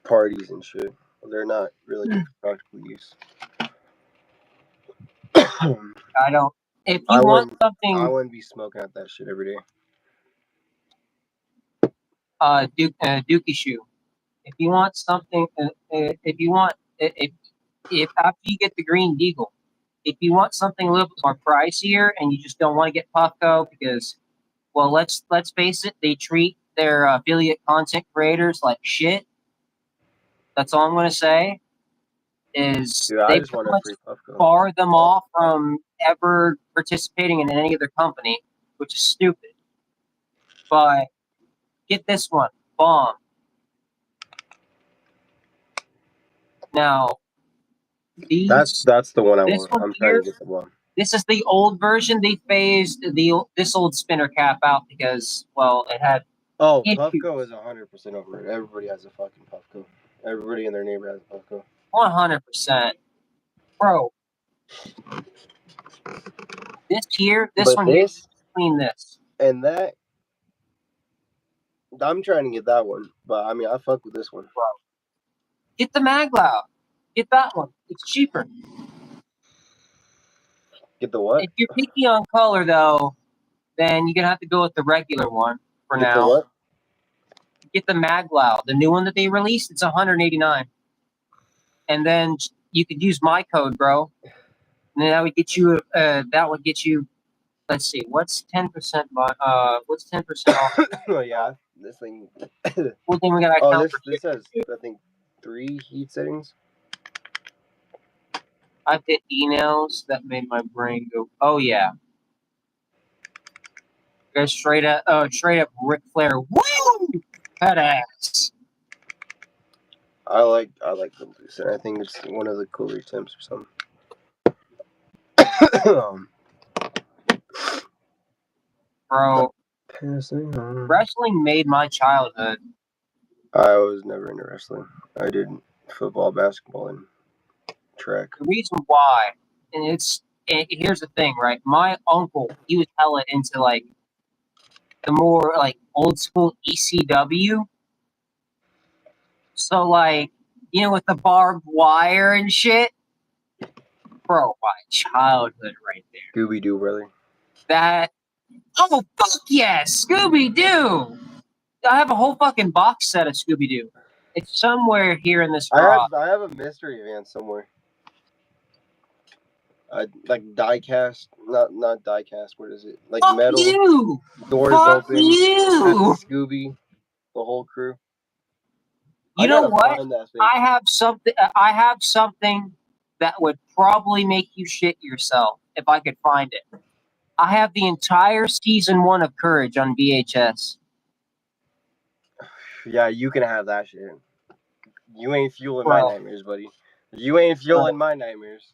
parties and shit. They're not really good for practical use. I don't. If you want something, I wouldn't be smoking out that shit every day. Dookie shoe. If you want something, if after you get the Green Deagle, if you want something a little bit more pricier and you just don't want to get Puffco because, well, let's face it, they treat their affiliate content creators like shit. That's all I'm going to say. Is Dude, they pretty much bar them off from ever participating in any other company, which is stupid. But get this one, bomb. Now, that's the one I want. I'm trying to get the one. This is the old version. They phased this old spinner cap out because, well, it had. Oh, Puffco is 100% over it. Everybody has a fucking Puffco. Everybody in their neighborhood has a Puffco. 100%, bro. This here, this one here, between this and that. I'm trying to get that one, but I mean, I fuck with this one. Bro. Get the Maglow. Get that one. It's cheaper. Get the what? If you're picky on color, though, then you're gonna have to go with the regular one for now. The what? Get the Maglow, the new one that they released. It's $189, and then you could use my code, bro. And then that would get you. Let's see. What's 10%? What's 10% off? Oh yeah, this thing. Well, then we got. This has I think 3 heat settings. I hit emails that made my brain go. Oh yeah. Go straight up Ric Flair. Woo! Badass. I like the Lucid. I think it's one of the cooler temps or something. Bro, wrestling made my childhood. I was never into wrestling. I did football, basketball, and track. The reason why, and here's the thing, right? My uncle, he was hella into like the more like old school ECW. So like, with the barbed wire and shit. Bro, my childhood right there. Scooby-Doo, brother. Oh, fuck yes! Scooby-Doo! I have a whole fucking box set of Scooby-Doo. It's somewhere here in this garage. I have a mystery van somewhere. Like die-cast. Not die-cast. What is it? Like fuck metal. You! Doors fuck open. You! Scooby. The whole crew. You know what? Find that thing. I have something. I have something that would probably make you shit yourself if I could find it. I have the entire season 1 of Courage on VHS. Yeah, you can have that shit. You ain't fueling my Bro. nightmares, buddy. You ain't fueling my nightmares.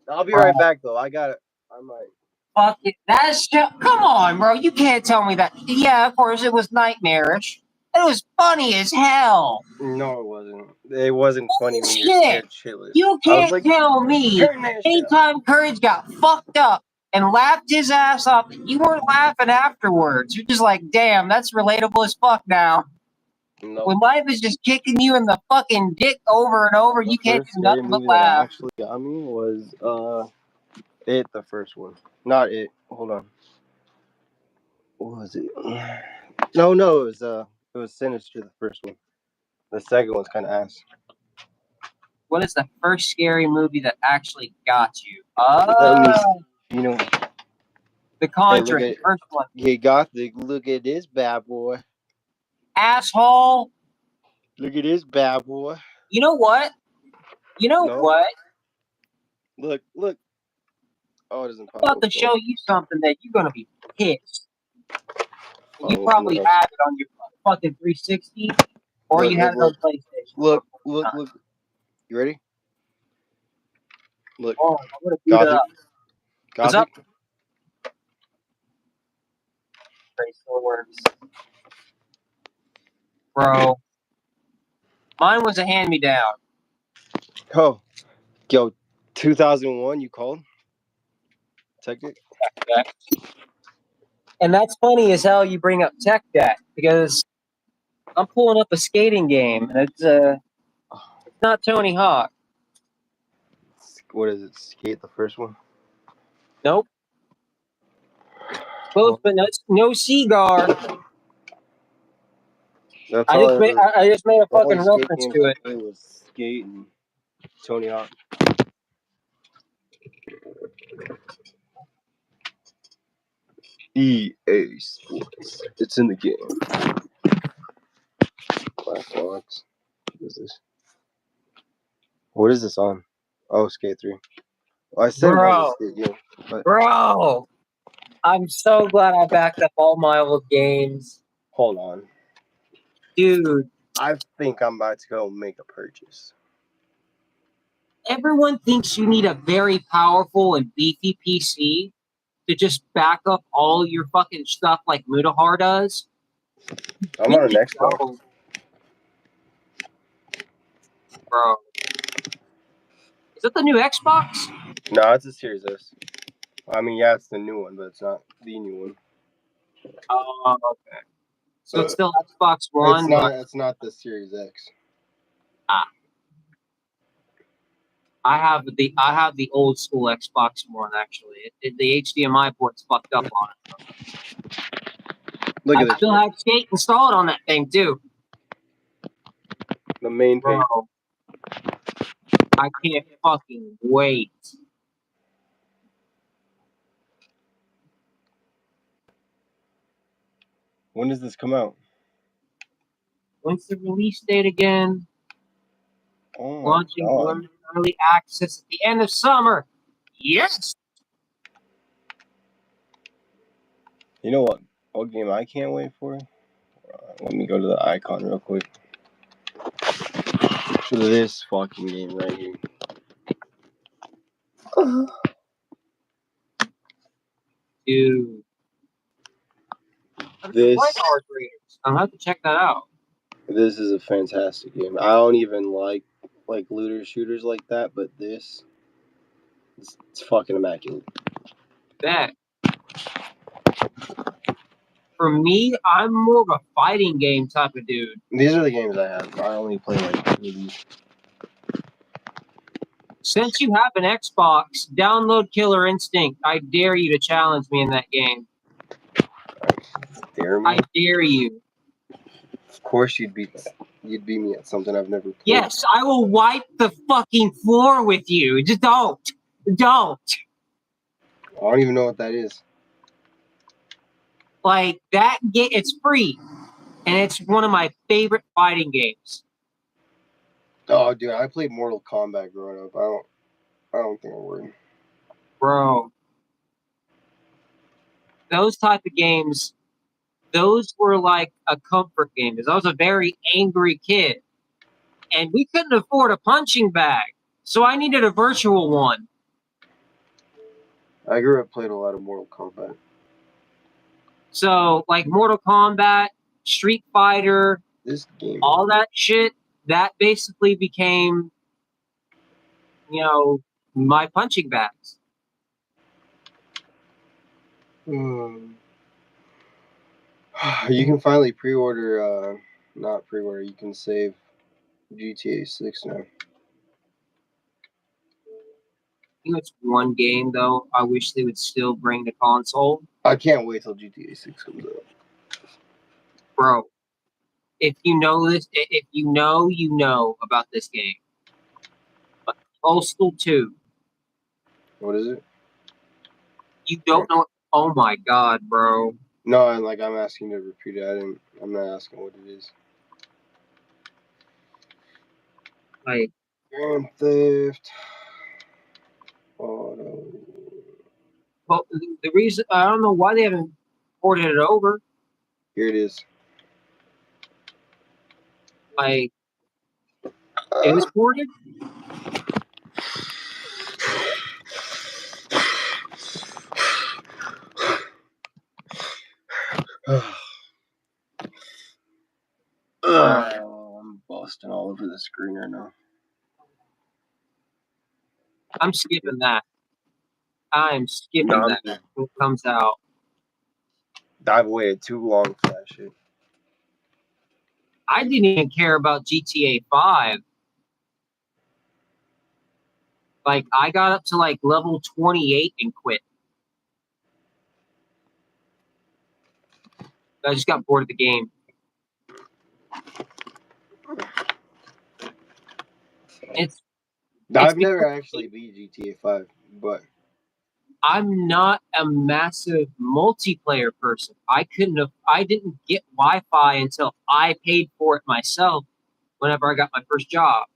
I'll be Bro. right back, though. I got it. I might. Fuck it. That's just, come on, bro. You can't tell me that. Yeah, of course it was nightmarish. It was funny as hell. No, it wasn't. It wasn't funny when you're Shit. scared shitless. You I was can't like, tell me turn that shit off. anytime Courage got fucked up and laughed his ass off, you weren't laughing afterwards. You're just like, damn, that's relatable as fuck now. Nope. When life is just kicking you in the fucking dick over and over, you can't do nothing but movie that laugh. actually got me was It, the first one. Not It. Hold on. What was it? No, it was Sinister, the first one. The second one's kind of ass. What is the first scary movie that actually got you? You know, The Conjuring, hey, first one. Hey, Gothic, look at this bad boy. Asshole. Look at this bad boy. You know what? What? Look. Oh, it doesn't pop I'm up. about to show you something that you're gonna be pissed. And you Oh, probably no. have it on your fucking 360, or you have it on PlayStation. Look. You ready? Look. Oh, I'm gonna boot it up. What's up? It still works. Bro. Mine was a hand-me-down. Oh, yo, 2001, you called? Tech Deck? And that's funny as hell you bring up Tech Deck, because I'm pulling up a skating game, and it's not Tony Hawk. What is it? Skate, the first one? Nope. Close, but no cigar. That's I just made a fucking reference to it. It was Skate and Tony Hawk. EA Sports. It's in the game. Black Box. What is this? What is this on? Oh, Skate 3. Well, I said it was a Skate game. But Bro, I'm so glad I backed up all my old games. hold on. Dude. I think I'm about to go make a purchase. Everyone thinks you need a very powerful and beefy PC to just back up all your fucking stuff like Mutahar does. I'm on an Xbox. Bro. Is that the new Xbox? No, it's a Series S. I mean, yeah, it's the new one, but it's not the new one. Oh, okay. So it's still Xbox One. It's not the Series X. I have the old school Xbox One actually. The HDMI port's fucked up on it. Look at this. I still have Skate installed on that thing too. The main page. Bro, I can't fucking wait. When does this come out? When's the release date again? Oh, launching early access at the end of summer. Yes. You know what game I can't wait for? Let me go to the icon real quick. For this fucking game right here. Dude. This. I'll have to check that out. This is a fantastic game. I don't even like looter shooters like that, but it's fucking immaculate. Bet. For me, I'm more of a fighting game type of dude. These are the games I have. I only play like these. Since you have an Xbox, download Killer Instinct. I dare you to challenge me in that game. Dare me? I dare you. Of course you'd beat me at something I've never played. Yes, I will wipe the fucking floor with you. Just don't. Don't. I don't even know what that is. Like, that game, it's free. And it's one of my favorite fighting games. Oh, dude, I played Mortal Kombat growing up. I don't think I would. Bro. Those type of games, those were like a comfort game because I was a very angry kid. And we couldn't afford a punching bag. So I needed a virtual one. I grew up playing a lot of Mortal Kombat. So like Mortal Kombat, Street Fighter, This game. all that shit, that basically became, my punching bags. You can finally pre-order, not pre-order, you can save GTA 6 now. It's one game though. I wish they would still bring the console. I can't wait till GTA 6 comes out. Bro, if you know this, if you know about this game. But Postal 2. What is it? You don't know? Oh my god, bro. No, I'm asking to repeat it. I'm not asking what it is. Like, Grand Theft Auto. well, the reason I don't know why they haven't ported it over. Here it is. Like, it is ported. I'm busting all over the screen right now. I'm skipping that. I'm skipping that when it comes out. I've waited too long for that shit. I didn't even care about GTA 5. Like, I got up to like level 28 and quit. I just got bored of the game. I've never actually beat GTA 5, but I'm not a massive multiplayer person. I didn't get Wi-Fi until I paid for it myself whenever I got my first job.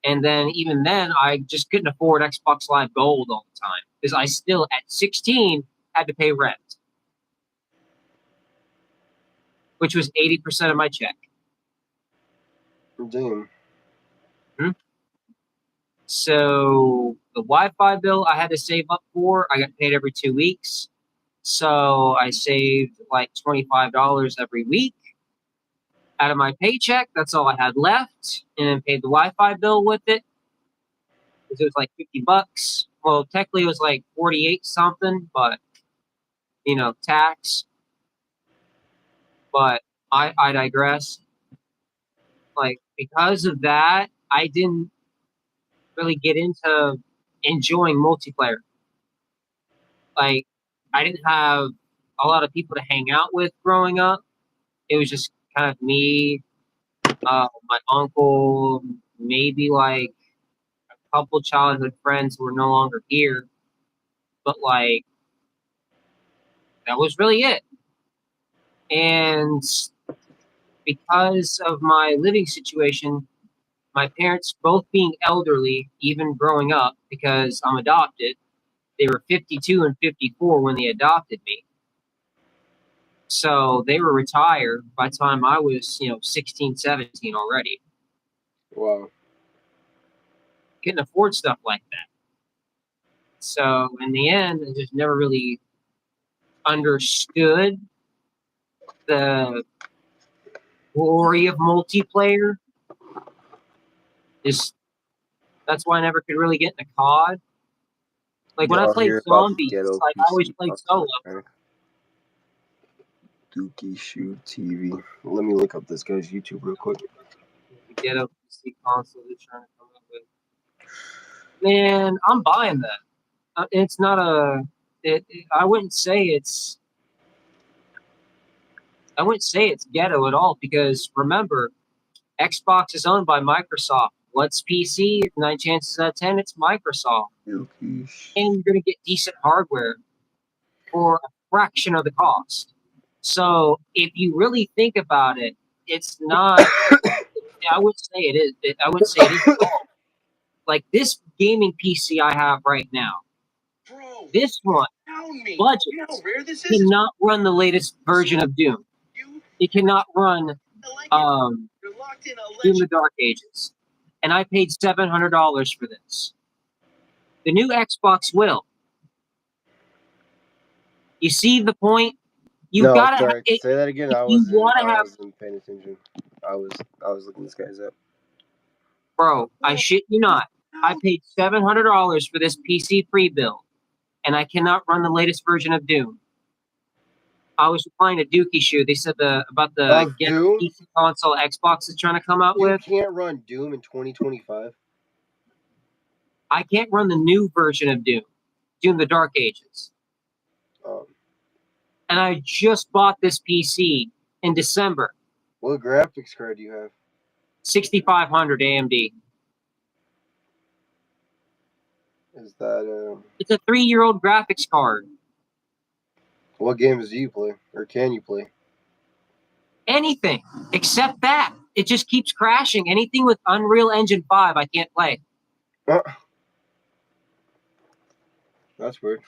And then even then, I just couldn't afford Xbox Live Gold all the time because I still, at 16, had to pay rent, which was 80% of my check. damn. So the Wi-Fi bill I had to save up for, I got paid every 2 weeks. So I saved like $25 every week out of my paycheck. That's all I had left, and then paid the Wi-Fi bill with it. It was like $50. Well, technically it was like 48 something, but tax. But I digress. Like, because of that, I didn't really get into enjoying multiplayer. Like, I didn't have a lot of people to hang out with growing up. It was just kind of me, my uncle, maybe like a couple childhood friends who are no longer here. But like, that was really it. And because of my living situation, my parents both being elderly, even growing up, because I'm adopted, they were 52 and 54 when they adopted me. So they were retired by the time I was, 16, 17 already. Wow. Couldn't afford stuff like that. So in the end, I just never really understood the glory of multiplayer. That's why I never could really get into COD. Like, when I played zombies, like, I always played solo. Dookie Shoe TV. Let me look up this guy's YouTube real quick. Ghetto PC console they're trying to come up with. Man, I'm buying that. It's not I wouldn't say it's ghetto at all, because remember, Xbox is owned by Microsoft. What's PC? 9 chances out of 10, it's Microsoft. And you're going to get decent hardware for a fraction of the cost. So if you really think about it, it's not I would say it is. I would say it is evolved. Like this gaming PC I have right now, this one budget cannot run the latest version of Doom. It cannot run Doom the Dark Ages, and I paid $700 for this. The new Xbox will. You see the point? You No, gotta. sorry. Say that again. If I you wasn't. want to I have, wasn't paying attention. I was looking this guy's up. bro, I shit you not. I paid $700 for this PC pre-build, and I cannot run the latest version of Doom. I was replying to Dookie Shoe. They said about the Of Doom? PC console Xbox is trying to come out You with. can't run Doom in 2025. I can't run the new version of Doom, Doom the Dark Ages. And I just bought this PC in December. What graphics card do you have? 6500 AMD. Is that It's a 3-year-old graphics card. what games do you play, or can you play? Anything except that. It just keeps crashing. Anything with Unreal Engine 5, I can't play. That's weird.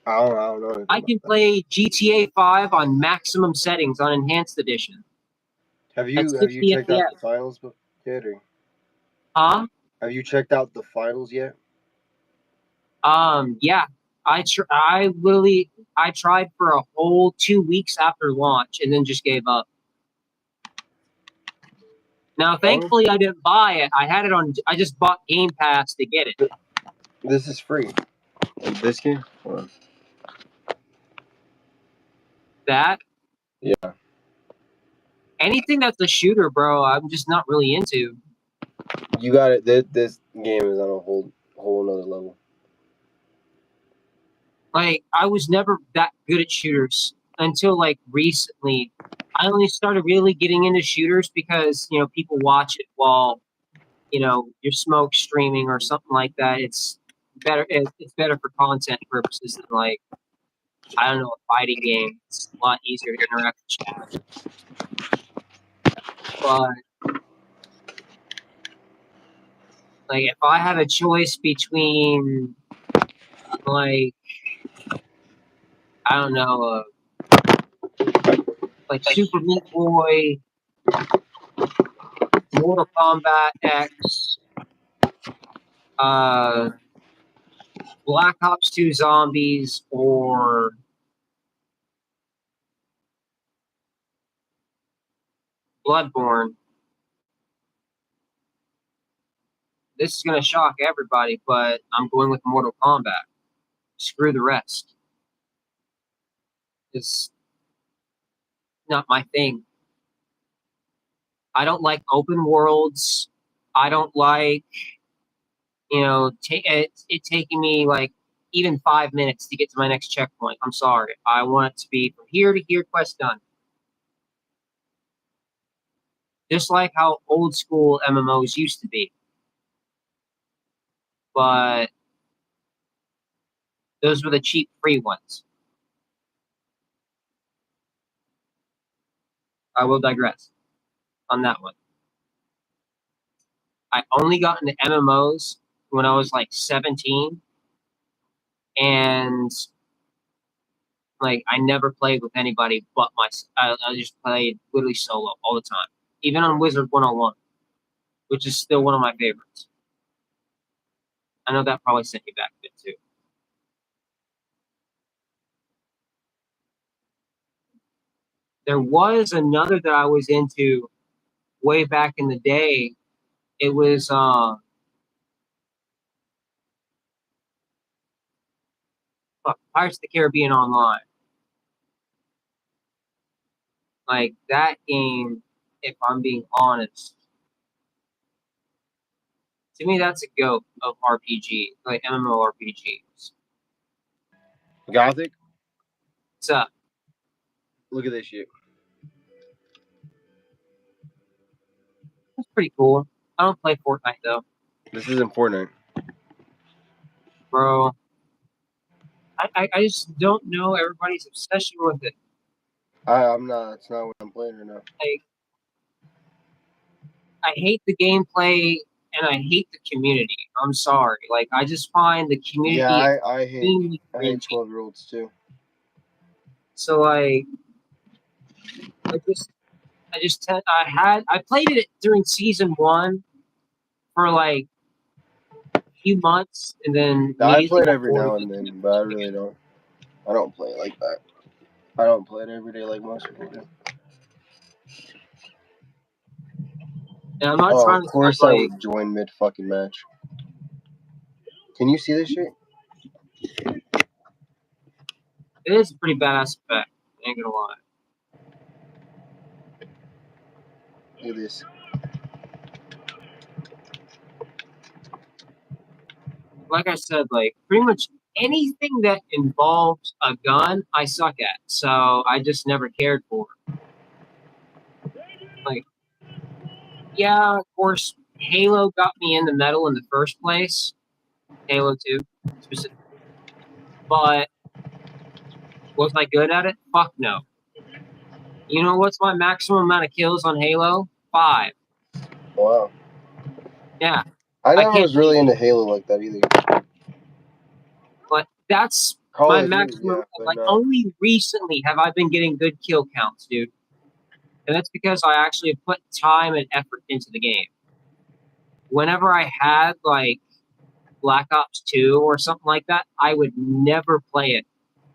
I don't know. I can play GTA 5 on maximum settings on Enhanced Edition. Have At you 60 checked out FPS. the finals yet, or Huh? have you checked out the finals yet? Yeah. I tried for a whole 2 weeks after launch and then just gave up. Now, thankfully, I didn't buy it. I just bought Game Pass to get it. This is free. This game? Hold on. That? Yeah. Anything that's a shooter, bro, I'm just not really into. You got it. This game is on a whole another level. Like, I was never that good at shooters until, like, recently. I only started really getting into shooters because, people watch it while, you're smoke streaming or something like that. It's better for content purposes than, like, I don't know, a fighting game. It's a lot easier to interact with chat. But, like, if I had a choice between, like, I don't know, like Super Meat Boy, Mortal Kombat X, Black Ops 2 Zombies, or Bloodborne. This is going to shock everybody, but I'm going with Mortal Kombat. Screw the rest. It's not my thing. I don't like open worlds. I don't like, it taking me like even 5 minutes to get to my next checkpoint. I'm sorry. I want it to be from here to here, quest done. Just like how old school MMOs used to be. But those were the cheap free ones. I will digress on that one. I only got into MMOs when I was like 17, and like I never played with anybody but myself. I just played literally solo all the time, even on Wizard 101, which is still one of my favorites. I know that probably sent you back a bit too. There was another that I was into way back in the day. It was Pirates of the Caribbean Online. Like that game, if I'm being honest, to me that's a goat of RPG, like MMORPGs. Gothic? What's up? Look at this shit. That's pretty cool. I don't play Fortnite though, This isn't Fortnite. bro. I just don't know everybody's obsession with it. I'm not. It's not what I'm playing right now. Like, I hate the gameplay and I hate the community. I'm sorry. Like I just find the Yeah, community I extremely hate cringy. 12-year-olds too. So like I just I played it during season 1 for like a few months and then I immediately play it got every bored of now it and and then, never but I played it really again. don't. I don't play it like that. I don't play it every day like most people do. And I'm not Oh, trying of to sound course I like would join mid fucking match. Can you see this shit? it is a pretty badass effect. I ain't gonna lie. Look at this. Like I said, like pretty much anything that involves a gun, I suck at. So I just never cared for it. Like, yeah, of course, Halo got me into metal in the first place. Halo 2, specifically. But was I good at it? Fuck no. You know what's my maximum amount of kills on Halo? 5. Wow. Yeah, I I never can't was really beat it. into Halo like that either. But that's Call my of Duty, maximum. yeah, but Like, not. only recently have I been getting good kill counts, dude. And that's because I actually put time and effort into the game. Whenever I had like Black Ops 2 or something like that, I would never play it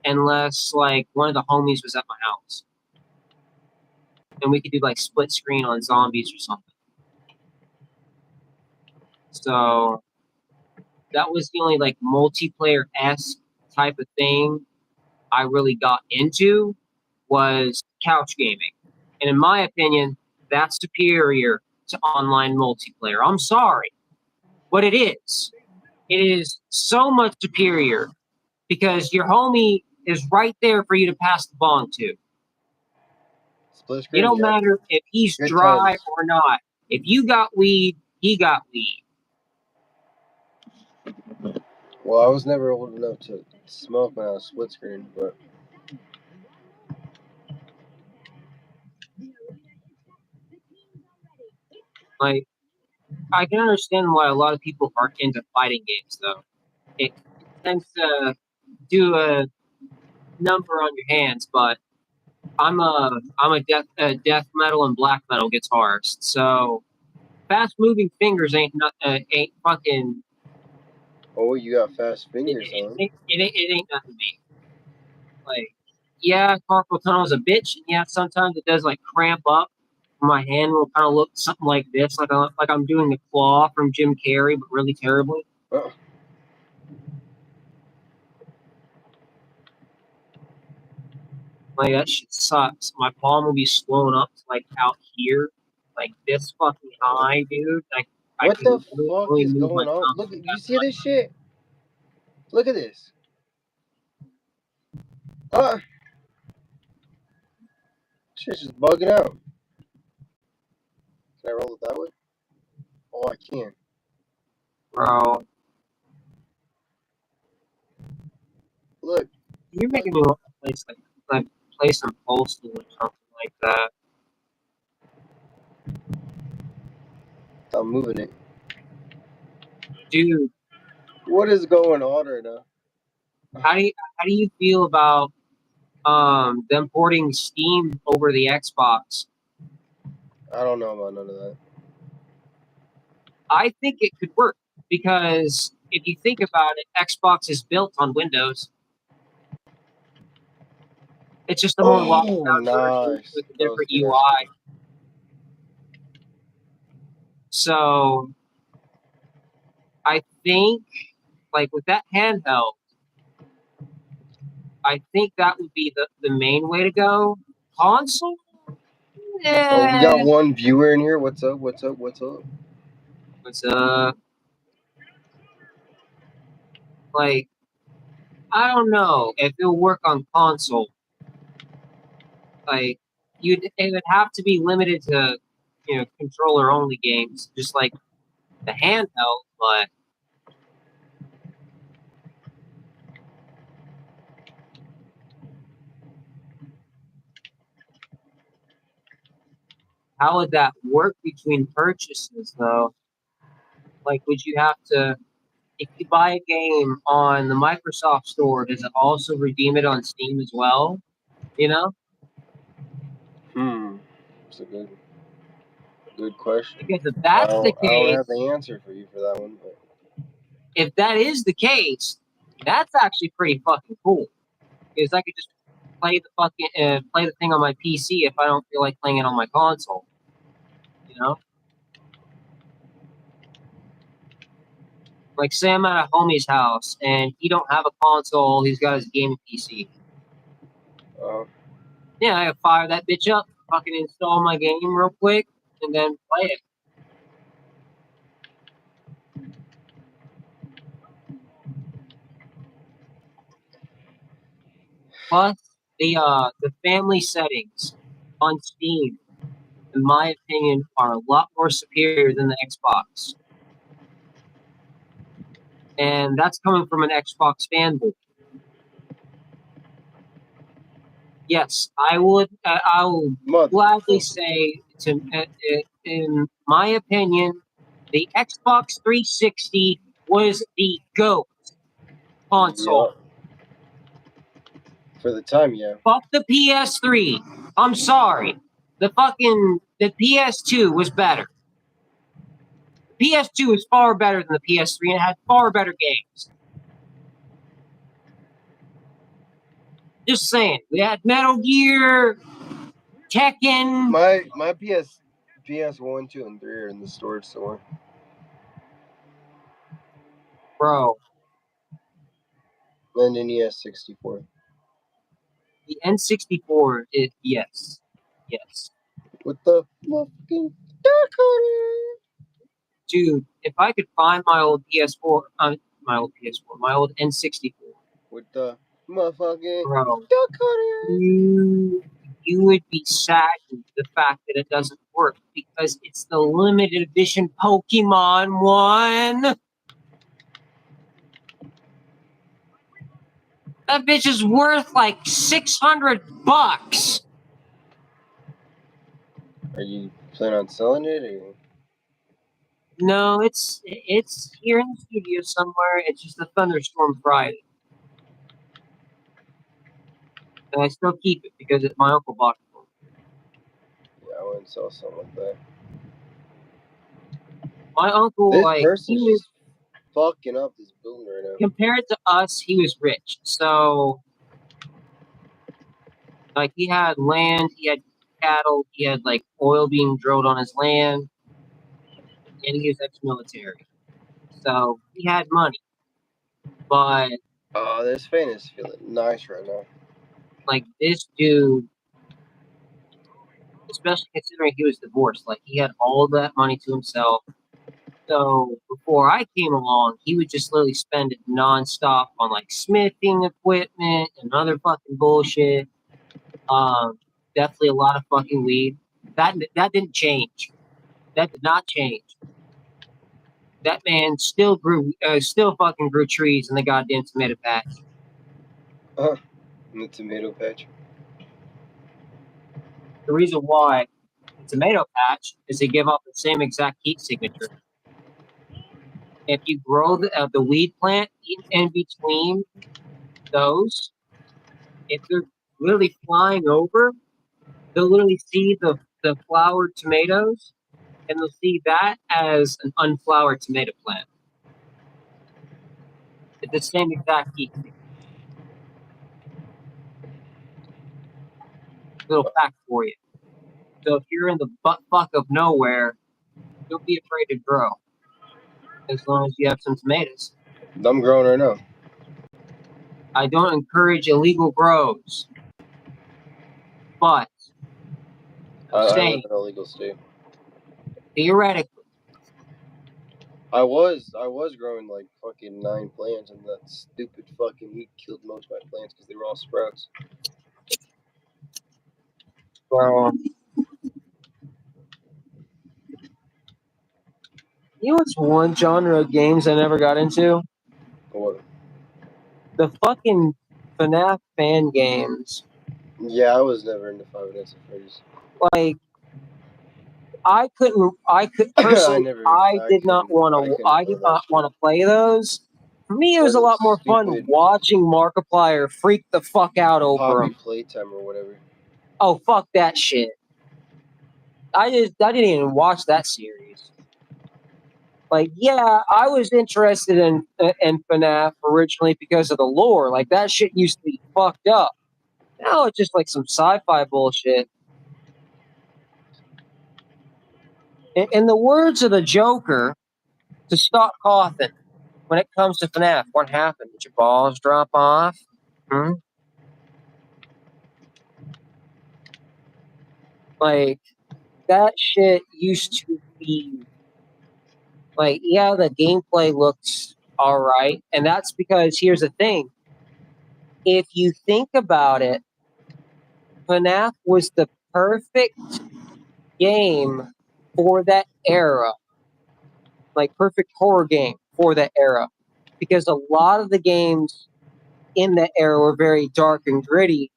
unless like one of the homies was at my house. And we could do like split screen on zombies or something. So that was the only like multiplayer-esque type of thing I really got into was couch gaming. And in my opinion, that's superior to online multiplayer. I'm sorry, but it is. It is so much superior because your homie is right there for you to pass the bong to. Split It screen, don't yeah. matter if he's Good dry times. or not. If you got weed, he got weed. Well, I was never old enough to smoke when I was split screen, but Like, I can understand why a lot of people aren't into fighting games, though. It tends to do a number on your hands, but I'm a death metal and black metal guitarist, so fast moving fingers ain't fucking oh, you got fast fingers, huh? it ain't nothing to me. Like, yeah, carpal tunnel is a bitch, and yeah, sometimes it does like cramp up. My hand will kind of look something like this, like I'm doing the claw from Jim Carrey, but really terribly. Oh, Like that shit sucks. My palm will be swollen up to like out here, like this fucking high, dude. Like I what can the literally fuck only is move my going on? tongue Look, like you that. see this shit? Look at this. Ah, shit's just bugging out. Can I roll it that way? Oh, I can. Bro, Look, you're making me fucking. want to like play some postal or something like that, I'm moving it. dude. What is going on right now? How do you feel about them porting Steam over the Xbox? I don't know about none of that. I think it could work because if you think about it, Xbox is built on Windows. It's just a more watered Oh, down version nice. with a That was different good UI. execution. So I think, like with that handheld, I think that would be the main way to go. Console, Oh, we got eh, one viewer in here. What's up? What's up? What's up? it's like I don't know if it'll work on console. Like it would have to be limited to controller only games, just like the handheld. But How would that work between purchases, though? Like, would you have to, if you buy a game on the Microsoft Store, does it also redeem it on Steam as well? You know? It's a good question. Because if that's the I don't case, have the answer for you for that one, but if that is the case, that's actually pretty fucking cool. Because I could just play the thing on my PC if I don't feel like playing it on my console. You know? Like, say I'm at a homie's house and he don't have a console, he's got his gaming PC. Yeah, I fire that bitch up, fucking install my game real quick, and then play it. Plus, the family settings on Steam, in my opinion, are a lot more superior than the Xbox. And that's coming from an Xbox fanboy. Yes, I will gladly say, in my opinion, the Xbox 360 was the GOAT console. for the time, yeah. Fuck the PS3. I'm sorry. The PS2 was better. The PS2 was far better than the PS3 and it had far better games. Just saying. We had Metal Gear, Tekken. My PS 1, 2, and 3 are in the storage somewhere. Bro. And NES 64. The N64 is yes. With the fucking decoder. Dude, if I could find my old PS4, my old N64. With the motherfucking Bro, decoder. you would be saddened the fact that it doesn't work because it's the limited edition Pokemon one. That bitch is worth like $600. Are you planning on selling it? Or? No, it's here in the studio somewhere. It's just a thunderstorm Friday. And I still keep it because my uncle bought it for me. Yeah, I wouldn't sell something like that. My uncle, This like, person's he was just fucking up this building right now. compared to us, he was rich. So, like, he had land, he had cattle, he had like oil being drilled on his land, and he was ex-military. So he had money. But Oh, this fan is feeling nice right now. like this dude, especially considering he was divorced, like he had all that money to himself. So before I came along, he would just literally spend it nonstop on like smithing equipment and other fucking bullshit. Definitely a lot of fucking weed. That didn't change. That did not change. That man still fucking grew trees in the goddamn tomato patch. In the tomato patch. The reason why the tomato patch is they give off the same exact heat signature. If you grow the weed plant in between those, if they're literally flying over, they'll literally see the flowered tomatoes, and they'll see that as an unflowered tomato plant. It's the same exact heat signature. Little fact for you. So if you're in the butt fuck of nowhere, don't be afraid to grow. As long as you have some tomatoes. I'm growing right now. I don't encourage illegal grows. But I live saying, in a legal state. theoretically, I was growing like fucking 9 plants, and that stupid fucking heat killed most of my plants because they were all sprouts. bro, you know what's one genre of games I never got into? What? The fucking FNAF fan games. Yeah, I was never into Five Nights at Freddy's. Like, I could personally. I couldn't. I couldn't I play did that not want shit. to play those. For me, it was What a a lot more fun stupid watching Markiplier freak the fuck out over Poppy him. Playtime or whatever. Oh, fuck that shit. I didn't even watch that series. Like, yeah, I was interested in FNAF originally because of the lore. Like, that shit used to be fucked up. Now it's just like some sci-fi bullshit. In the words of the Joker, to stop coughing. When it comes to FNAF, what happened? Did your balls drop off? Hmm? Like, that shit used to be like, yeah, the gameplay looks all right. And that's because here's the thing. If you think about it, FNAF was the perfect game for that era, like perfect horror game for that era, because a lot of the games in that era were very dark and gritty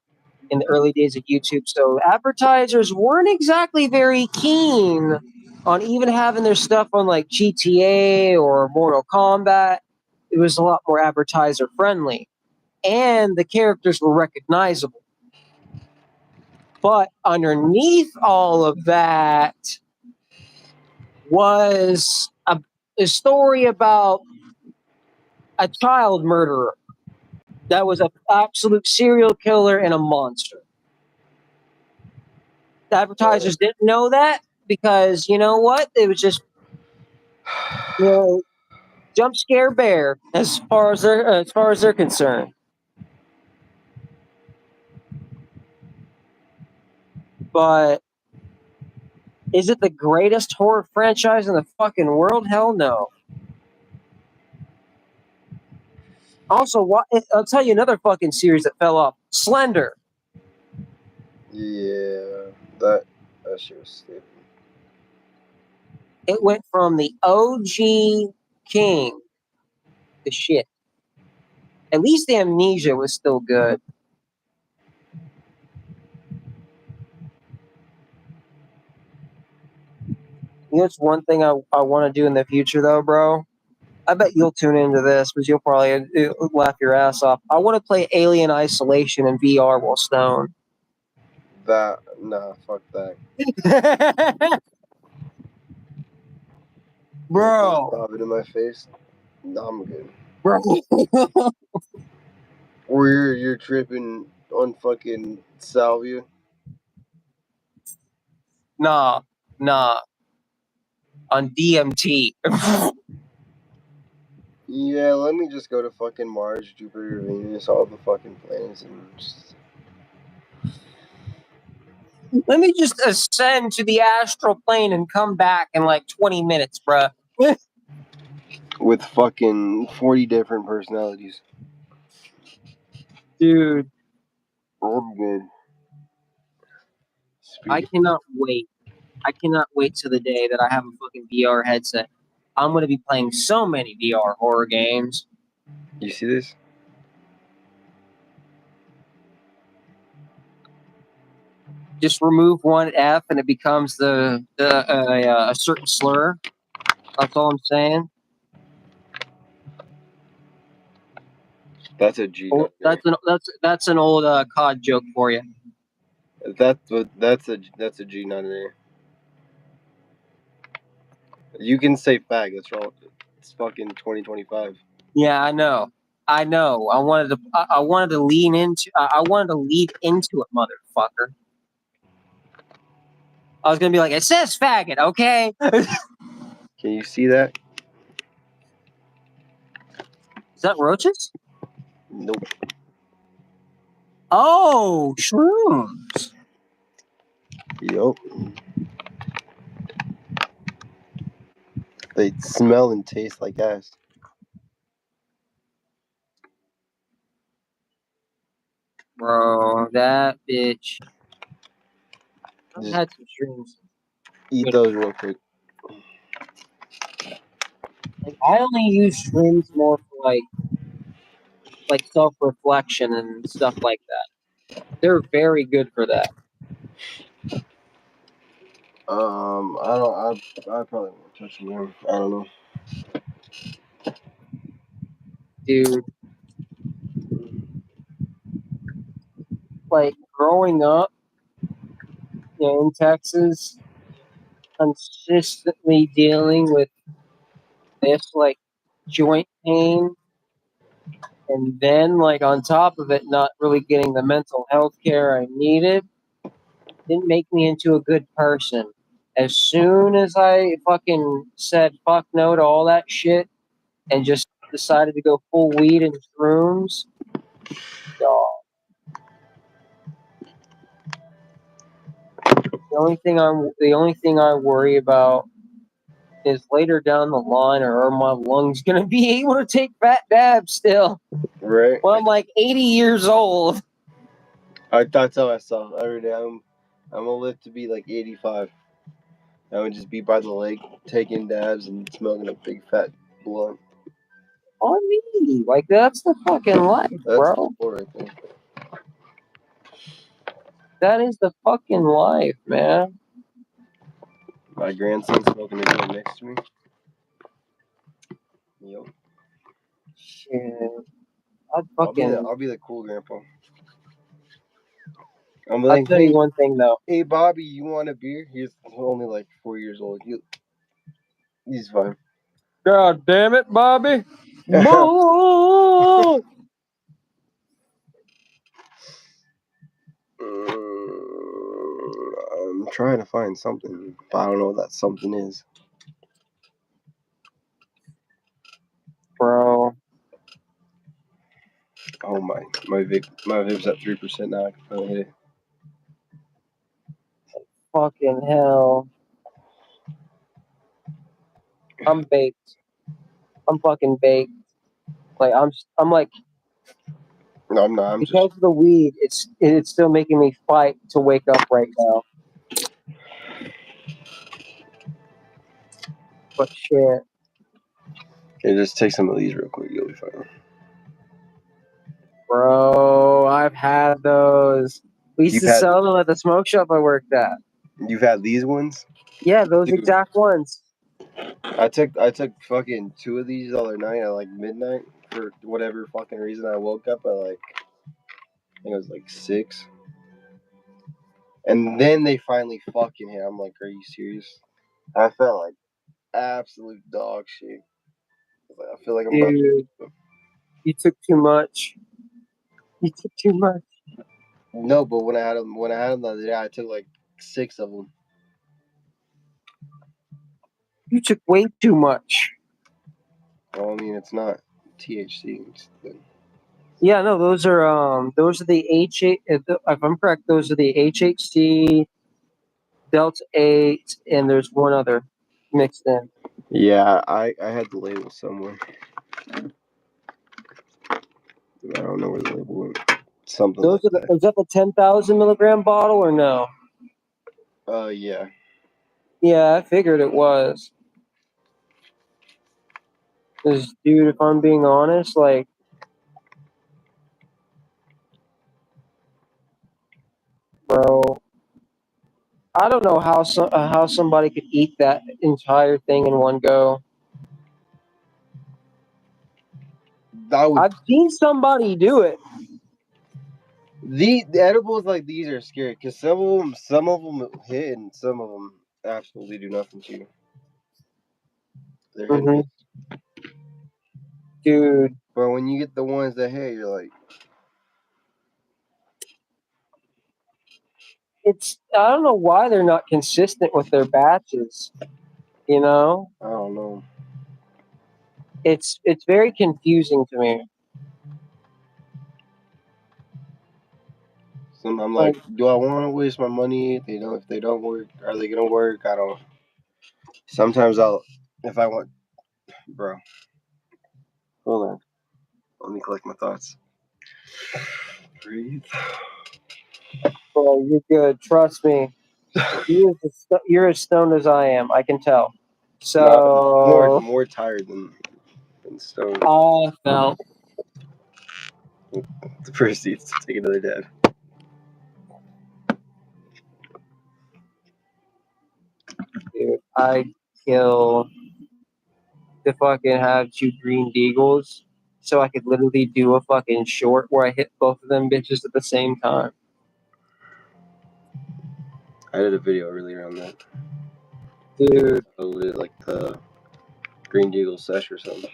in the early days of YouTube. So advertisers weren't exactly very keen on even having their stuff on like GTA or Mortal Kombat. It was a lot more advertiser friendly, and the characters were recognizable. But underneath all of that was a story about a child murderer that was an absolute serial killer and a monster. The advertisers didn't know that because you know what? It was just, you know, jump scare bear as far as they're concerned. But is it the greatest horror franchise in the fucking world? Hell no. Also, I'll tell you another fucking series that fell off. Slender. Yeah, that shit was stupid. It went from the OG King to shit. At least Amnesia was still good. You know, it's one thing I want to do in the future, though, bro. I bet you'll tune into this because you'll probably laugh your ass off. I want to play Alien Isolation in VR while stoned. Fuck that. Bro. Pop it in my face. No, I'm good. Bro. Or you're tripping on fucking salvia. Nah. On DMT. Yeah, let me just go to fucking Mars, Jupiter, Venus, all the fucking planets, and just Let me just ascend to the astral plane and come back in like 20 minutes, bruh. with fucking 40 different personalities. Dude, I'm good. I cannot wait. I cannot wait to the day that I have a fucking VR headset. I'm going to be playing so many VR horror games. You see this? Just remove one F and it becomes a certain slur. That's all I'm saying. That's a G. Oh, that's an old COD joke for you. That's a G, not an A. You can say fag. That's wrong. It's fucking 2025. Yeah, I know. I wanted to lean into. I wanted to lead into it, motherfucker. I was gonna be like, it says faggot, okay? Can you see that? Is that roaches? Nope. Oh, shrooms. Yup. They smell and taste like ass. Bro, that bitch. I've Just had some shrooms. eat those real quick. Like, I only use shrooms more for like self-reflection and stuff like that. They're very good for that. I don't. I probably won't touch him. I don't know. Dude, like growing up, in Texas, consistently dealing with this like joint pain, and then like on top of it, not really getting the mental health care I needed, didn't make me into a good person. As soon as I fucking said fuck no to all that shit and just decided to go full weed and shrooms, dog. The only thing I worry about is later down the line, are my lungs gonna be able to take fat dabs still? Right. Well, I'm like 80 years old. That's how I saw every day. I'm gonna live to be like 85. I would just be by the lake, taking dabs and smoking a big fat blunt. On me. Like, that's the fucking life, That's the bro. goal right there. That is the fucking life, man. My grandson smoking a joint next to me. Yep. Shit. I'd I'll be the cool grandpa. I'm I'll like, tell you one thing, though. hey Bobby, you want a beer? He's only like 4 years old. He's fine. God damn it, Bobby. Boo! I'm trying to find something, but I don't know what that something is. Bro. Oh my vap's at 3% now. I can finally hit it. Fucking hell. I'm baked. I'm fucking baked. Like, I'm like, No, I'm not. I'm because just. of the weed, it's still making me fight to wake up right now. But shit. Okay, just take some of these real quick. You'll be fine. Bro, I've had those. We used You've to had sell them at the smoke shop I worked at. you've had these ones, Yeah, those dude. exact ones. I took fucking 2 of these the other night at like midnight for whatever fucking reason. I woke up at like I think it was like 6, and then they finally fucking hit. I'm like, are you serious? I felt like absolute dog shit. I feel like I'm about Dude, to. you took too much. You took too much. No, but when I had them the other day, I took like 6 of them. You took way too much. Well, I mean, it's not THC. Yeah, no, those are the if I'm correct, those are the HHC, Delta 8, and there's one other mixed in. Yeah, I had the label somewhere. I don't know where the label went. Something like that. Is that the 10,000 milligram bottle or no? Yeah. Yeah, I figured it was. Because, dude, if I'm being honest, like, bro, I don't know how somebody could eat that entire thing in one go. That would I've seen somebody do it. the edibles like these are scary because some of them hit and some of them absolutely do nothing to you. They're hit and Hmm. miss. Dude, But when you get the ones that hit, you're like, I don't know why they're not consistent with their batches. You know, I don't know. it's very confusing to me. Some I'm like, Like, do I want to waste my money? If they don't work, are they gonna work? I don't. Sometimes if I want, bro. Hold on. Let me collect my thoughts. Breathe. bro, you're good. Trust me. You're as stoned as I am. I can tell. No, more So more tired than stoned. I felt. The proceeds to take another dab. Dude, I'd kill to fucking have 2 green deagles so I could literally do a fucking short where I hit both of them bitches at the same time. I did a video earlier on that. Dude, Like the Green Deagle sesh or something.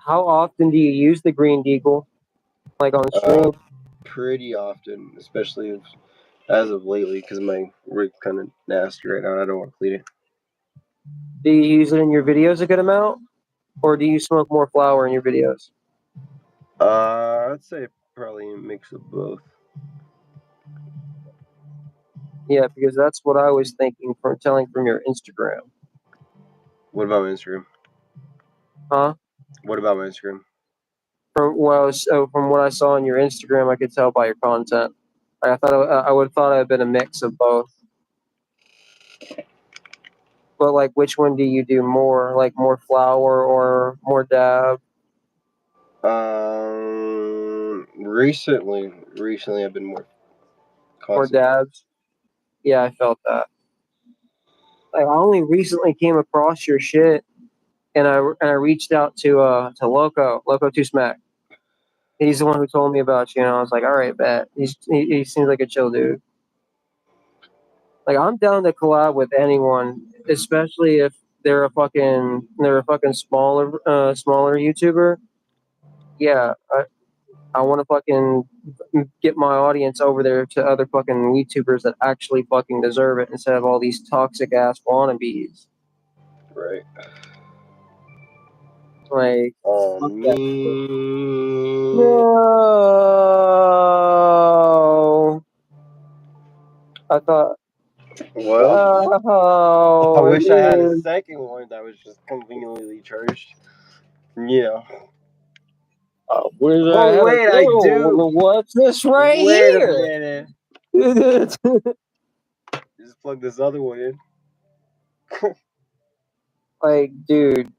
how often do you use the green deagle? Like on stream? Pretty often, especially as of lately, because my rig's kind of nasty right now. I don't want to clean it. Do you use it in your videos a good amount? Or do you smoke more flower in your videos? I'd say probably a mix of both. Yeah, because that's what I was thinking from telling from your Instagram. What about my Instagram? Huh? What about my Instagram? From what I saw on your Instagram, I could tell by your content. I thought I would have thought it had been a mix of both. But like, which one do you do more? Like more flower or more dab? Recently I've been more More constant. dabs? Yeah, I felt that. Like, I only recently came across your shit, and I reached out to Loco 2 Smack. He's the one who told me about you, and I was like, all right, bet. He seems like a chill dude. Like, I'm down to collab with anyone, especially if they're a fucking smaller YouTuber. Yeah, I want to fucking get my audience over there to other fucking YouTubers that actually fucking deserve it instead of all these toxic ass wannabes. Right. Like, fuck On that shit. me. No, I thought. Well, I Oh, wish I had a dude. second one that was just conveniently charged. Yeah. Where's I Oh had a wait, I go? do. What's this right Wait a here? minute. Just plug this other one in. Like, dude,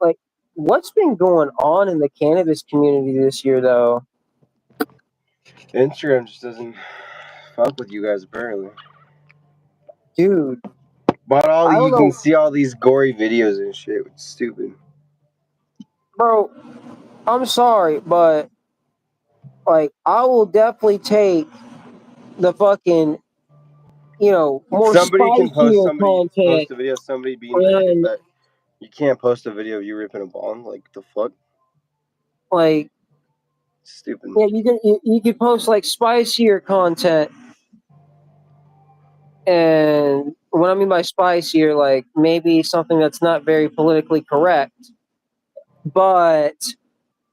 like, what's been going on in the cannabis community this year, though? Instagram just doesn't fuck with you guys apparently. Dude, But I don't you can know, see all these gory videos and shit. It's stupid. bro. I'm sorry, but like, I will definitely take the fucking, more spicier content. Post a video of somebody being ripped, And but you can't post a video of you ripping a bong. Like the fuck? like, It's stupid. yeah, you can post like spicier content. And what I mean by spicier, like maybe something that's not very politically correct, but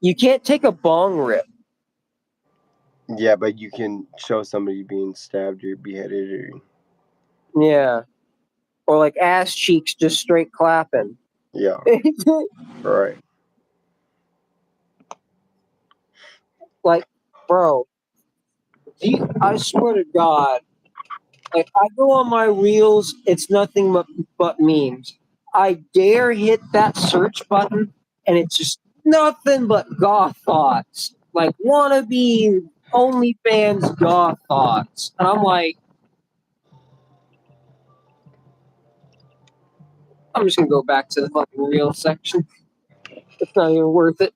you can't take a bong rip. Yeah, but you can show somebody being stabbed or beheaded or Yeah. Or like ass cheeks just straight clapping. yeah, right. Like, bro, I swear to God, like I go on my reels, it's nothing but memes. I dare hit that search button, and it's just nothing but goth thoughts. Like wannabe OnlyFans goth thoughts. And I'm like, I'm just gonna go back to the fucking reel section. It's not even worth it.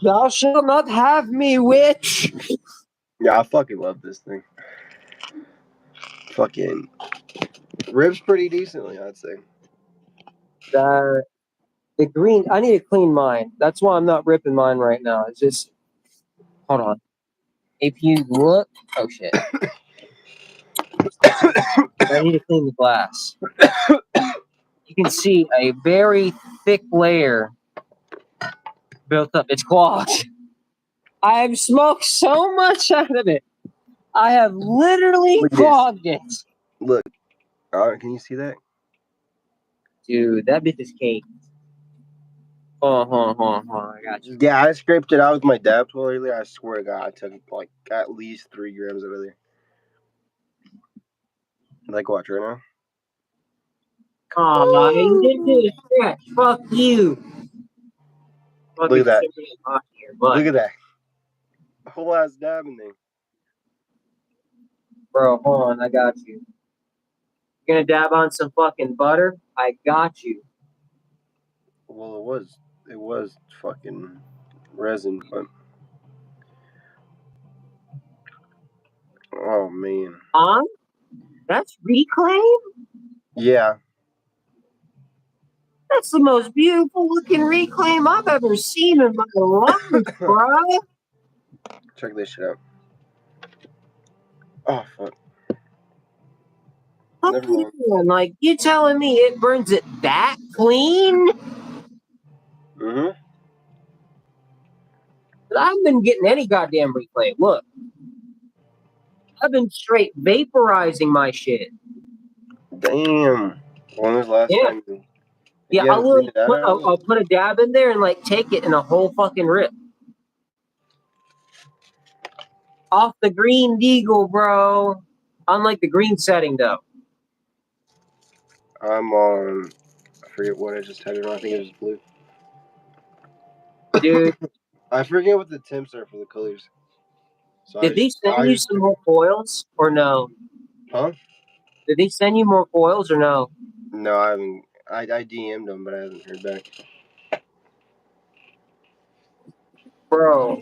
Thou shalt not have me, witch. Yeah, I fucking love this thing. Fucking rips pretty decently, I'd say. The green, I need to clean mine. That's why I'm not ripping mine right now. It's just, hold on. If you look, oh shit. I need to clean the glass. You can see a very thick layer built up. It's clogged. I have smoked so much out of it. I have literally Look at this. clogged it. Look, can you see that? Dude, that bitch is cake. Hold on. I got you. Yeah, I scraped it out with my dab tool earlier. I swear to God, I took like at least 3 grams out of there. Like, watch right now. Aw, you didn't do the stretch. Fuck you. Look Look at that. Here, but, Look at that. Whole ass dab in there. bro, hold on, I got you. You gonna dab on some fucking butter? I got you. Well, it was fucking resin, but oh man. That's reclaim? Yeah. That's the most beautiful looking reclaim I've ever seen in my life, bro. Check this shit out. Oh fuck. Never mind. Like, you telling me it burns it that clean? Mm-hmm. But I haven't been getting any goddamn reclaim. Look. I've been straight vaporizing my shit. Damn. When was the last Yeah. time Yeah, you haven't cleaned it out? I'll put a dab in there and like take it in a whole fucking rip. Off the green deagle, bro. Unlike the green setting though. I'm on. I forget what I just had it on. I think it was blue. Dude, I forget what the temps are for the colors. So did they send you some more foils or no? Huh? Did they send you more foils or no? No, I haven't. I DM'd them, but I haven't heard back. Bro.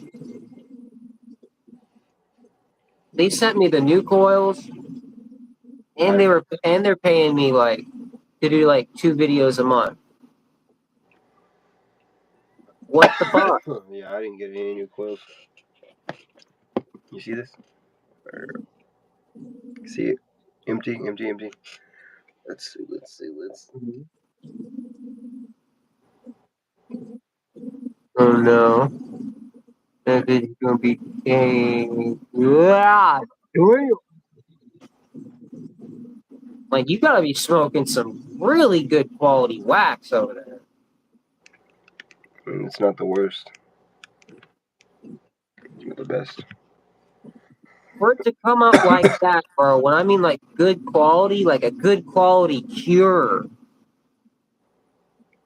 They sent me the new coils and they're paying me like to do like 2 videos a month. What the fuck? Yeah, I didn't get any new coils. You see this? See it? Empty, empty, empty. Let's see. Oh no. That is gonna be like you gotta be smoking some really good quality wax over there. It's not the worst. It's not the best. For it to come out like that, bro, when I mean like good quality, like a good quality cure.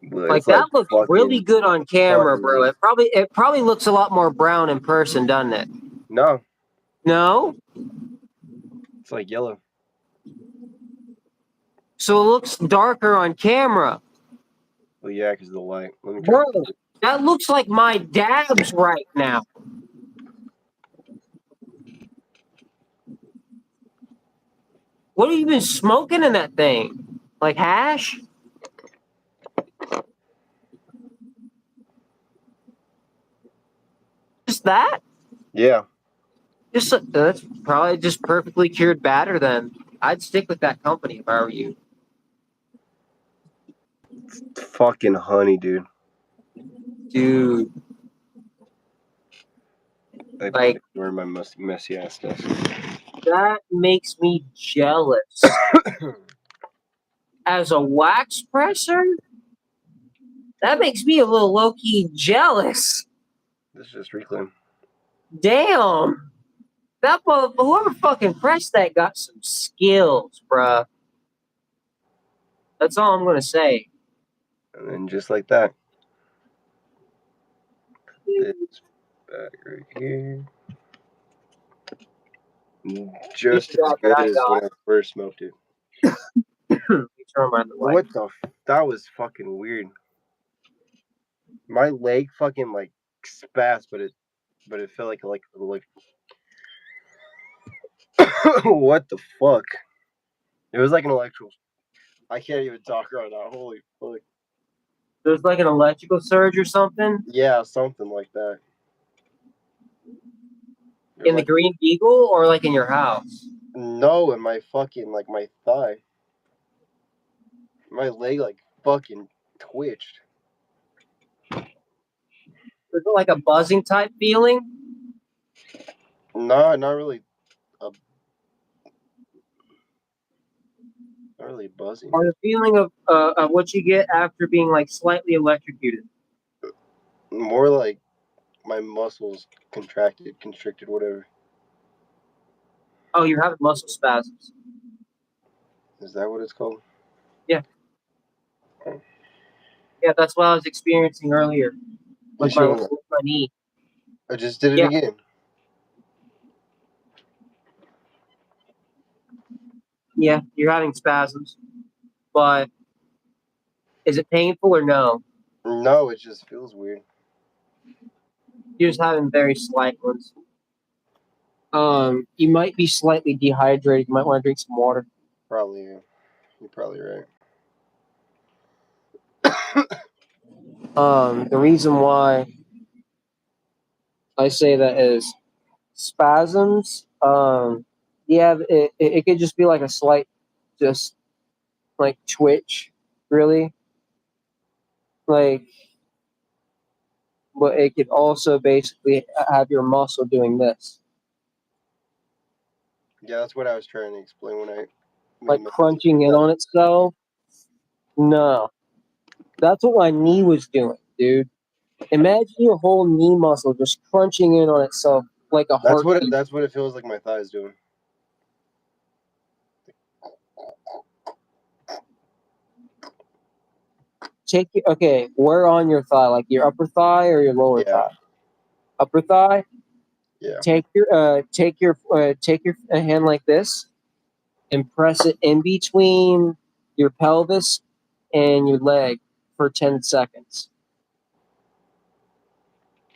But Like it's that looks fucking really good on camera, bro. funny. It probably looks a lot more brown in person, doesn't it? No, No? it's like yellow. So it looks darker on camera. Well, yeah, because of the light. Let me try. Bro, that looks like my dabs right now. What have you been smoking in that thing? Like hash? Just that? Yeah. Just that's probably just perfectly cured batter then. I'd stick with that company if I were you. It's fucking honey, dude. Dude. I Like, ignore my messy ass stuff. that makes me jealous. As a wax presser, that makes me a little low-key jealous. This is just reclaim. Damn. That whoever fucking pressed that got some skills, bruh. That's all I'm gonna say. And then just like that. This bag right here. Just as good as when I first smoked it. What the? That was fucking weird. My leg fucking like spazzed, but it felt like what the fuck? It was like an electrical. I can't even talk right now. Holy fuck. There's like an electrical surge or something? Yeah, something like that. In the Green Eagle or like in your house? No, in my fucking like my thigh. My leg like fucking twitched. Is it like a buzzing type feeling? No, not really. Not really buzzing. Or the feeling of what you get after being like slightly electrocuted? More like my muscles constricted, whatever. Oh, you're having muscle spasms. Is that what it's called? Yeah. Oh. Yeah, that's what I was experiencing earlier. with You my shouldn't. knee. I just did it Yeah. again. Yeah, you're having spasms, but is it painful or no? No, it just feels weird. You're just having very slight ones. You might be slightly dehydrated. You might want to drink some water. Probably. You're probably right. The reason why I say that is spasms. Yeah, it could just be like a slight, just like twitch, really. Like, but it could also basically have your muscle doing this, Yeah, that's what I was trying to explain when I like made my face. crunching in on itself. No, that's what my knee was doing, dude. Imagine your whole knee muscle just crunching in on itself like a heartbeat. That's what it feels like my thighs doing. Okay, where on your thigh? Like your upper thigh or your lower Yeah. thigh? Upper thigh. Yeah. Take your hand like this and press it in between your pelvis and your leg for 10 seconds.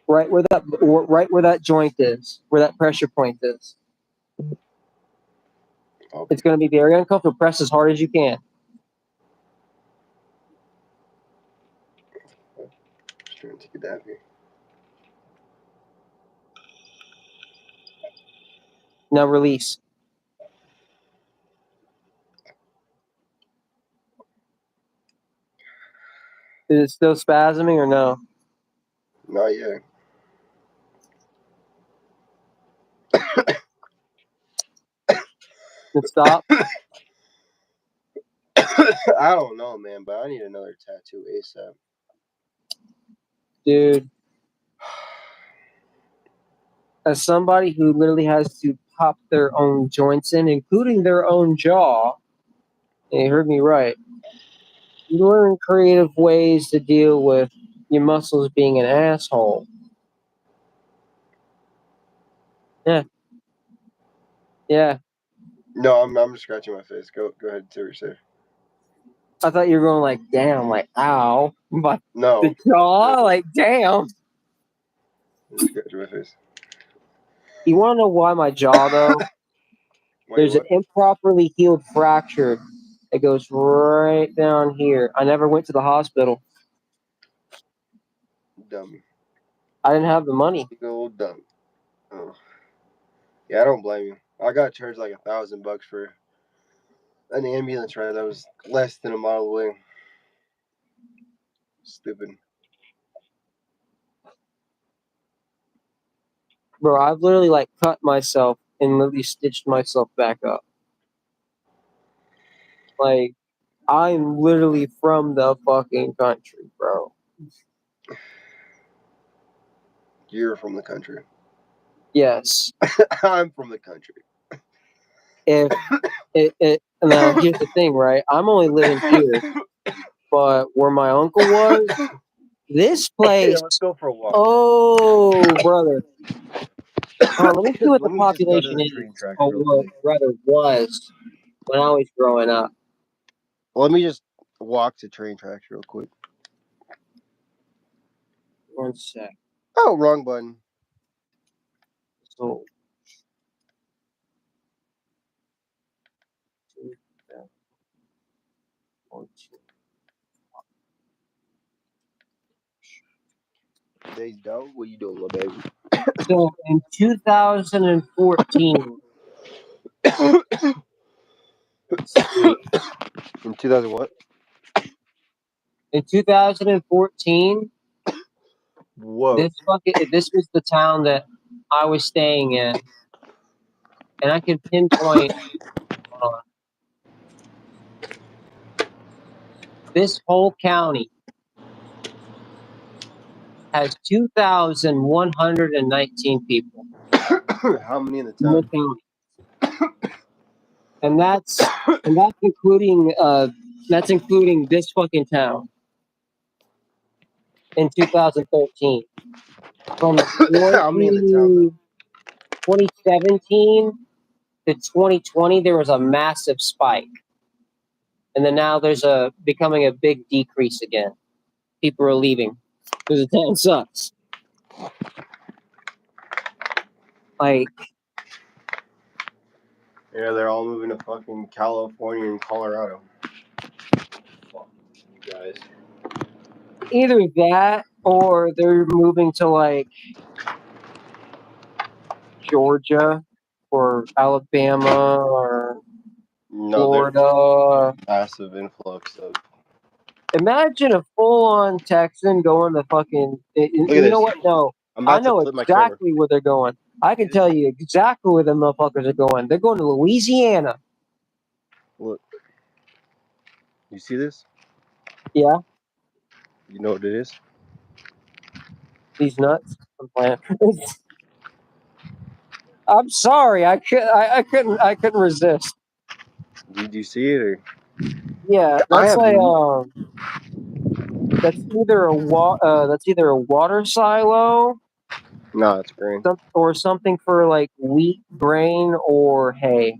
Right where that joint is, where that pressure point is. Okay. It's going to be very uncomfortable. Press as hard as you can. Just trying to take a dab here. Now release. Is it still spasming or no? Not yet. It stop. I don't know, man, but I need another tattoo ASAP. Dude, as somebody who literally has to pop their own joints in, including their own jaw, and you heard me right, you learn creative ways to deal with your muscles being an asshole. Yeah. Yeah. No, I'm just scratching my face. Go ahead and say what you're saying. I thought you were going like, damn, like, ow. But No. the jaw, like, damn. I'm scratching my face. You want to know why my jaw, though? Wait, There's what? an improperly healed fracture that goes right down here. I never went to the hospital. Dummy. I didn't have the money. Big old dummy. Oh. Yeah, I don't blame you. I got charged like $1,000 for an ambulance ride that was less than a mile away. Stupid. Bro, I've literally, like, cut myself and literally stitched myself back up. Like, I'm literally from the fucking country, bro. You're from the country. Yes. I'm from the country. If now here's the thing, right? I'm only living here, but where my uncle was, this place. Yeah, let's go for a walk. Oh, brother. Let me see what the Let me just go to population the is, train tracks or real what quick. rather was when I was growing up. Let me just walk to train tracks real quick. 1 sec. Oh, wrong button. So. Days dog, what you doing, little baby? So in 2014, let's see. In 2000 what? In 2014, Whoa. this was the town that I was staying in, and I can pinpoint. Hold on. This whole county has 2,119 people. How many in the Whole town? county, and that's including this fucking town. in 2013. From How many in the town though? 2017 to 2020, there was a massive spike, and then now there's becoming a big decrease again. People are leaving because the town sucks. Like, Yeah, they're all moving to fucking California and Colorado. Fuck you guys. either that or they're moving to like Georgia or Alabama or No, there's Florida. massive influx of. Imagine a full-on Texan going to fucking. Look at You know this. what? No, I'm I about to know flip my camera. exactly where they're going. I can tell you exactly where the motherfuckers are going. They're going to Louisiana. Look, you see this? Yeah, You know what it is? these nuts. I'm playing. I'm sorry. I couldn't resist. Did you see it or? Yeah, I that's have. like that's either a water silo, No, it's green. or something for like wheat, grain, or hay.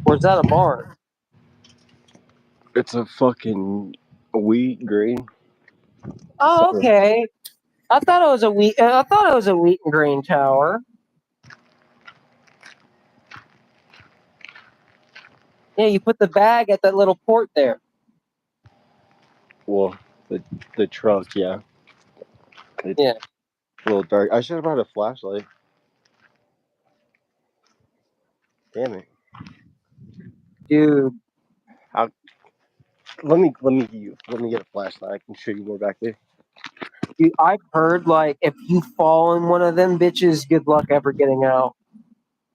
Or is that a barn? It's a fucking wheat grain. Oh, okay. I thought it was a wheat. I thought it was a wheat and grain tower. Yeah, you put the bag at that little port there. Well, the truck, yeah. It's Yeah. a little dark. I should have brought a flashlight. Damn it. Dude, Let me get a flashlight. I can show you more back there. I've heard like if you fall in one of them bitches, good luck ever getting out.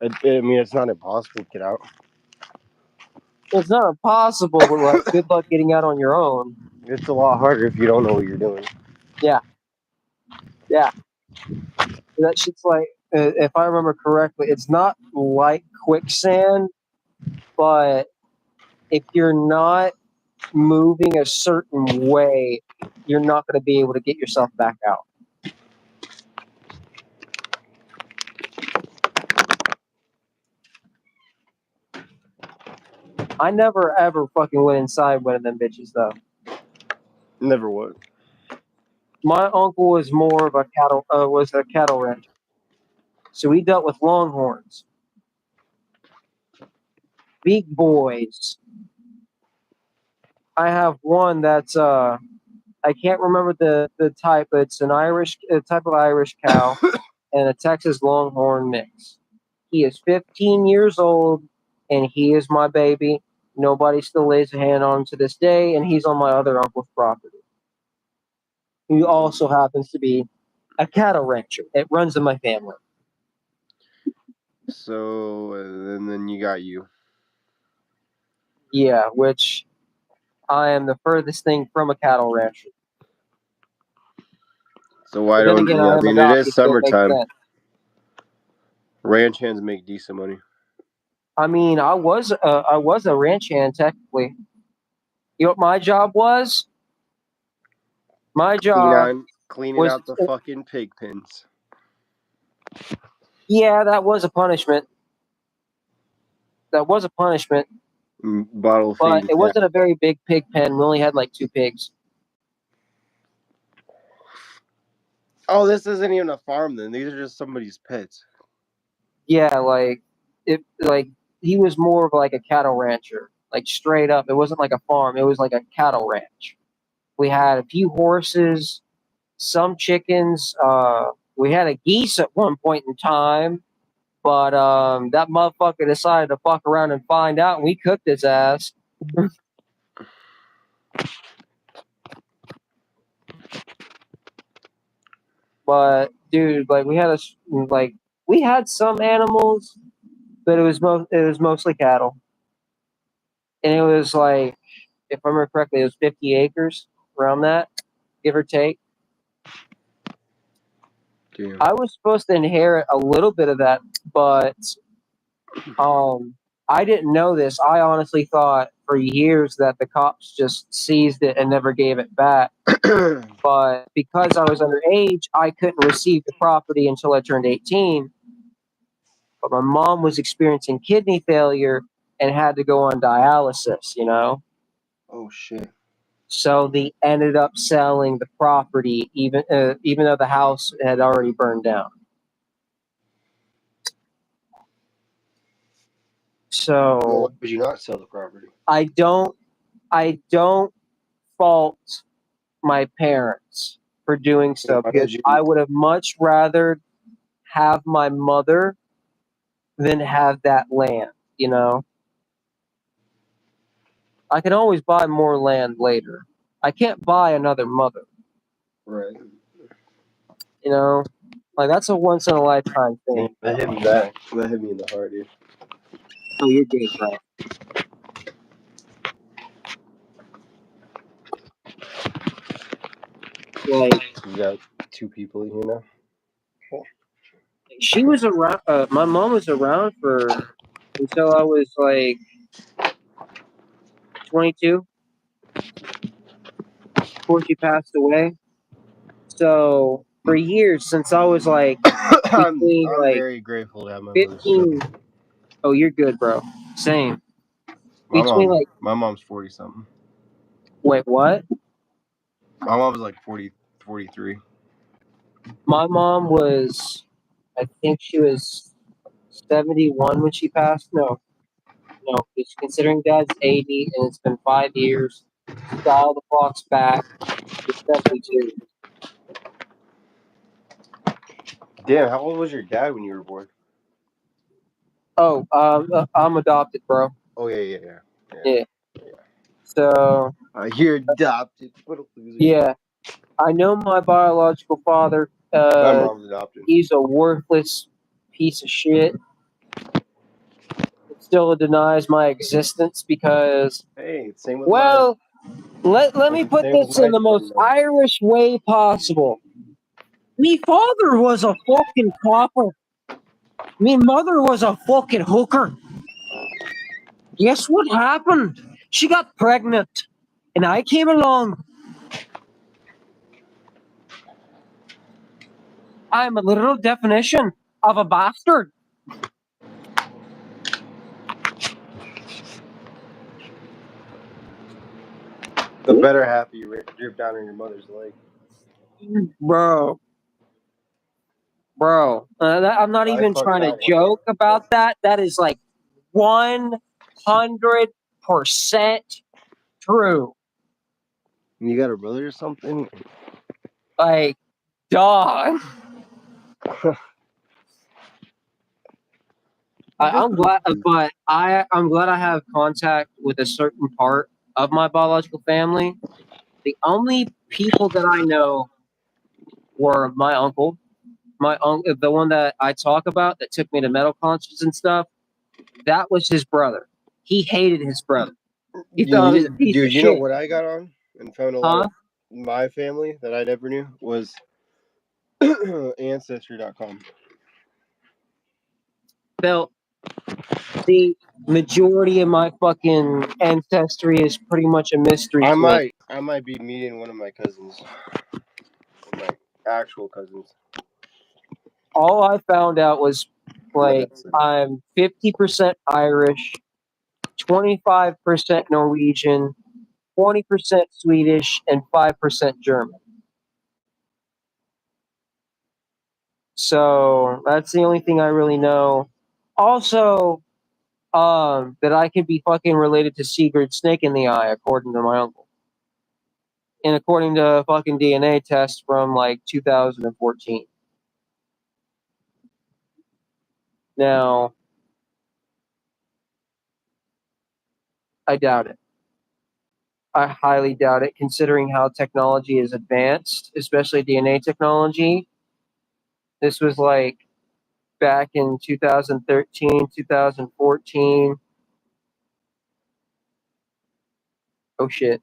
I mean, it's not impossible to get out. It's not impossible, but like good luck getting out on your own. It's a lot harder if you don't know what you're doing. Yeah, yeah. That shit's like, if I remember correctly, it's not like quicksand, but if you're not moving a certain way, you're not going to be able to get yourself back out. I never ever fucking went inside one of them bitches though. Never would. My uncle was more of a cattle rancher, so he dealt with longhorns, big boys. I have one that's I can't remember the type, but it's an Irish type of Irish cow and a Texas Longhorn mix. He is 15 years old, and he is my baby. Nobody still lays a hand on him to this day, and he's on my other uncle's property. He also happens to be a cattle rancher. It runs in my family. So, and then you got you. Yeah, which I am the furthest thing from a cattle rancher. So why But then don't again, you? I I am a mean, it donkey, is so it makes summertime. sense. Ranch hands make decent money. I mean, I was a ranch hand technically. You know what my job was? My job Cleaning was, out the fucking pig pens. yeah, that was a punishment. That was a punishment, Bottle but feeding it cat. wasn't a very big pig pen. We only had like 2 pigs. Oh, this isn't even a farm then. These are just somebody's pets. Yeah, like he was more of like a cattle rancher, like straight up. It wasn't like a farm. It was like a cattle ranch. We had a few horses, some chickens. We had a geese at one point in time, but that motherfucker decided to fuck around and find out, and we cooked his ass. But dude, like we had some animals, but it was mostly cattle, and it was like, if I remember correctly, it was 50 acres around that, give or take. Damn. I was supposed to inherit a little bit of that, but I didn't know this. I honestly thought for years that the cops just seized it and never gave it back. But because I was underage, I couldn't receive the property until I turned 18. But my mom was experiencing kidney failure and had to go on dialysis, you know? Oh shit. So they ended up selling the property, even though the house had already burned down. So Why would you not sell the property? I don't fault my parents for doing so Why because did you? I would have much rather have my mother than have that land, you know? I can always buy more land later. I can't buy another mother, Right. you know? Like that's a once in a lifetime thing. That hit me back. That hit me in the heart, dude. Oh, you're good, bro. Like You got two people in here now. she was around. My mom was around for until I was like 22 before she passed away. So for years, since I was like I'm between like very grateful to have my mother still. 15. Oh, you're good, bro. Same. My Between like my mom's 40 something. wait, what? My mom's like 40, 43. My mom was, I think she was 71 when she passed. No, because considering Dad's 80 and it's been 5 years, dial the clocks back to 72. Damn, how old was your dad when you were born? Oh, I'm adopted, bro. Oh yeah. Yeah. So You're adopted. What a loser. yeah, I know my biological father. My mom's adopted. He's a worthless piece of shit. It still denies my existence because, Hey, same with mine. well, let me put Same with this in my the most sperm, Irish way possible. Me father was a fucking copper. Me mother was a fucking hooker. Guess what happened? She got pregnant, and I came along. I'm a literal definition of a bastard. The better half of you drip down on your mother's leg. Bro. I'm not I even fucked trying to that one. joke about that. That is like 100% true. You got a brother or something? Like, dog. I'm glad, but I'm glad I have contact with a certain part of my biological family. The only people that I know were my uncle, the one that I talk about that took me to medical concerts and stuff. That was his brother. He hated his brother. He thought he was a piece Dude, of you know shit. what I got on and found a lot Huh? of my family that I never knew was Ancestry.com. Felt the majority of my fucking ancestry is pretty much a mystery to me. I might be meeting one of my cousins, my actual cousins. All I found out was like I'm 50% Irish, 25% Norwegian, 20% Swedish, and 5% German. So that's the only thing I really know. Also, that I could be fucking related to Sigurd Snake in the Eye, according to my uncle. And according to a fucking DNA test from like 2014. Now, I doubt it. I highly doubt it, considering how technology is advanced, especially DNA technology. This was like back in 2013, 2014. Oh shit.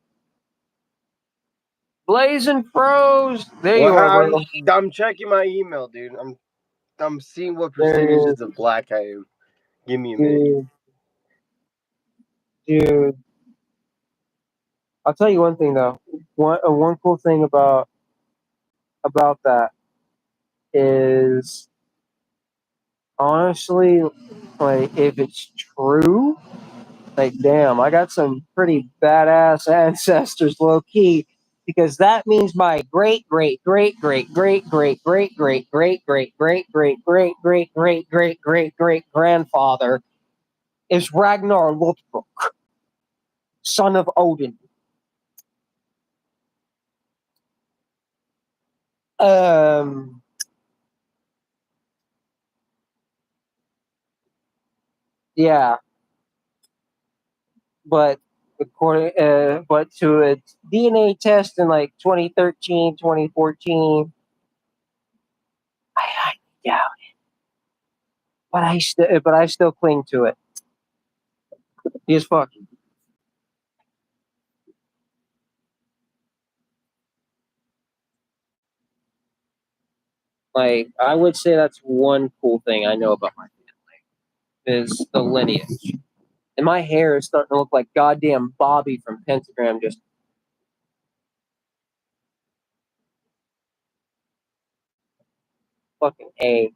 Blazing froze. There you Well, are, bro. I'm checking my email, dude. I'm seeing what There it percentages is. of black I am. Give me a minute. Dude. Dude, I'll tell you one thing though. One cool thing about that is honestly, like if it's true, like damn, I got some pretty badass ancestors, low key, because that means my great great great great great great great great great great great great great great great great great great grandfather is Ragnar Lothbrok, son of Odin. Um, yeah, but but to a DNA test in like 2013, 2014, I doubt it. But I still cling to it. As fuck. Like I would say that's one cool thing I know about my family is the lineage. And my hair is starting to look like goddamn Bobby from Pentagram. Just fucking A.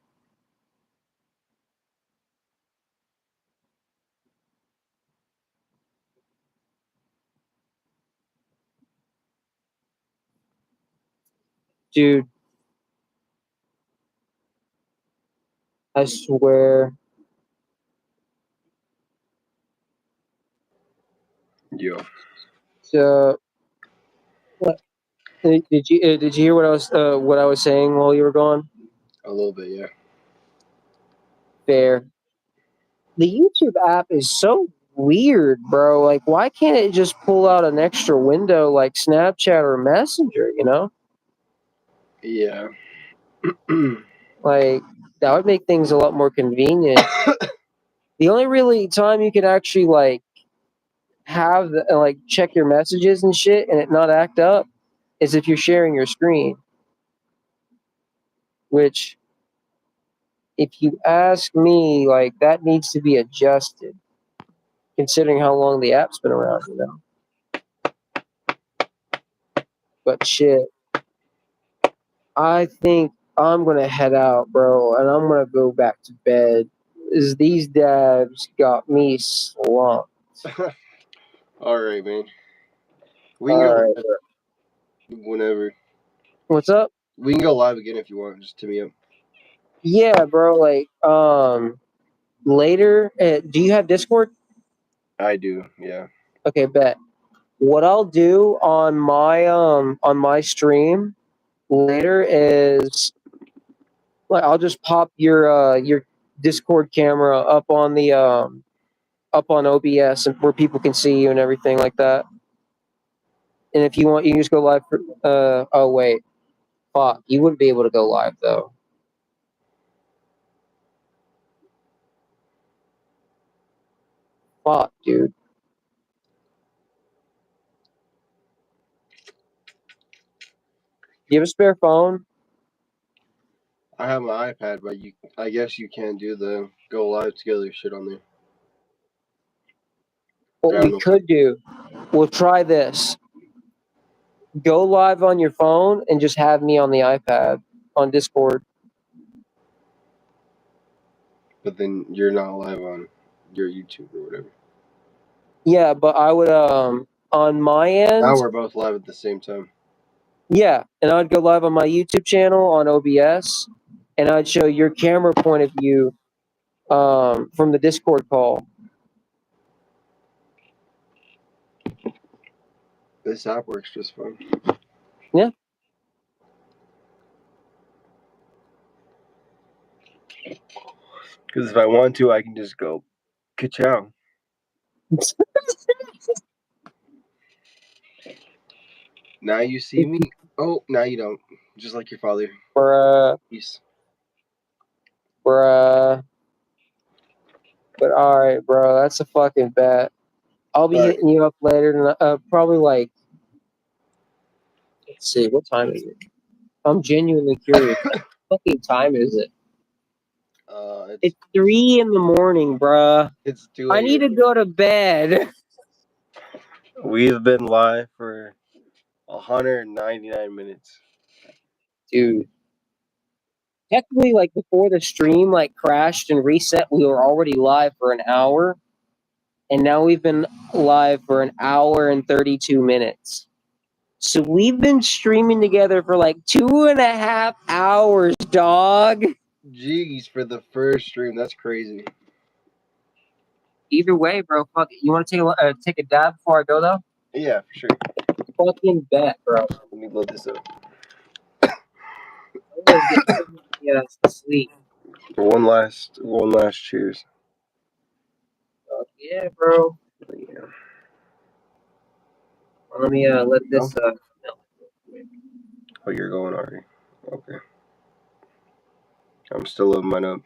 Dude, I swear. Yo, So, what, did you hear what I was saying while you were gone? a little bit, yeah. Fair. The YouTube app is so weird, bro. Like, why can't it just pull out an extra window like Snapchat or Messenger? You know, Yeah. like that would make things a lot more convenient. The only really time you can actually like like check your messages and shit and it not act up is if you're sharing your screen. Which, if you ask me, like that needs to be adjusted, considering how long the app's been around. You know, but shit. I think I'm gonna head out, bro, and I'm gonna go back to bed. Is these dabs got me slumped. All right, man. We can All go right, whenever. what's up? We can go live again if you want. Just hit me up. Yeah, bro. Like, later. Do you have Discord? I do. Yeah. Okay, bet. What I'll do on my stream later is like I'll just pop your Discord camera up on OBS and where people can see you and everything like that. And if you want, you can just go live for. Oh wait, fuck, you wouldn't be able to go live though. Fuck, dude. You have a spare phone? I have my iPad, but I guess you can't do the go live together shit on there. I What don't we know. could do, we'll try this. Go live on your phone and just have me on the iPad on Discord. But then you're not live on your YouTube or whatever. Yeah, but I would on my end. Now we're both live at the same time. Yeah, and I'd go live on my YouTube channel on OBS, and I'd show your camera point of view from the Discord call. This app works just fine. Yeah. Because if I want to, I can just go, ka-chow. Now you see me. Oh, now you don't. Just like your father. Bruh, Peace. bruh. But all right, bro, that's a fucking bet. I'll be All right. hitting you up later, probably like. Let's see, what time is it? I'm genuinely curious. What fucking time is it? It's 3 in the morning, bruh. It's 2 I need to a.m. go to bed. We've been live for 199 minutes. Dude. Technically, like before the stream like crashed and reset, we were already live for an hour. And now we've been live for an hour and 32 minutes. So we've been streaming together for like 2.5 hours, dog. Jeez, for the first stream, that's crazy. Either way, bro, fuck it. You want to take a dab before I go, though? Yeah, for sure. Fucking bet, bro. Let me load this up. I'm gonna get us to sleep. One last cheers. Fuck yeah, bro. Yeah. Let me let this melt. Oh, you're going already. Okay. I'm still loading mine up.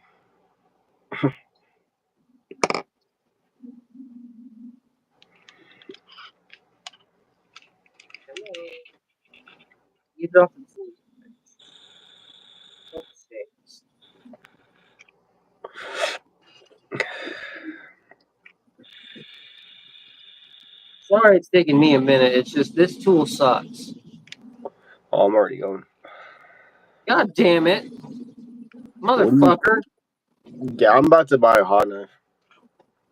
You drop the food. Sorry it's taking me a minute. It's just this tool sucks. Oh, I'm already going. God damn it. Motherfucker. Yeah, I'm about to buy a hot knife.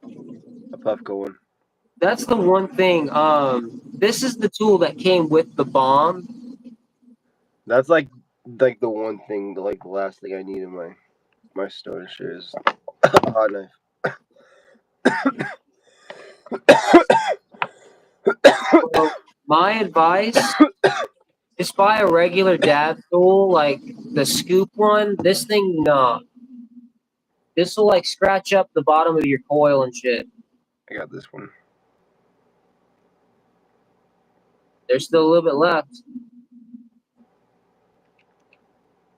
A Puffco one. That's the one thing. This is the tool that came with the bomb. That's like the one thing, like the last thing I need in my stone shit is a hot knife. So my advice, just buy a regular dab tool, like the scoop one. This thing, nah. This will like scratch up the bottom of your coil and shit. I got this one. There's still a little bit left.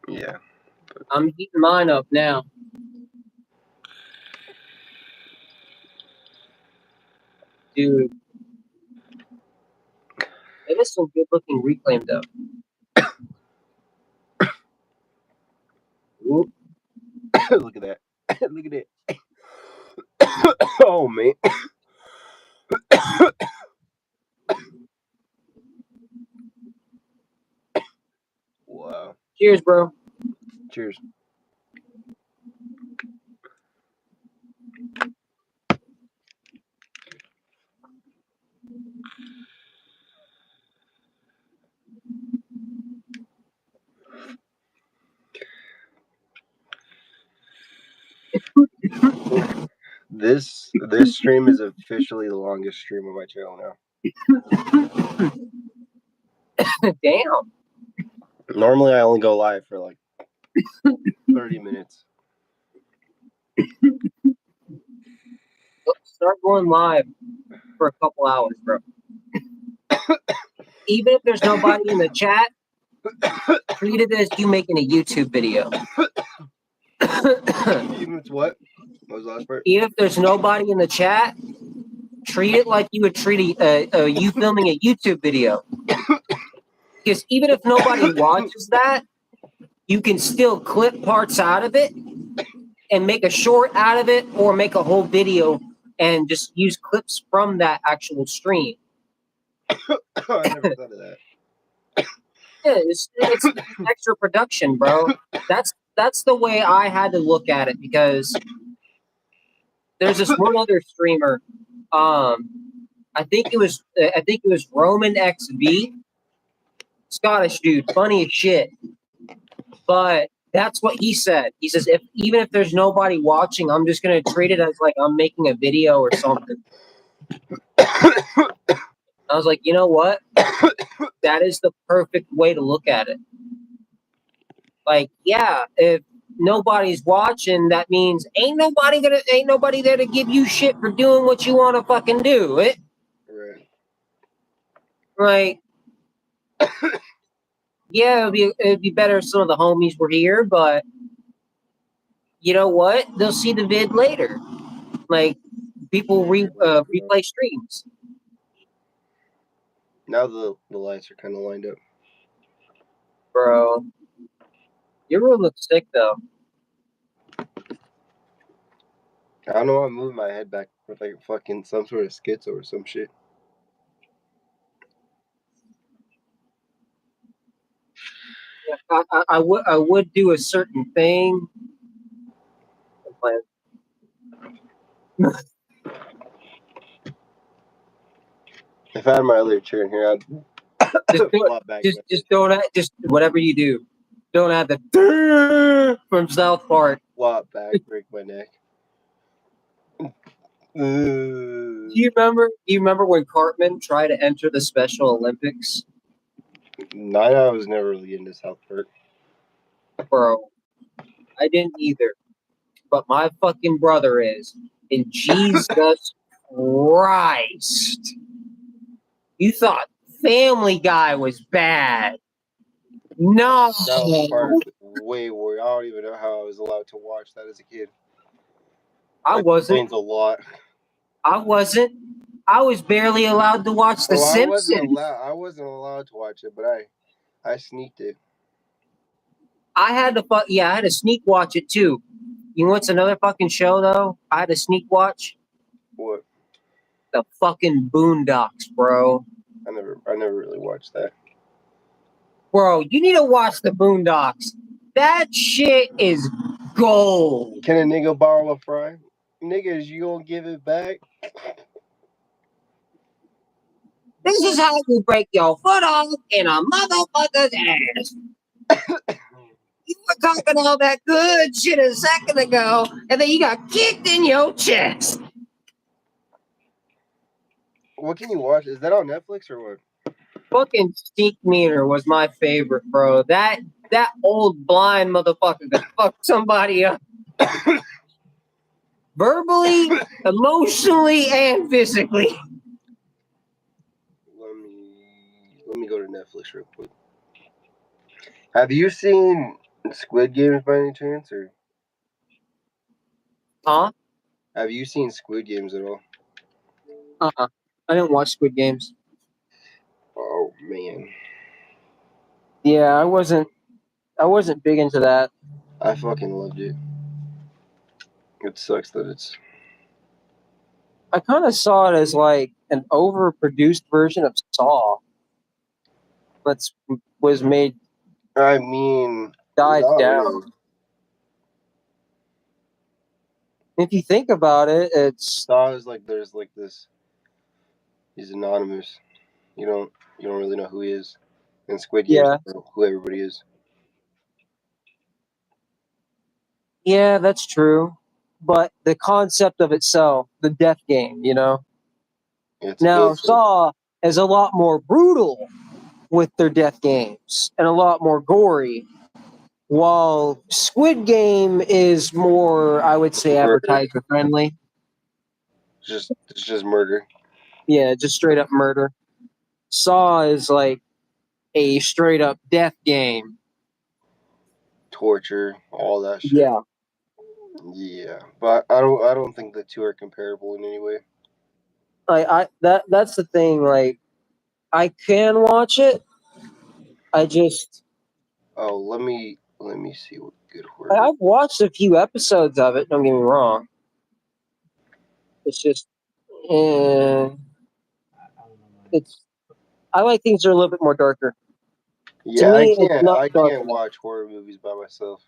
Yeah. I'm heating mine up now. Dude. That is some good looking reclaim though. Ooh. Look at that. Look at it. Oh, man. Wow. Cheers, bro. Cheers. This stream is officially the longest stream on my channel now. Damn. Normally, I only go live for like 30 minutes. Start going live for a couple hours, bro. Even if there's nobody in the chat, treat it as you making a YouTube video. Even if it's what? What was the last part? Even if there's nobody in the chat, treat it like you would treat you filming a YouTube video. Because even if nobody watches that, you can still clip parts out of it and make a short out of it, or make a whole video and just use clips from that actual stream. I never thought of that. Yeah, it's extra production, bro. That's the way I had to look at it, because there's this one other streamer. I think it was Roman XV, Scottish dude, funny as shit. But that's what he said. He says, even if there's nobody watching, I'm just gonna treat it as like I'm making a video or something. I was like, you know what? That is the perfect way to look at it. Like, yeah, if nobody's watching, that means ain't nobody there to give you shit for doing what you want to fucking do. It Right. like, yeah, it'd be better if some of the homies were here, but you know what? They'll see the vid later. Like, people replay streams. Now the lights are kind of lined up. Bro, your room looks sick though. I don't know why I'm moving my head back with like fucking some sort of schizo or some shit. I would do a certain thing. If I had my other chair in here, I'd flop back. Just don't just whatever you do, don't have the from South Park. Flop back, break my neck. Do you remember when Cartman tried to enter the Special Olympics? I was never really into South Park. Bro, I didn't either. But my fucking brother is. And Jesus Christ. You thought Family Guy was bad. No. South Park way worse. I don't even know how I was allowed to watch that as a kid. I That wasn't. explains a lot. I wasn't. I was barely allowed to watch The Simpsons. I wasn't allowed to watch it, but I sneaked it. I had to sneak watch it too. You know what's another fucking show though? I had to sneak watch What? the fucking Boondocks, bro. I never really watched that. Bro, you need to watch the Boondocks. That shit is gold. Can a nigga borrow a fry? Niggas, you gonna give it back? This is how you break your foot off in a motherfucker's ass. You were talking all that good shit a second ago, and then you got kicked in your chest. What can you watch? Is that on Netflix or what? Fucking Steve Meaner was my favorite, bro. That old blind motherfucker that fucked somebody up. Verbally, emotionally, and physically. Let me go to Netflix real quick. Have you seen Squid Games by any chance, or? Huh? Have you seen Squid Games at all? I didn't watch Squid Games. Oh man. Yeah, I wasn't big into that. I fucking loved it. It sucks that it's. I kind of saw it as like an overproduced version of Saw. Was made. I mean, Died not down. really. If you think about it, it's Saw is like there's like this. He's anonymous. You don't really know who he is. And Squid Games, yeah, you know who everybody is. yeah, that's true. But the concept of itself, the death game, you know. Now Saw is a lot more brutal with their death games and a lot more gory. While Squid Game is more, I would say, advertiser friendly. It's just murder. Yeah, just straight up murder. Saw is like a straight up death game. Torture, all that shit. Yeah. Yeah. But I don't think the two are comparable in any way. That's the thing, like I can watch it. I just Oh, let me see what good horror. I've watched a few episodes of it, don't get me wrong. It's just it's I like things that are a little bit more darker. Yeah, me, I can't watch horror movies by myself.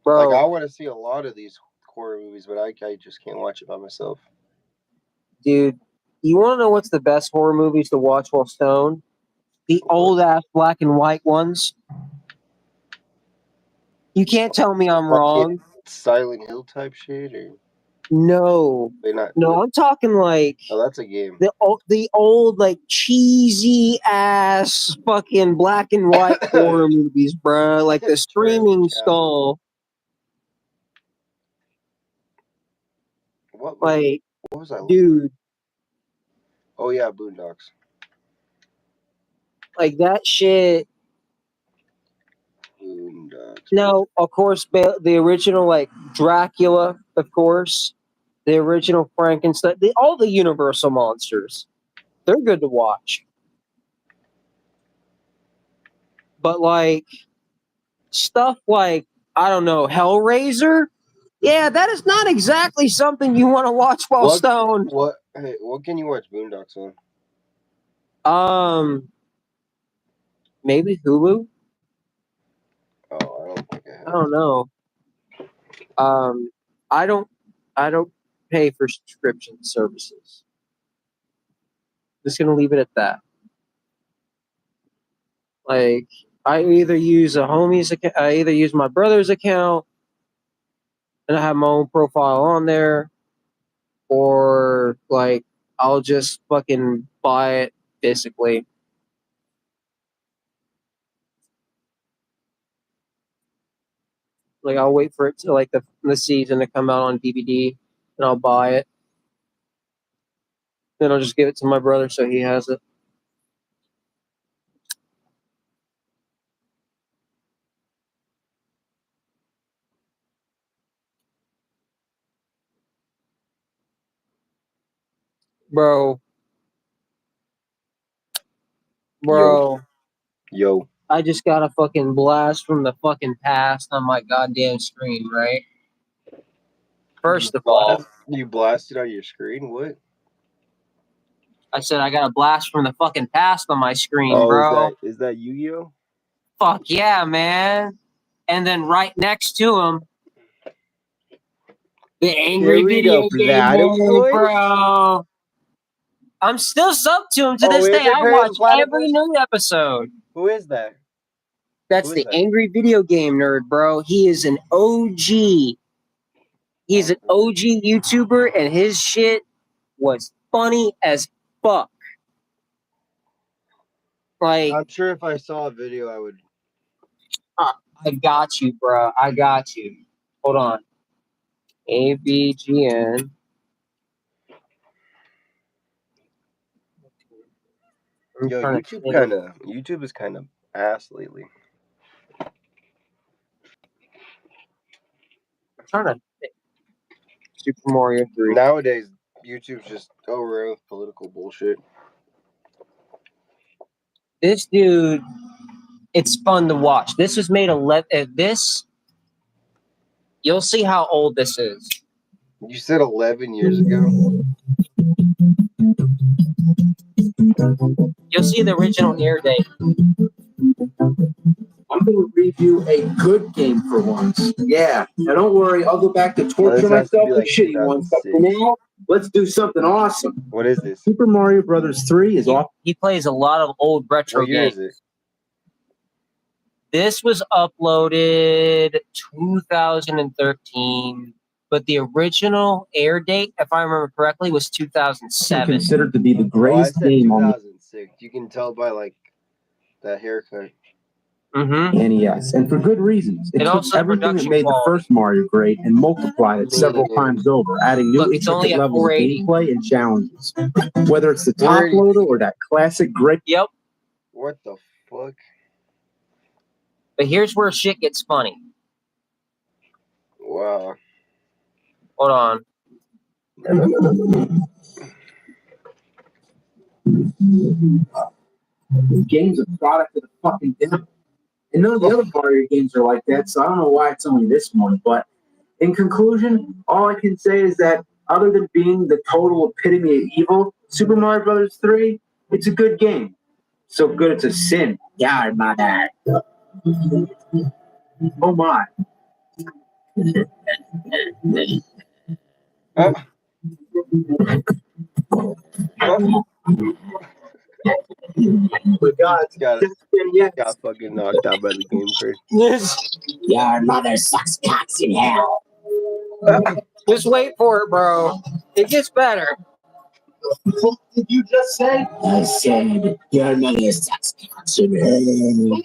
Bro. Like I want to see a lot of these horror movies, but I just can't watch it by myself. Dude, you want to know what's the best horror movies to watch while stoned? The old ass black and white ones. You can't tell me I'm wrong. Silent Hill type shit, or no, I'm talking like. Oh, that's a game. The old like cheesy ass fucking black and white horror movies, bro. Like the Screaming Skull. What was I? Dude. Oh yeah, Boondocks. Like that shit. Boondocks. Now, of course, the original like Dracula, of course, the original Frankenstein, all the Universal monsters, they're good to watch. But like stuff like I don't know, Hellraiser. Yeah, that is not exactly something you want to watch while stoned. What can you watch Boondocks on? maybe Hulu. Oh, I don't think I I have. don't know. I don't pay for subscription services. Just gonna leave it at that. Like, I either use a homie's account, I either use my brother's account, and I have my own profile on there, or like I'll just fucking buy it physically. Like, I'll wait for it to like the season to come out on DVD, and I'll buy it. Then I'll just give it to my brother so he has it. Bro, bro, Yo. I just got a fucking blast from the fucking past on my goddamn screen, right? First of all, You blasted on your screen? What? I said I got a blast from the fucking past on my screen, Oh, bro. is that Yu-Gi-Oh? Fuck yeah, man. And then right next to him, the angry Here we go, video game Platinum nerd, coins? bro. I'm still sub to him to Oh, this is day. it I Crazy watch Platypus? every new episode. Who is that? That's Who the is that? angry video game nerd, bro. He is an OG. He's an OG YouTuber, and his shit was funny as fuck. Like, I'm sure if I saw a video, I would. I got you, bro. I got you. Hold on. AVGN. Yo, YouTube is kind of ass lately. I'm trying to think. Super Mario 3. Nowadays, YouTube's just over with political bullshit. This dude, it's fun to watch. This was made 11. You'll see how old this is. You said 11 years ago. You'll see the original air date. I'm going to review a good game for once. Yeah. Now, don't worry. I'll go back to torture myself with shitty ones. But for now, let's do something awesome. What is this? Super Mario Brothers 3 is off. He plays a lot of old retro What year games. is it? This was uploaded 2013, but the original air date, if I remember correctly, was 2007. Considered to be the Oh, I greatest said game on 2006. You can tell by like that haircut. Mm-hmm. NES, and for good reasons. It And took also the everything that production made the quality. first Mario great and multiplied it several times over, adding new Look, it's only intricate at levels of 480. gameplay and challenges. Whether it's the top 480. loader or that classic great. Yep. What the fuck? But here's where shit gets funny. Wow. Hold on. The game's a product of the fucking devil. And none of the other Mario games are like that, so I don't know why it's only this one. But in conclusion, all I can say is that other than being the total epitome of evil, Super Mario Brothers 3, it's a good game. So good it's a sin. Yeah, my dad. Oh my. Oh. But God, Got fucking knocked out by the game first. your mother sucks cocks in hell. Just wait for it, bro. It gets better. What did you just say? I said your mother sucks cocks in hell.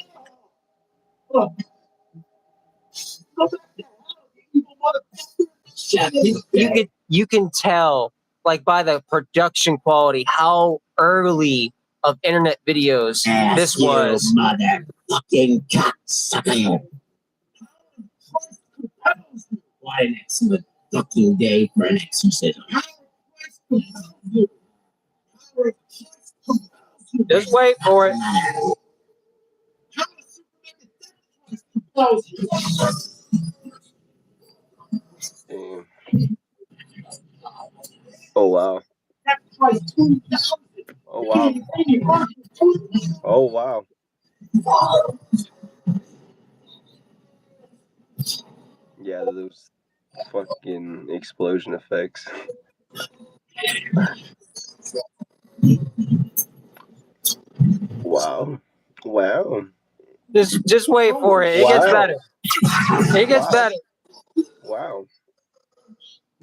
You can tell, like, by the production quality how early of internet videos this was. Motherfucking cocksucker. What an excellent fucking day for an exorcism. Just wait for it. Damn. Oh wow. Oh wow. Oh wow. Yeah, those fucking explosion effects. Wow. Wow. Just wait for it. It gets better. It gets better. Wow.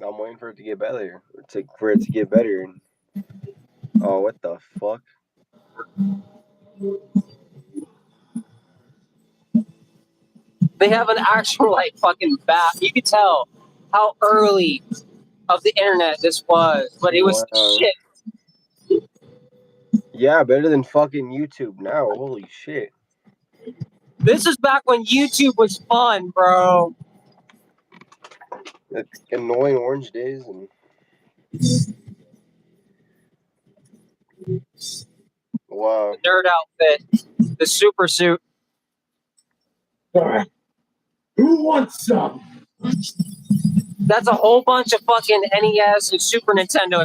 I'm waiting for it to get better. For it to get better. And, oh, what the fuck? They have an actual like fucking bat. You could tell how early of the internet this was, but it was shit. Yeah, better than fucking YouTube now. Holy shit. This is back when YouTube was fun, bro. The annoying orange days and wow. The nerd outfit, the super suit. All right. Who wants some? That's a whole bunch of fucking NES and Super Nintendo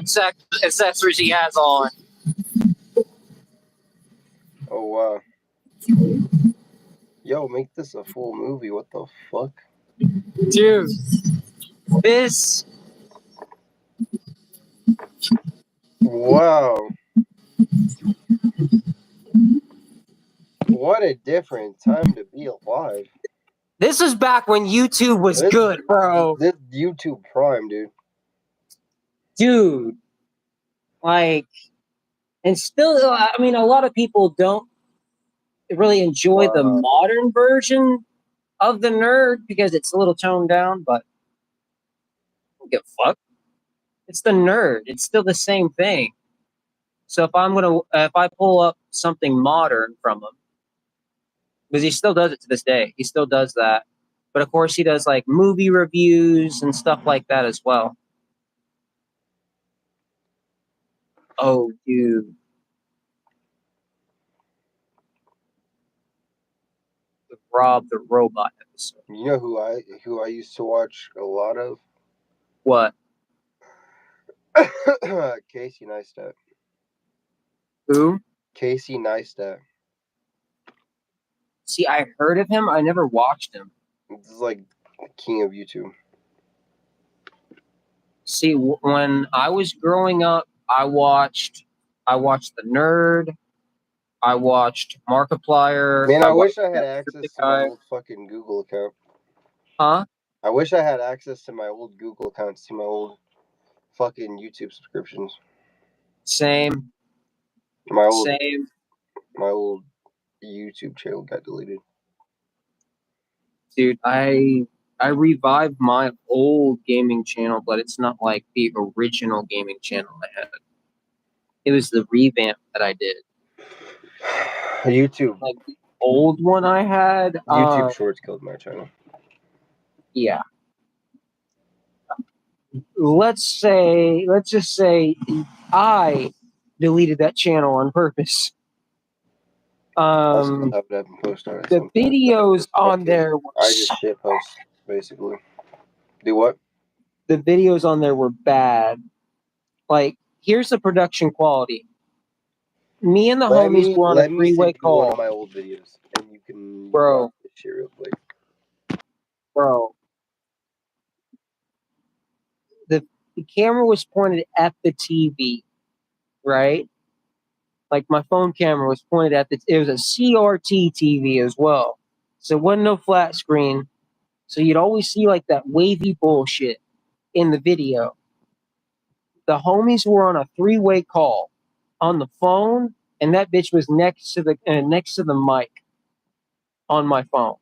accessories he has on. Oh wow. Yo, make this a full movie. What the fuck? Dude, this. Wow. What a different time to be alive. This is back when YouTube was good, bro. This YouTube Prime, dude. Dude. Like, and still, I mean, a lot of people don't really enjoy the modern version of the nerd because it's a little toned down, but I don't give a fuck. It's the nerd. It's still the same thing. So if I pull up something modern from him, because he still does it to this day, he still does that. But of course, he does like movie reviews and stuff like that as well. Oh, dude. The Rob the Robot episode. You know who I used to watch a lot of? What? Casey Neistat. Who? Casey Neistat. See, I heard of him. I never watched him. This is like the king of YouTube. See, when I was growing up, I watched The Nerd. I watched Markiplier. Man, I wish I had access to my old fucking Google account. Huh? I wish I had access to my old Google account to see my old fucking YouTube subscriptions. Same. My old YouTube channel got deleted. Dude, I revived my old gaming channel, but it's not like the original gaming channel I had. It was the revamp that I did. YouTube. Like the old one I had. YouTube Shorts killed my channel. Yeah. Let's just say I deleted that channel on purpose. The videos on there were I just shit post, basically. Do what? The videos on there were bad. Like, here's the production quality. Me and the homies were on a three-way call. One of my old videos, and you can watch this shit real quick. Bro. The camera was pointed at the TV, right? Like my phone camera was pointed at it was a CRT TV as well. So it wasn't no flat screen. So you'd always see like that wavy bullshit in the video. The homies were on a three-way call on the phone, and that bitch was next to the mic on my phone,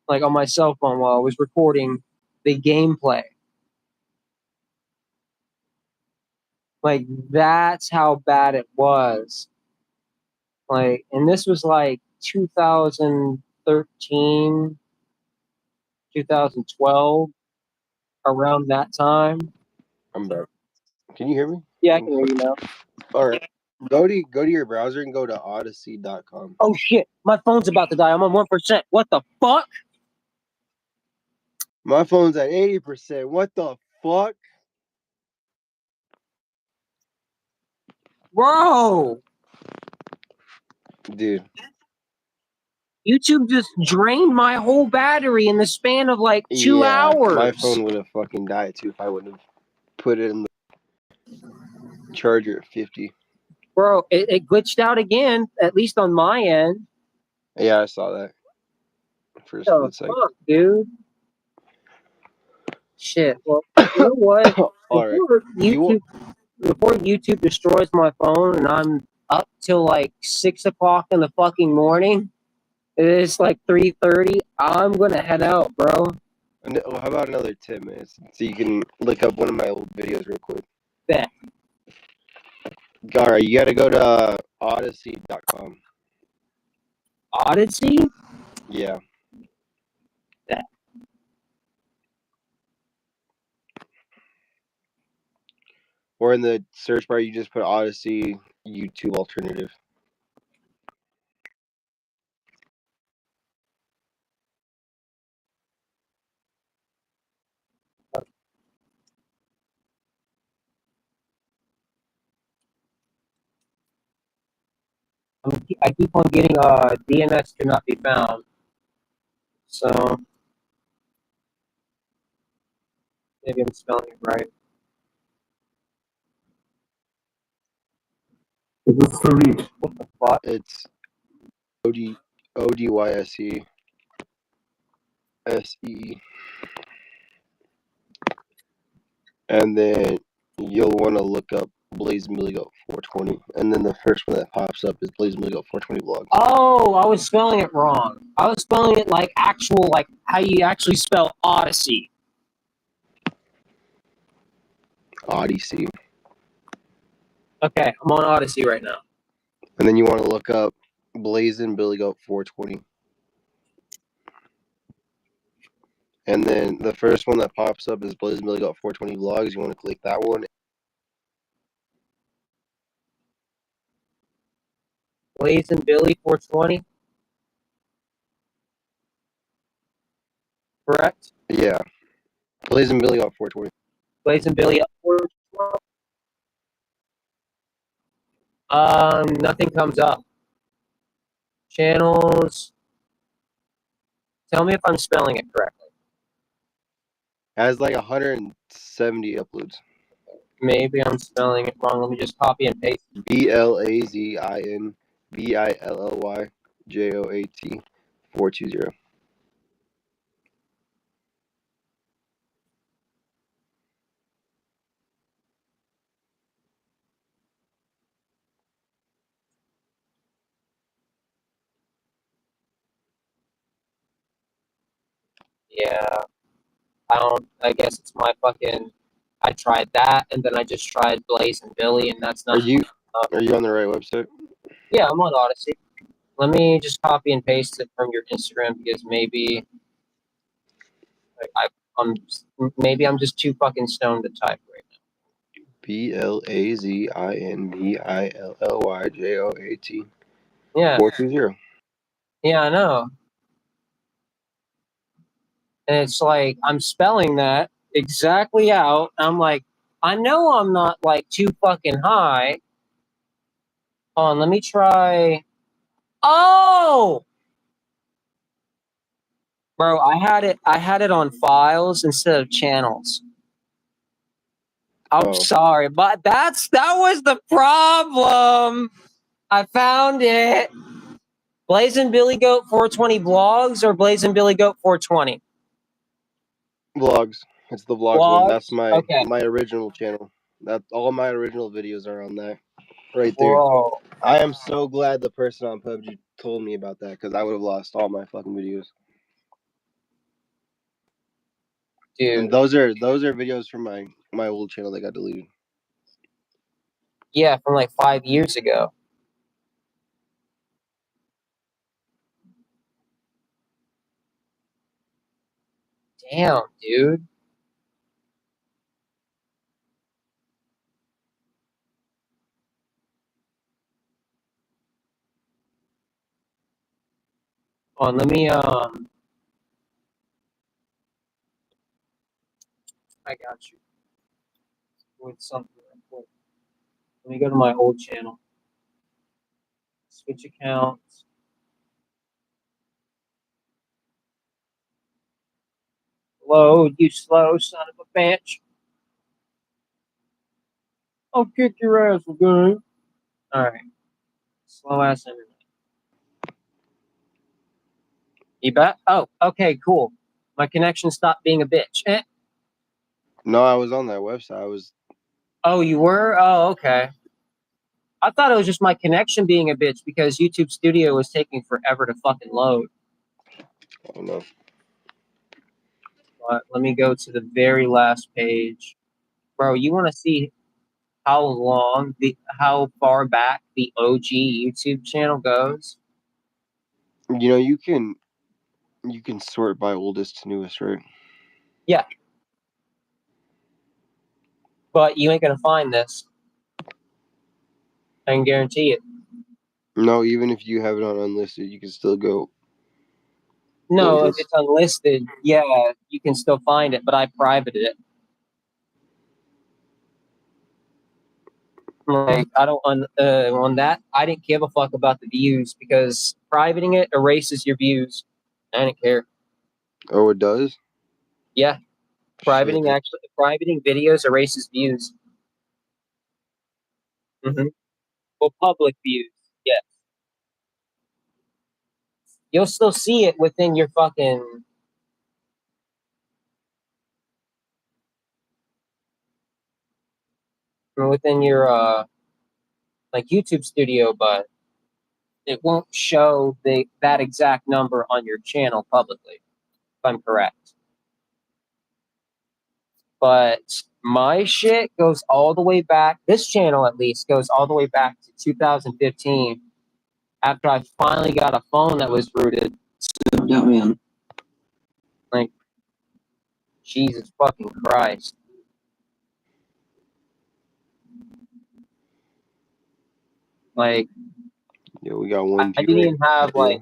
like on my cell phone while I was recording the gameplay. Like, that's how bad it was. Like, and this was like 2013, 2012, around that time. I'm back. Can you hear me? Yeah, I can hear you now. All right. Go to your browser and go to odyssey.com. Oh shit, my phone's about to die. I'm on 1%. What the fuck? My phone's at 80%. What the fuck? Bro. Dude. YouTube just drained my whole battery in the span of like 2 hours. My phone would have fucking died too if I wouldn't have put it in the charger at 50. Bro, it glitched out again, at least on my end. Yeah, I saw that. For a Oh, split second. fuck, dude. Shit. Well, you know what? All right. Before YouTube destroys my phone and I'm up till like 6 o'clock in the fucking morning, it's like 3:30. I'm gonna head out, bro. How about another 10 minutes so you can look up one of my old videos real quick? Bet. All right, you got to go to odyssey.com. Odyssey? Yeah. Bet. Or in the search bar, you just put Odyssey YouTube alternative. I keep on getting DNS cannot be found. So maybe I'm spelling it right. What's the read? What the fuck? It's ODYSE. SE. And then you'll want to look up Blazin' Billy Goat 420. And then the first one that pops up is Blazin' Billy Goat 420 vlog. Oh, I was spelling it wrong. I was spelling it like actual, like how you actually spell Odyssey. Odyssey. Okay, I'm on Odyssey right now. And then you want to look up Blazin' Billy Goat 420. And then the first one that pops up is Blazin' Billy Goat 420 vlogs. You want to click that one. Blazin' Billy 420. Correct? Yeah. Blazin' Billy Goat 420. Blazin' Billy 420. Nothing comes up. Channels. Tell me if I'm spelling it correctly. Has like 170 uploads. Maybe I'm spelling it wrong. Let me just copy and paste. BLAZIN BILLYJOAT 420. Yeah. I guess it's my fucking. I tried that, and then I just tried Blazin' Billy, and that's not. Are you on the right website? Yeah, I'm on Odyssey. Let me just copy and paste it from your Instagram because maybe maybe I'm just too fucking stoned to type right now. BLAZIN BILLYJOAT Yeah. 420. Yeah, I know. And it's like I'm spelling that exactly out. I'm like, I know I'm not like too fucking high. Hold on, let me try. Oh, bro, I had it on files instead of channels. I'm sorry, but that was the problem. I found it. Blazin' Billy Goat 420 vlogs or Blazin' Billy Goat 420? Vlogs. It's the vlogs Vlogs? one. That's my Okay. my original channel. That all my original videos are on there. Right there. Whoa. I am so glad the person on PUBG told me about that because I would have lost all my fucking videos. Dude. And those are videos from my old channel that got deleted. Yeah, from like 5 years ago. Damn, dude. Hold on, let me I got you. With something real quick. Let me go to my old channel. Switch accounts. Load, you slow son of a bitch. I'll kick your ass, okay? Alright. Slow ass internet. You bet? Oh, okay, cool. My connection stopped being a bitch. No, I was on that website. I was. Oh, you were? Oh, okay. I thought it was just my connection being a bitch because YouTube Studio was taking forever to fucking load. Oh no. But let me go to the very last page. Bro, you want to see how far back the OG YouTube channel goes? You know, you can sort by oldest to newest, right? Yeah. But you ain't gonna find this. I can guarantee it. No, even if you have it on unlisted, you can still go. No, if oldest. it's unlisted, yeah, you can still find it, but I privated it. Like, I don't on that. I didn't give a fuck about the views because privating it erases your views. I didn't care. Oh, it does. Yeah, Shit. privating videos erases views. Well, public views, yes. You'll still see it within your fucking. Within your like YouTube Studio, but it won't show that exact number on your channel publicly, if I'm correct. But my shit goes all the way back. This channel, at least, goes all the way back to 2015. After I finally got a phone that was rooted. Yeah, man. Like, Jesus fucking Christ. Like, Yeah, we got one. I didn't even have like.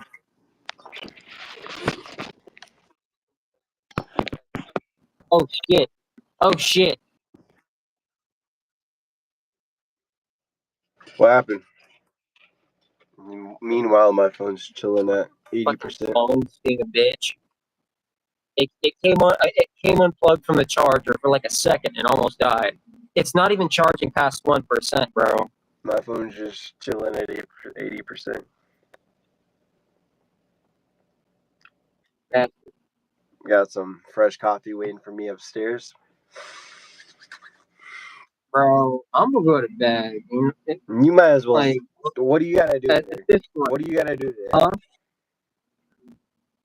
Oh shit! Oh shit! What happened? Meanwhile, my phone's chilling at 80%. Phone's being a bitch. It came unplugged from the charger for like a second and almost died. It's not even charging past 1%, bro. My phone's just chilling at 80%. Yeah. Got some fresh coffee waiting for me upstairs. Bro, I'm gonna go to bed. You might as well. Like, what do you gotta do at today? this point, What do you gotta do today? huh?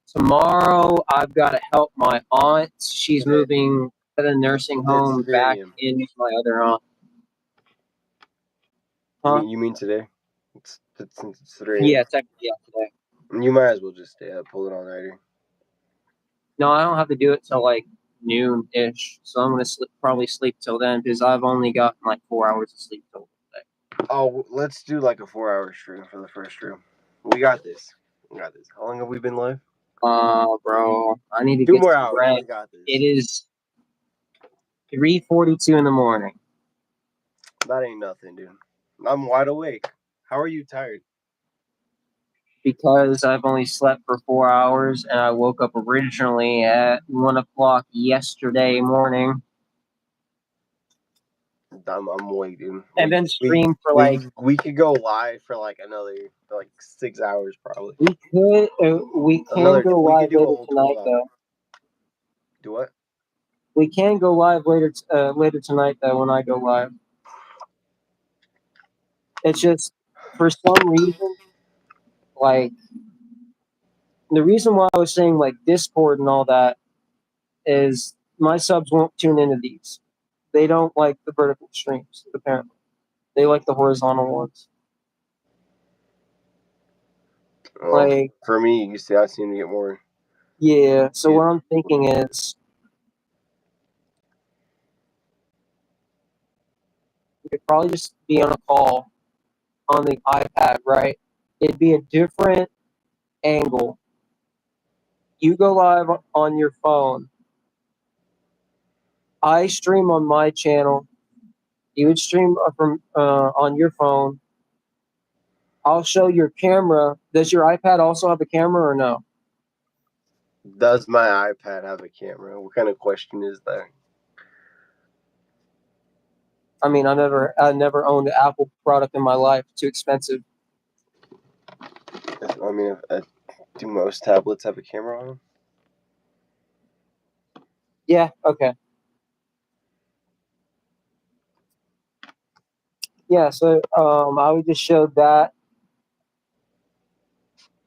Tomorrow, I've got to help my aunt. She's Today. moving to the nursing home back in with my other aunt. Huh? You mean today? It's 3 Yeah, technically, yeah, today. You might as well just stay up, pull it on right here. No, I don't have to do it till like noon-ish. So I'm gonna probably sleep till then because I've only gotten like 4 hours of sleep till today. Oh, let's do like a 4-hour stream for the first stream. We got this. We got this. How long have we been live? Bro, I need to 2 get more some hours. rest. We got this. It is 3:42 in the morning. That ain't nothing, dude. I'm wide awake. How are you tired? Because I've only slept for 4 hours and I woke up originally at 1 o'clock yesterday morning. I'm awake, dude. And then streamed for like. We could go live for like another 6 hours probably. We can go live later tonight though. Do what? We can go live later tonight though when I go live. It's just for some reason, like the reason why I was saying like Discord and all that is my subs won't tune into these. They don't like the vertical streams, apparently. They like the horizontal ones. Well, like for me, you see, I seem to get more. Yeah, so what I'm thinking is we could probably just be on a call on the iPad, right? It'd be a different angle. You go live on your phone. I stream on my channel. You would stream from on your phone. I'll show your camera. Does your iPad also have a camera or no? Does my iPad have a camera? What kind of question is that? I mean, I never owned an Apple product in my life. Too expensive. I mean, do most tablets have a camera on them? Yeah. Okay. Yeah. So I would just show that.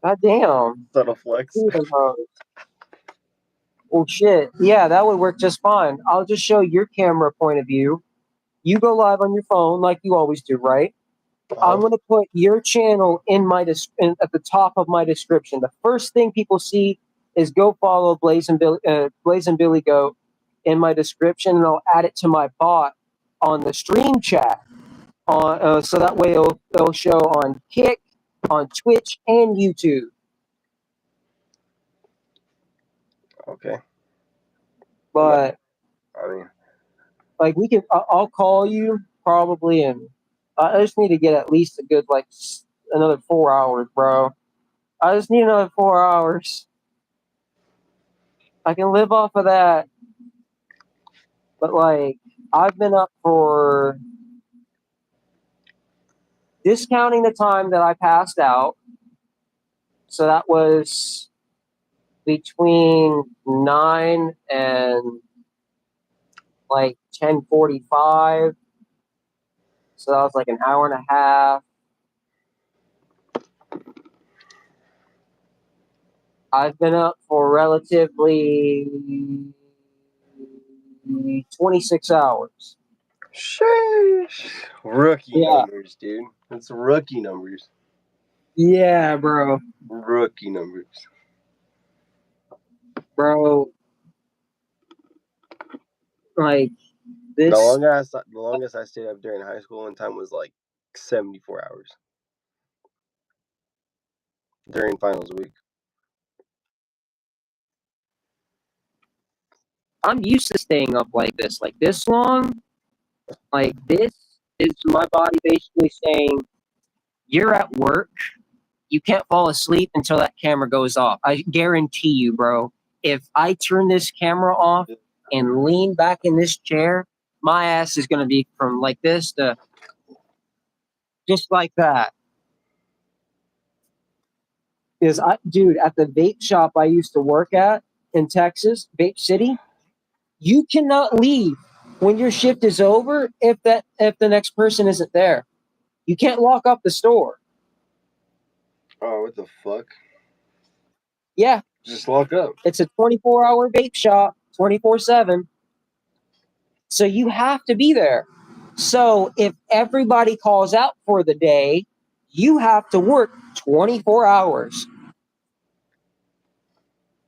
God damn. Subtle flex. Well, shit. Yeah, that would work just fine. I'll just show your camera point of view. You go live on your phone like you always do, right? I'm going to put your channel in my at the top of my description. The first thing people see is go follow Blazin' Billy Goat in my description, and I'll add it to my bot on the stream chat. So that way it'll show on Kick, on Twitch, and YouTube. Okay. But I mean, like we can, I'll call you probably, and I just need to get at least a good like another 4 hours, bro. I just need another 4 hours. I can live off of that. But like, I've been up for, discounting the time that I passed out. So that was between 9 and like 10:45. So that was like an hour and a half. I've been up for relatively 26 hours. sheesh. Rookie Yeah. numbers, dude. It's rookie numbers. Yeah, bro. Rookie numbers. Bro. Like, this. The longest I stayed up during high school one time was like 74 hours. During finals week. I'm used to staying up like this long. Like, this is my body basically saying, you're at work. You can't fall asleep until that camera goes off. I guarantee you, bro. If I turn this camera off and lean back in this chair, my ass is going to be from like this to just like that. Because dude, at the vape shop I used to work at in Texas, Vape City, you cannot leave when your shift is over if the next person isn't there. You can't lock up the store. Oh, what the fuck? Yeah. Just lock up. It's a 24-hour vape shop, 24/7. So you have to be there. So if everybody calls out for the day, you have to work 24 hours.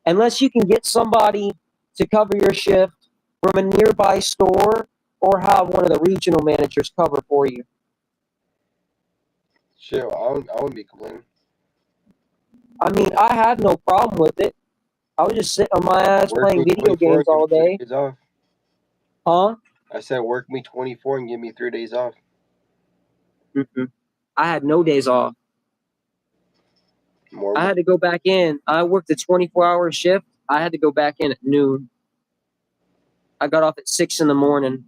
Unless you can get somebody to cover your shift from a nearby store or have one of the regional managers cover for you. Shit, I wouldn't be complaining. I mean, I had no problem with it. I was just sitting on my ass playing video games all day. Huh? I said work me 24 and give me 3 days off. I had no days off. I had to go back in. I worked a 24-hour shift. I had to go back in at noon. I got off at 6 in the morning.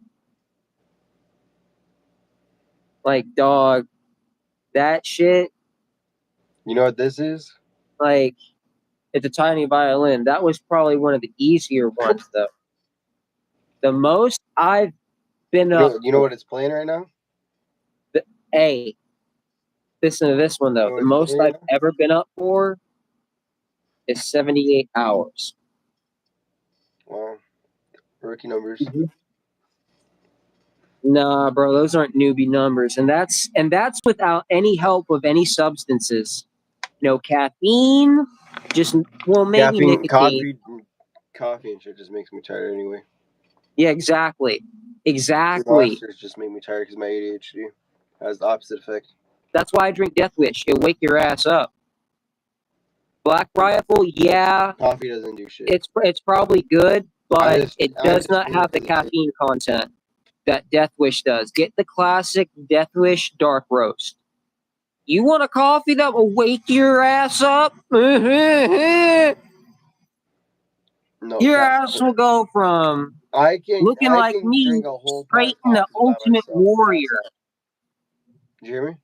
Like, dog, that shit. You know what this is? Like, it's a tiny violin. That was probably one of the easier ones, though. The most I've been up. You know what it's playing right now? Hey, listen to this one, though. The most I've ever been up for is 78 hours. Wow. Rookie numbers. Mm-hmm. Nah, bro, those aren't newbie numbers. And that's without any help of any substances. No caffeine, just, well, maybe nicotine. Coffee and shit just makes me tired anyway. Yeah, exactly. Monsters just make me tired because my ADHD has the opposite effect. That's why I drink Death Wish. It'll wake your ass up. Black Rifle, yeah. Coffee doesn't do shit. It's probably good, but it does not have the caffeine content that Death Wish does. Get the classic Death Wish Dark Roast. You want a coffee that will wake your ass up? No. Your pass ass out. will go from I can looking like me drink a whole pot straight of into coffee by Ultimate myself and pass Warrior. out. Did you hear me?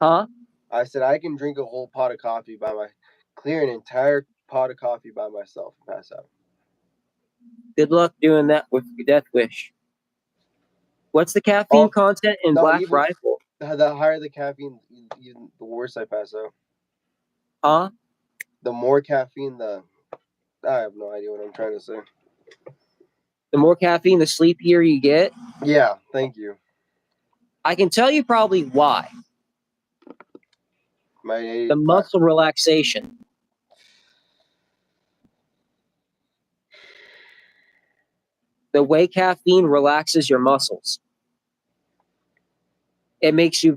Huh? I said I can drink a whole pot of coffee clear an entire pot of coffee by myself and pass out. Good luck doing that with your Death Wish. What's the caffeine content in Black Rifle? The higher the caffeine, the worse I pass out. Huh? The more caffeine, I have no idea what I'm trying to say. The more caffeine, the sleepier you get? Yeah, thank you. I can tell you probably why. The muscle relaxation. The way caffeine relaxes your muscles. It makes you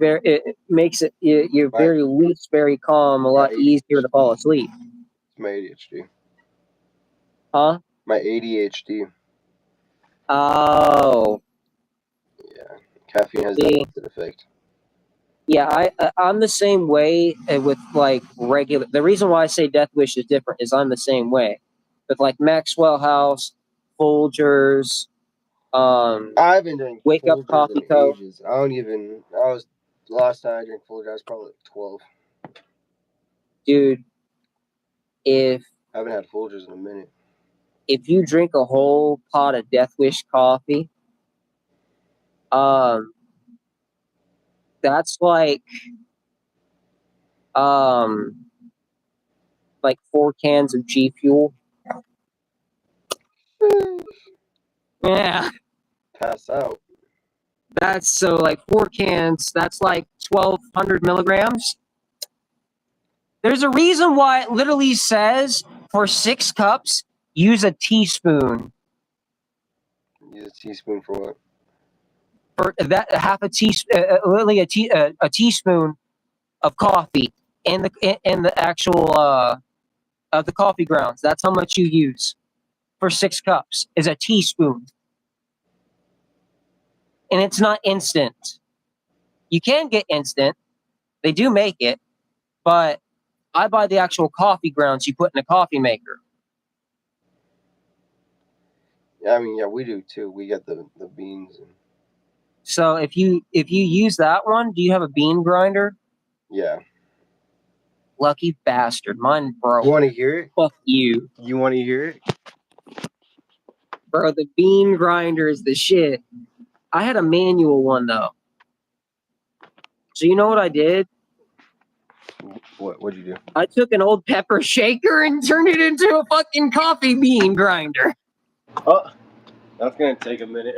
you're very loose, very calm, a lot easier to fall asleep. It's my ADHD. Huh? My ADHD. Oh. Yeah, caffeine has the opposite effect. Yeah, I'm the same way with like regular. The reason why I say Death Wish is different is I'm the same way with like Maxwell House, Folgers. I've been drinking Wake Up Folgers Coffee in Co. ages. Last time I drank Folgers, I was probably like 12. Dude, I haven't had Folgers in a minute. If you drink a whole pot of Death Wish coffee, that's like 4 cans of G Fuel. Yeah. Pass out. That's so like 4 cans, that's like 1,200 milligrams. There's a reason why it literally says for 6 cups, use a teaspoon. Use a teaspoon for what? For that, half a teaspoon, literally a teaspoon of coffee in the actual of the coffee grounds. That's how much you use for 6 cups is a teaspoon. And it's not instant. You can get instant. They do make it, but I buy the actual coffee grounds you put in a coffee maker. Yeah, I mean, yeah, we do too. We get the beans. So if you use that one, do you have a bean grinder? Yeah. Lucky bastard. Mine broke. You want to hear it? Fuck you. You want to hear it? Bro, the bean grinder is the shit. I had a manual one though. So you know what I did? What'd you do? I took an old pepper shaker and turned it into a fucking coffee bean grinder. Oh, that's gonna take a minute.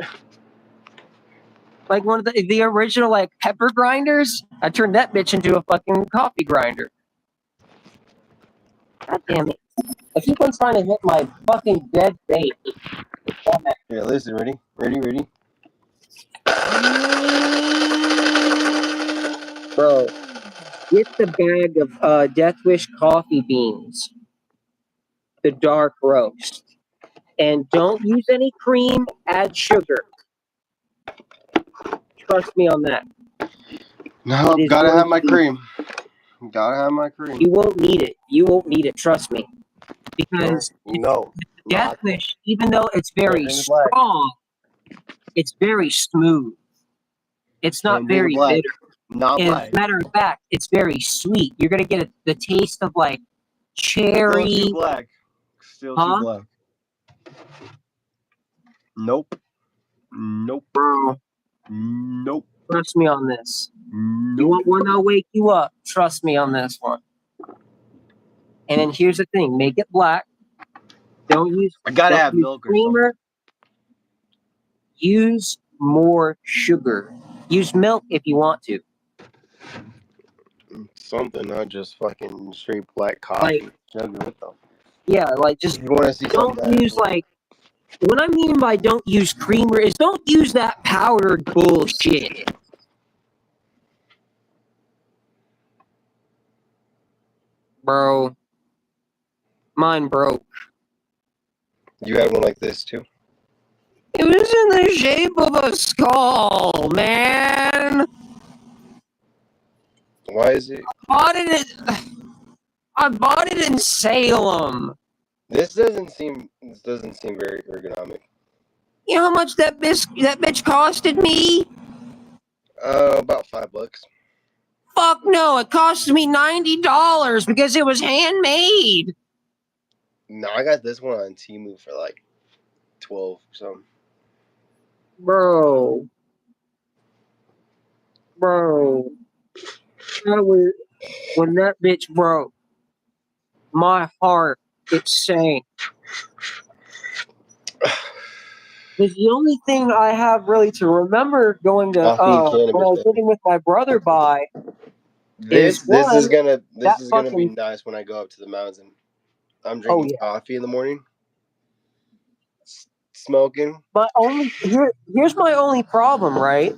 Like one of the original like pepper grinders. I turned that bitch into a fucking coffee grinder. God damn it. I keep on trying to hit my fucking dead bait. Yeah, listen, ready? Bro, get the bag of Death Wish coffee beans. The dark roast. And don't use any cream, add sugar. Trust me on that. No, gotta have my cream. Gotta have my cream. You won't need it. You won't need it, trust me. Because no. Death Wish, even though it's very strong, it's very smooth. It's not very bitter. Not As a matter of fact, it's very sweet. You're gonna get the taste of like cherry. Still too black. Still too black. Nope. Bro. Nope. Trust me on this. Nope. You want one that'll wake you up? Trust me on this one. And then here's the thing: make it black. Don't use. I gotta have milk creamer. or something. Use more sugar. Use milk if you want to. Something, not just fucking straight black coffee. Yeah, like just you want to see don't use like. What I mean by don't use creamer is don't use that powdered bullshit. Bro, mine broke. You had one like this too? It was in the shape of a skull, man. Why is it? I bought it in Salem. This doesn't seem very ergonomic. You know how much that bitch costed me? About $5. Fuck no, it cost me $90 because it was handmade. No, I got this one on Temu for like 12 or something. Bro. When that bitch broke, my heart, it sank. It's the only thing I have really to remember going to when I was living with my brother by. This is gonna fucking be nice when I go up to the mountains and I'm drinking coffee in the morning, smoking. Here's my only problem, right?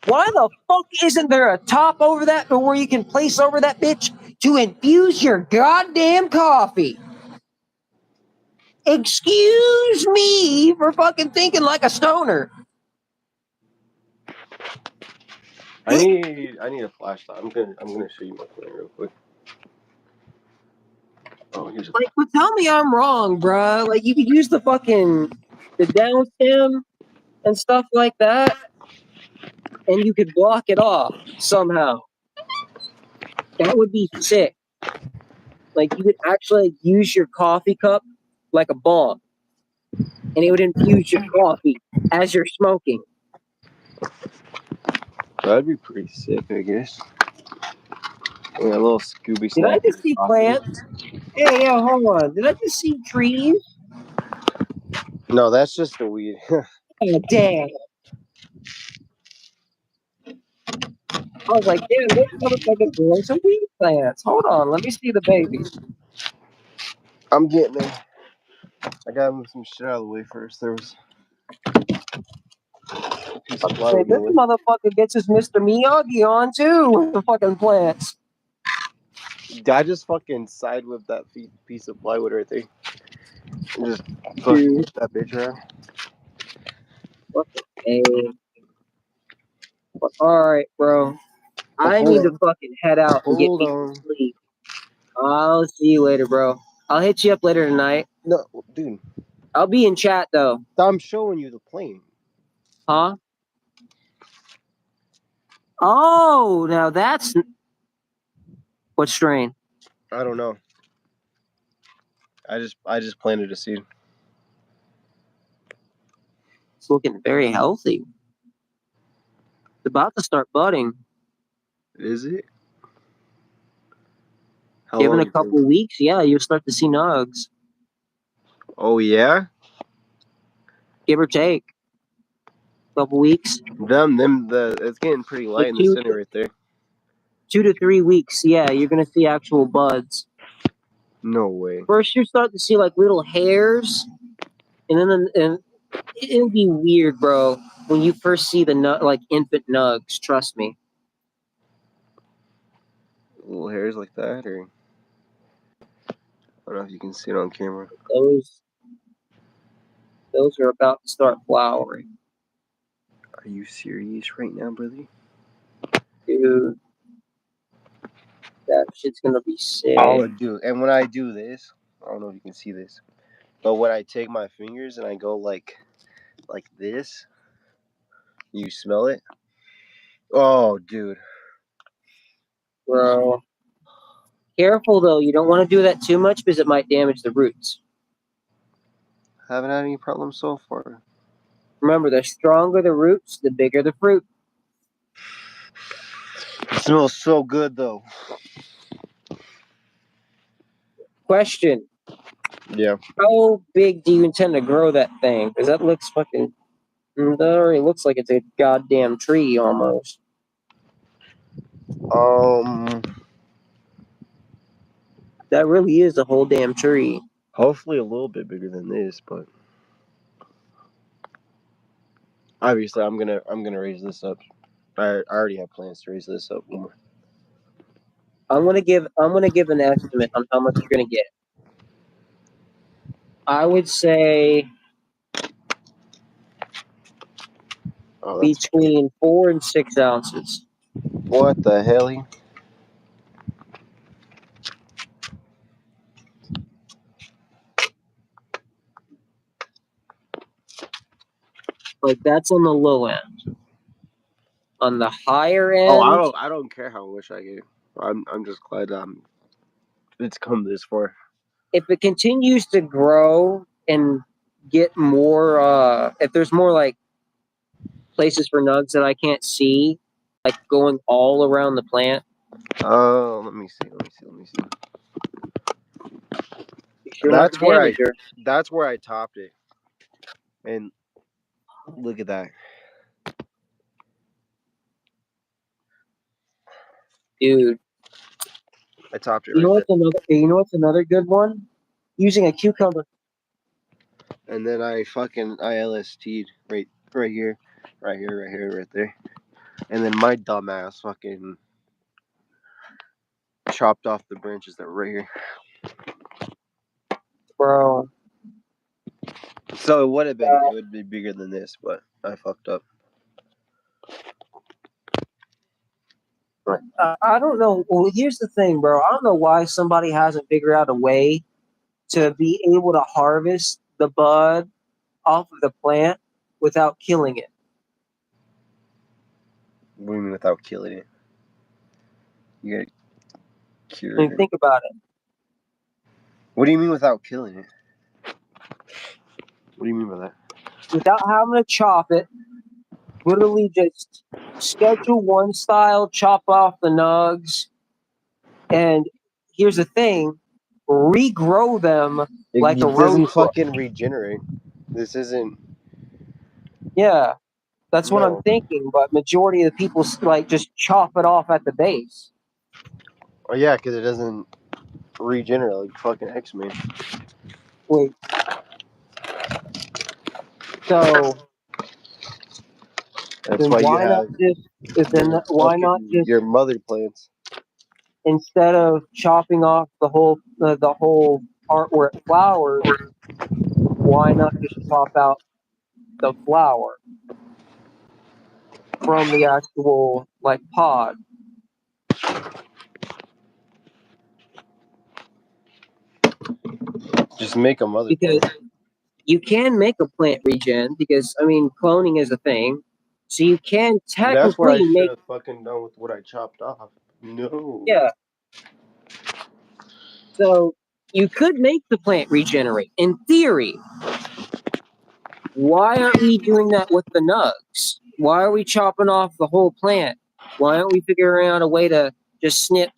Why the fuck isn't there a top over that where you can place over that bitch to infuse your goddamn coffee? Excuse me for fucking thinking like a stoner. I need a flashlight. I'm gonna show you my plan real quick. Oh, here's like, but tell me I'm wrong, bruh. Like, you could use the down stem and stuff like that, and you could block it off somehow. That would be sick. Like, you could actually use your coffee cup like a bomb, and it would infuse your coffee as you're smoking. That'd be pretty sick, I guess. Yeah, a little Scooby snack. Did I just see plants? Hey, yeah, hold on. Did I just see trees? No, that's just the weed. Oh, damn. I was like, damn, this motherfucker's growing some weed plants. Hold on, let me see the babies. I'm getting there. I gotta move some shit out of the way first. There was a piece of plywood. This motherfucker gets his Mr. Miyagi on too with the fucking plants. I just fucking side whipped that piece of plywood right there. And just fucking whip that bitch around. Alright, bro. I need to fucking head out and get on. sleep. I'll see you later, bro. I'll hit you up later tonight. No, dude. I'll be in chat though. I'm showing you the plane. Huh? Oh, now that's what strain? I don't know. I just planted a seed. It's looking very healthy. It's about to start budding. Is it? Given a couple weeks, yeah, you'll start to see nugs. Oh yeah? Give or take. Couple weeks. It's getting pretty light in the center right there. 2 to 3 weeks, yeah, you're gonna see actual buds. No way. First, you start to see like little hairs, and it'll be weird, bro. When you first see the like infant nugs, trust me. Little hairs like that, or I don't know if you can see it on camera. Those are about to start flowering. Are you serious right now, brother? Dude, that shit's gonna be sick. Oh, dude. And when I do this, I don't know if you can see this, but when I take my fingers and I go like this, you smell it? Oh, dude. Bro. Careful though, you don't want to do that too much because it might damage the roots. Haven't had any problems so far. Remember, the stronger the roots, the bigger the fruit. It smells so good though. Question. Yeah. How big do you intend to grow that thing? Because that looks fucking... That already looks like it's a goddamn tree almost. That really is a whole damn tree. Hopefully a little bit bigger than this, but obviously I'm gonna raise this up. I already have plans to raise this up more. I'm gonna give an estimate on how much you're gonna get. I would say between 4 and 6 ounces. What the hell? Like that's on the low end. On the higher Oh, end, I don't care how much I get. I'm just glad it's come this far. if it continues to grow and get more, if there's more like places for nugs that I can't see, like going all around the plant. Oh, let me see. Sure not to damage her. That's where I topped it. And look at that. Dude. I topped it You know right what's another good one? Using a cucumber. there. And then I LST'd right here, right there. And then my dumbass fucking chopped off the branches that were right here. Bro. So it would be bigger than this, but I fucked up. I don't know. Well, here's the thing, bro. I don't know why somebody hasn't figured out a way to be able to harvest the bud off of the plant without killing it. What do you mean without killing it? You gotta cure I mean, it. think about it. What do you mean without killing it? What do you mean by that? Without having to chop it, literally just Schedule 1 style, chop off the nugs. And here's the thing, regrow them like a It rose doesn't bush. fucking regenerate. This isn't. Yeah, that's what I'm No. thinking. But majority of the people like just chop it off at the base. Oh yeah, because it doesn't regenerate like fucking X-Men. Wait. So That's then why you why not have just your mother plants. instead of chopping off the whole part where it flowers, why not just chop out the flower from the actual like pod? Just make a mother Because plant. you can make a plant regen because I mean cloning is a thing. So you can That's what I technically should make have fucking done with what I chopped off. No. yeah. So you could make the plant regenerate in theory. Why aren't we doing that with the nugs? Why are we chopping off the whole plant? Why aren't we figuring out a way to just snip,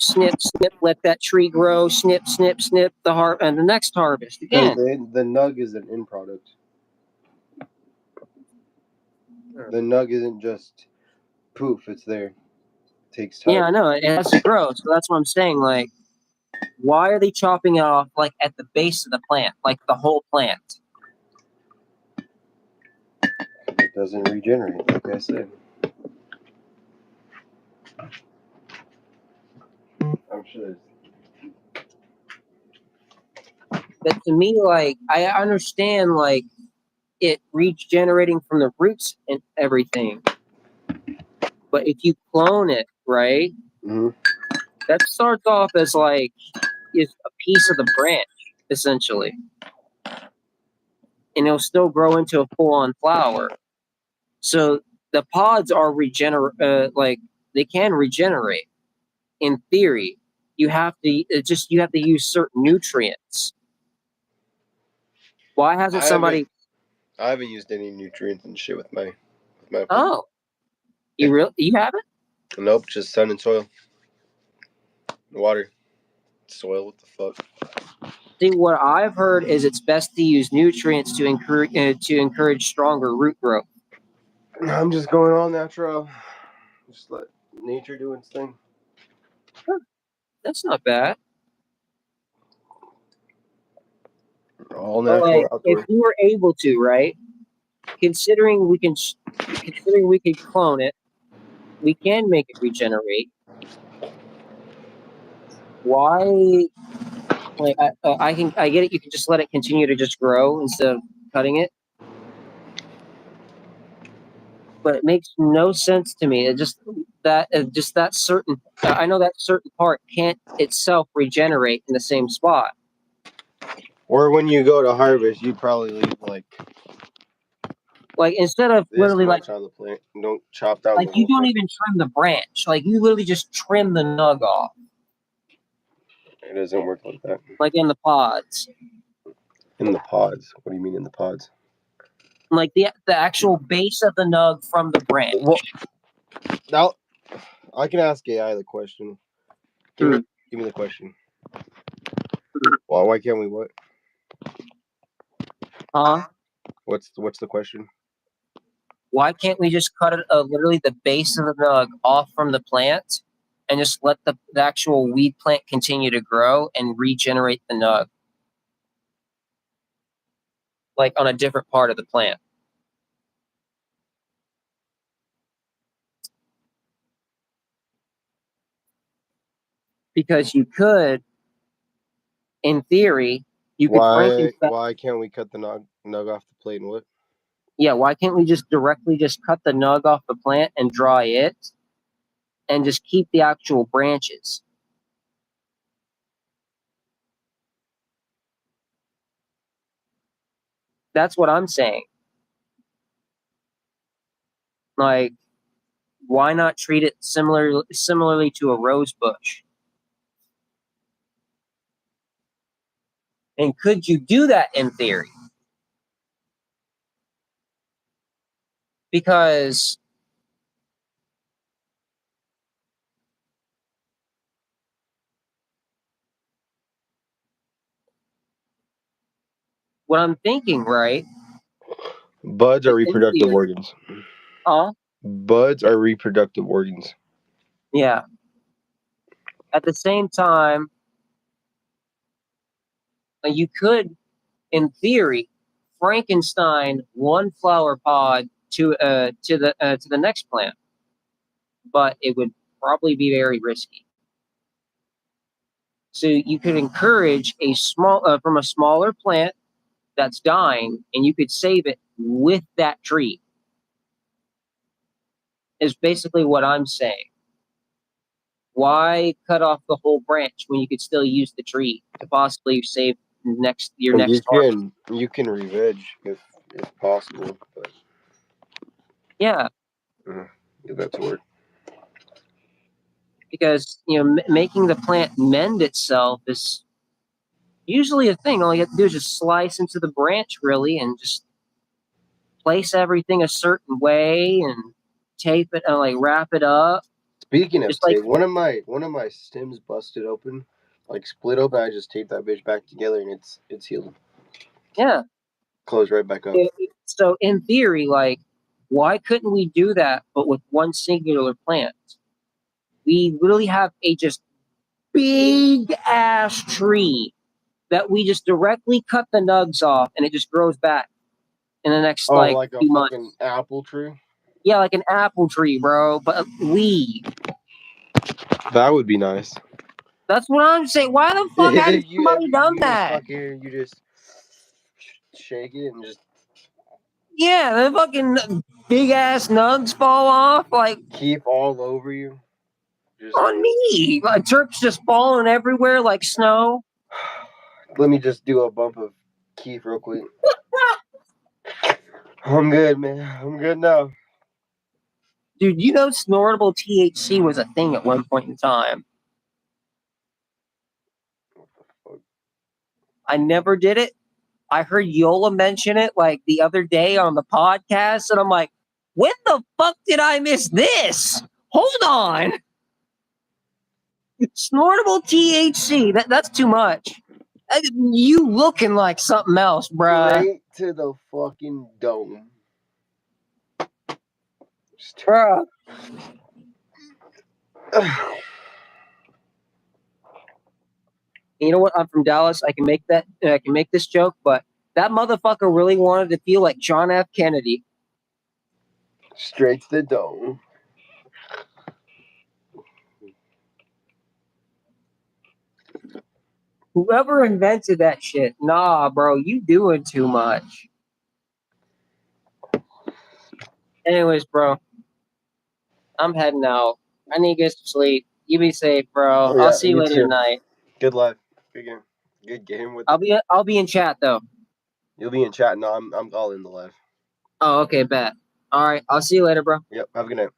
let that tree grow, snip, the and the next harvest Because again? the nug is an end product. The nug isn't just poof, it's there. It takes time. Yeah, I know. It has to grow. So that's what I'm saying. Like, why are they chopping it off like at the base of the plant, like the whole plant? It doesn't regenerate, like I said. I'm sure. But to me, like, I understand, like, it regenerating from the roots and everything. But if you clone it, right, Mm-hmm. that starts off as like is a piece of the branch, essentially. And it'll still grow into a full-on flower. So the pods are like they can regenerate in theory. You have to use certain nutrients. Why hasn't somebody? I haven't used any nutrients and shit with my Oh, you haven't? Nope, just sun and soil. Water. Soil, what the fuck? See, what I've heard is it's best to use nutrients to encourage stronger root growth. I'm just going all natural. Just let nature do its thing. That's not bad. All But natural like, if outdoor. you were able to, right? Considering we can clone it, we can make it regenerate. Why? Like, I get it. You can just let it continue to just grow instead of cutting it. But it makes no sense to me. It just that certain. I know that certain part can't itself regenerate in the same spot. Or when you go to harvest, you probably leave like Like instead of this literally like much on the plant. Don't chop down the you whole don't thing. even trim the branch. Like you literally just trim the nug off, It doesn't work like that. like in the pods. In the pods. What do you mean in the pods? Like the actual base of the nug from the branch. Well, now I can ask AI the question. Give me the question. Well, why can't we what? Huh? What's the question? Why can't we just cut it literally the base of the nug off from the plant and just let the actual weed plant continue to grow and regenerate the nug? Like on a different part of the plant. Because you could, in theory, you could Frankenstein. Why can't we cut the nug off the plate and what? Yeah, why can't we just directly just cut the nug off the plant and dry it and just keep the actual branches? That's what I'm saying. Like, why not treat it similarly to a rose bush? And could you do that in theory? Because what I'm thinking, right? Buds are In reproductive theory, organs. huh? Buds are reproductive organs. Yeah. At the same time, you could, in theory, Frankenstein one flower pod to the next plant, but it would probably be very risky. So you could encourage a small from a smaller plant that's dying, and you could save it with that tree. Is basically what I'm saying. Why cut off the whole branch when you could still use the tree to possibly save your next harvest? You can re-veg if possible, but Yeah, that's work. because making the plant mend itself is usually a thing. All you have to do is just slice into the branch, really, and just place everything a certain way and tape it and like wrap it up. Speaking of Just like tape, one of my stems busted open, like split open. I just taped that bitch back together and it's healed. yeah. Closed right back up. So in theory, like, why couldn't we do that, but with one singular plant? We literally have a just big ass tree that we just directly cut the nugs off, and it just grows back in the next Oh, like a few fucking months. apple tree? Yeah, like an apple tree, bro, but leaf. That would be nice. That's what I'm saying. Why the fuck hasn't somebody done that? You just shake it and just Yeah, the fucking big ass nugs fall off like keep all over you. Just on me. Like Turp's just falling everywhere like snow. let me just do a bump of Keith real quick. I'm good, man. I'm good now. Dude, snortable THC was a thing at one point in time. I never did it. I heard Yola mention it like the other day on the podcast, and I'm like, when the fuck did I miss this? Hold on. Snortable THC. That's too much. You looking like something else, bruh. Straight to the fucking dome. Bruh. You know what? I'm from Dallas. I can make that. I can make this joke, but that motherfucker really wanted to feel like John F. Kennedy. Straight to the dome. Whoever invented that shit, nah, bro, you doing too much. Anyways, bro, I'm heading out. I need to get some sleep. You be safe, bro. Yeah, I'll see you me later too. tonight. Good life. Good game. Good game with I'll be in chat though. You'll be in chat. No, I'm all in the live. Oh, okay, bet. All right, I'll see you later, bro. Yep. Have a good night.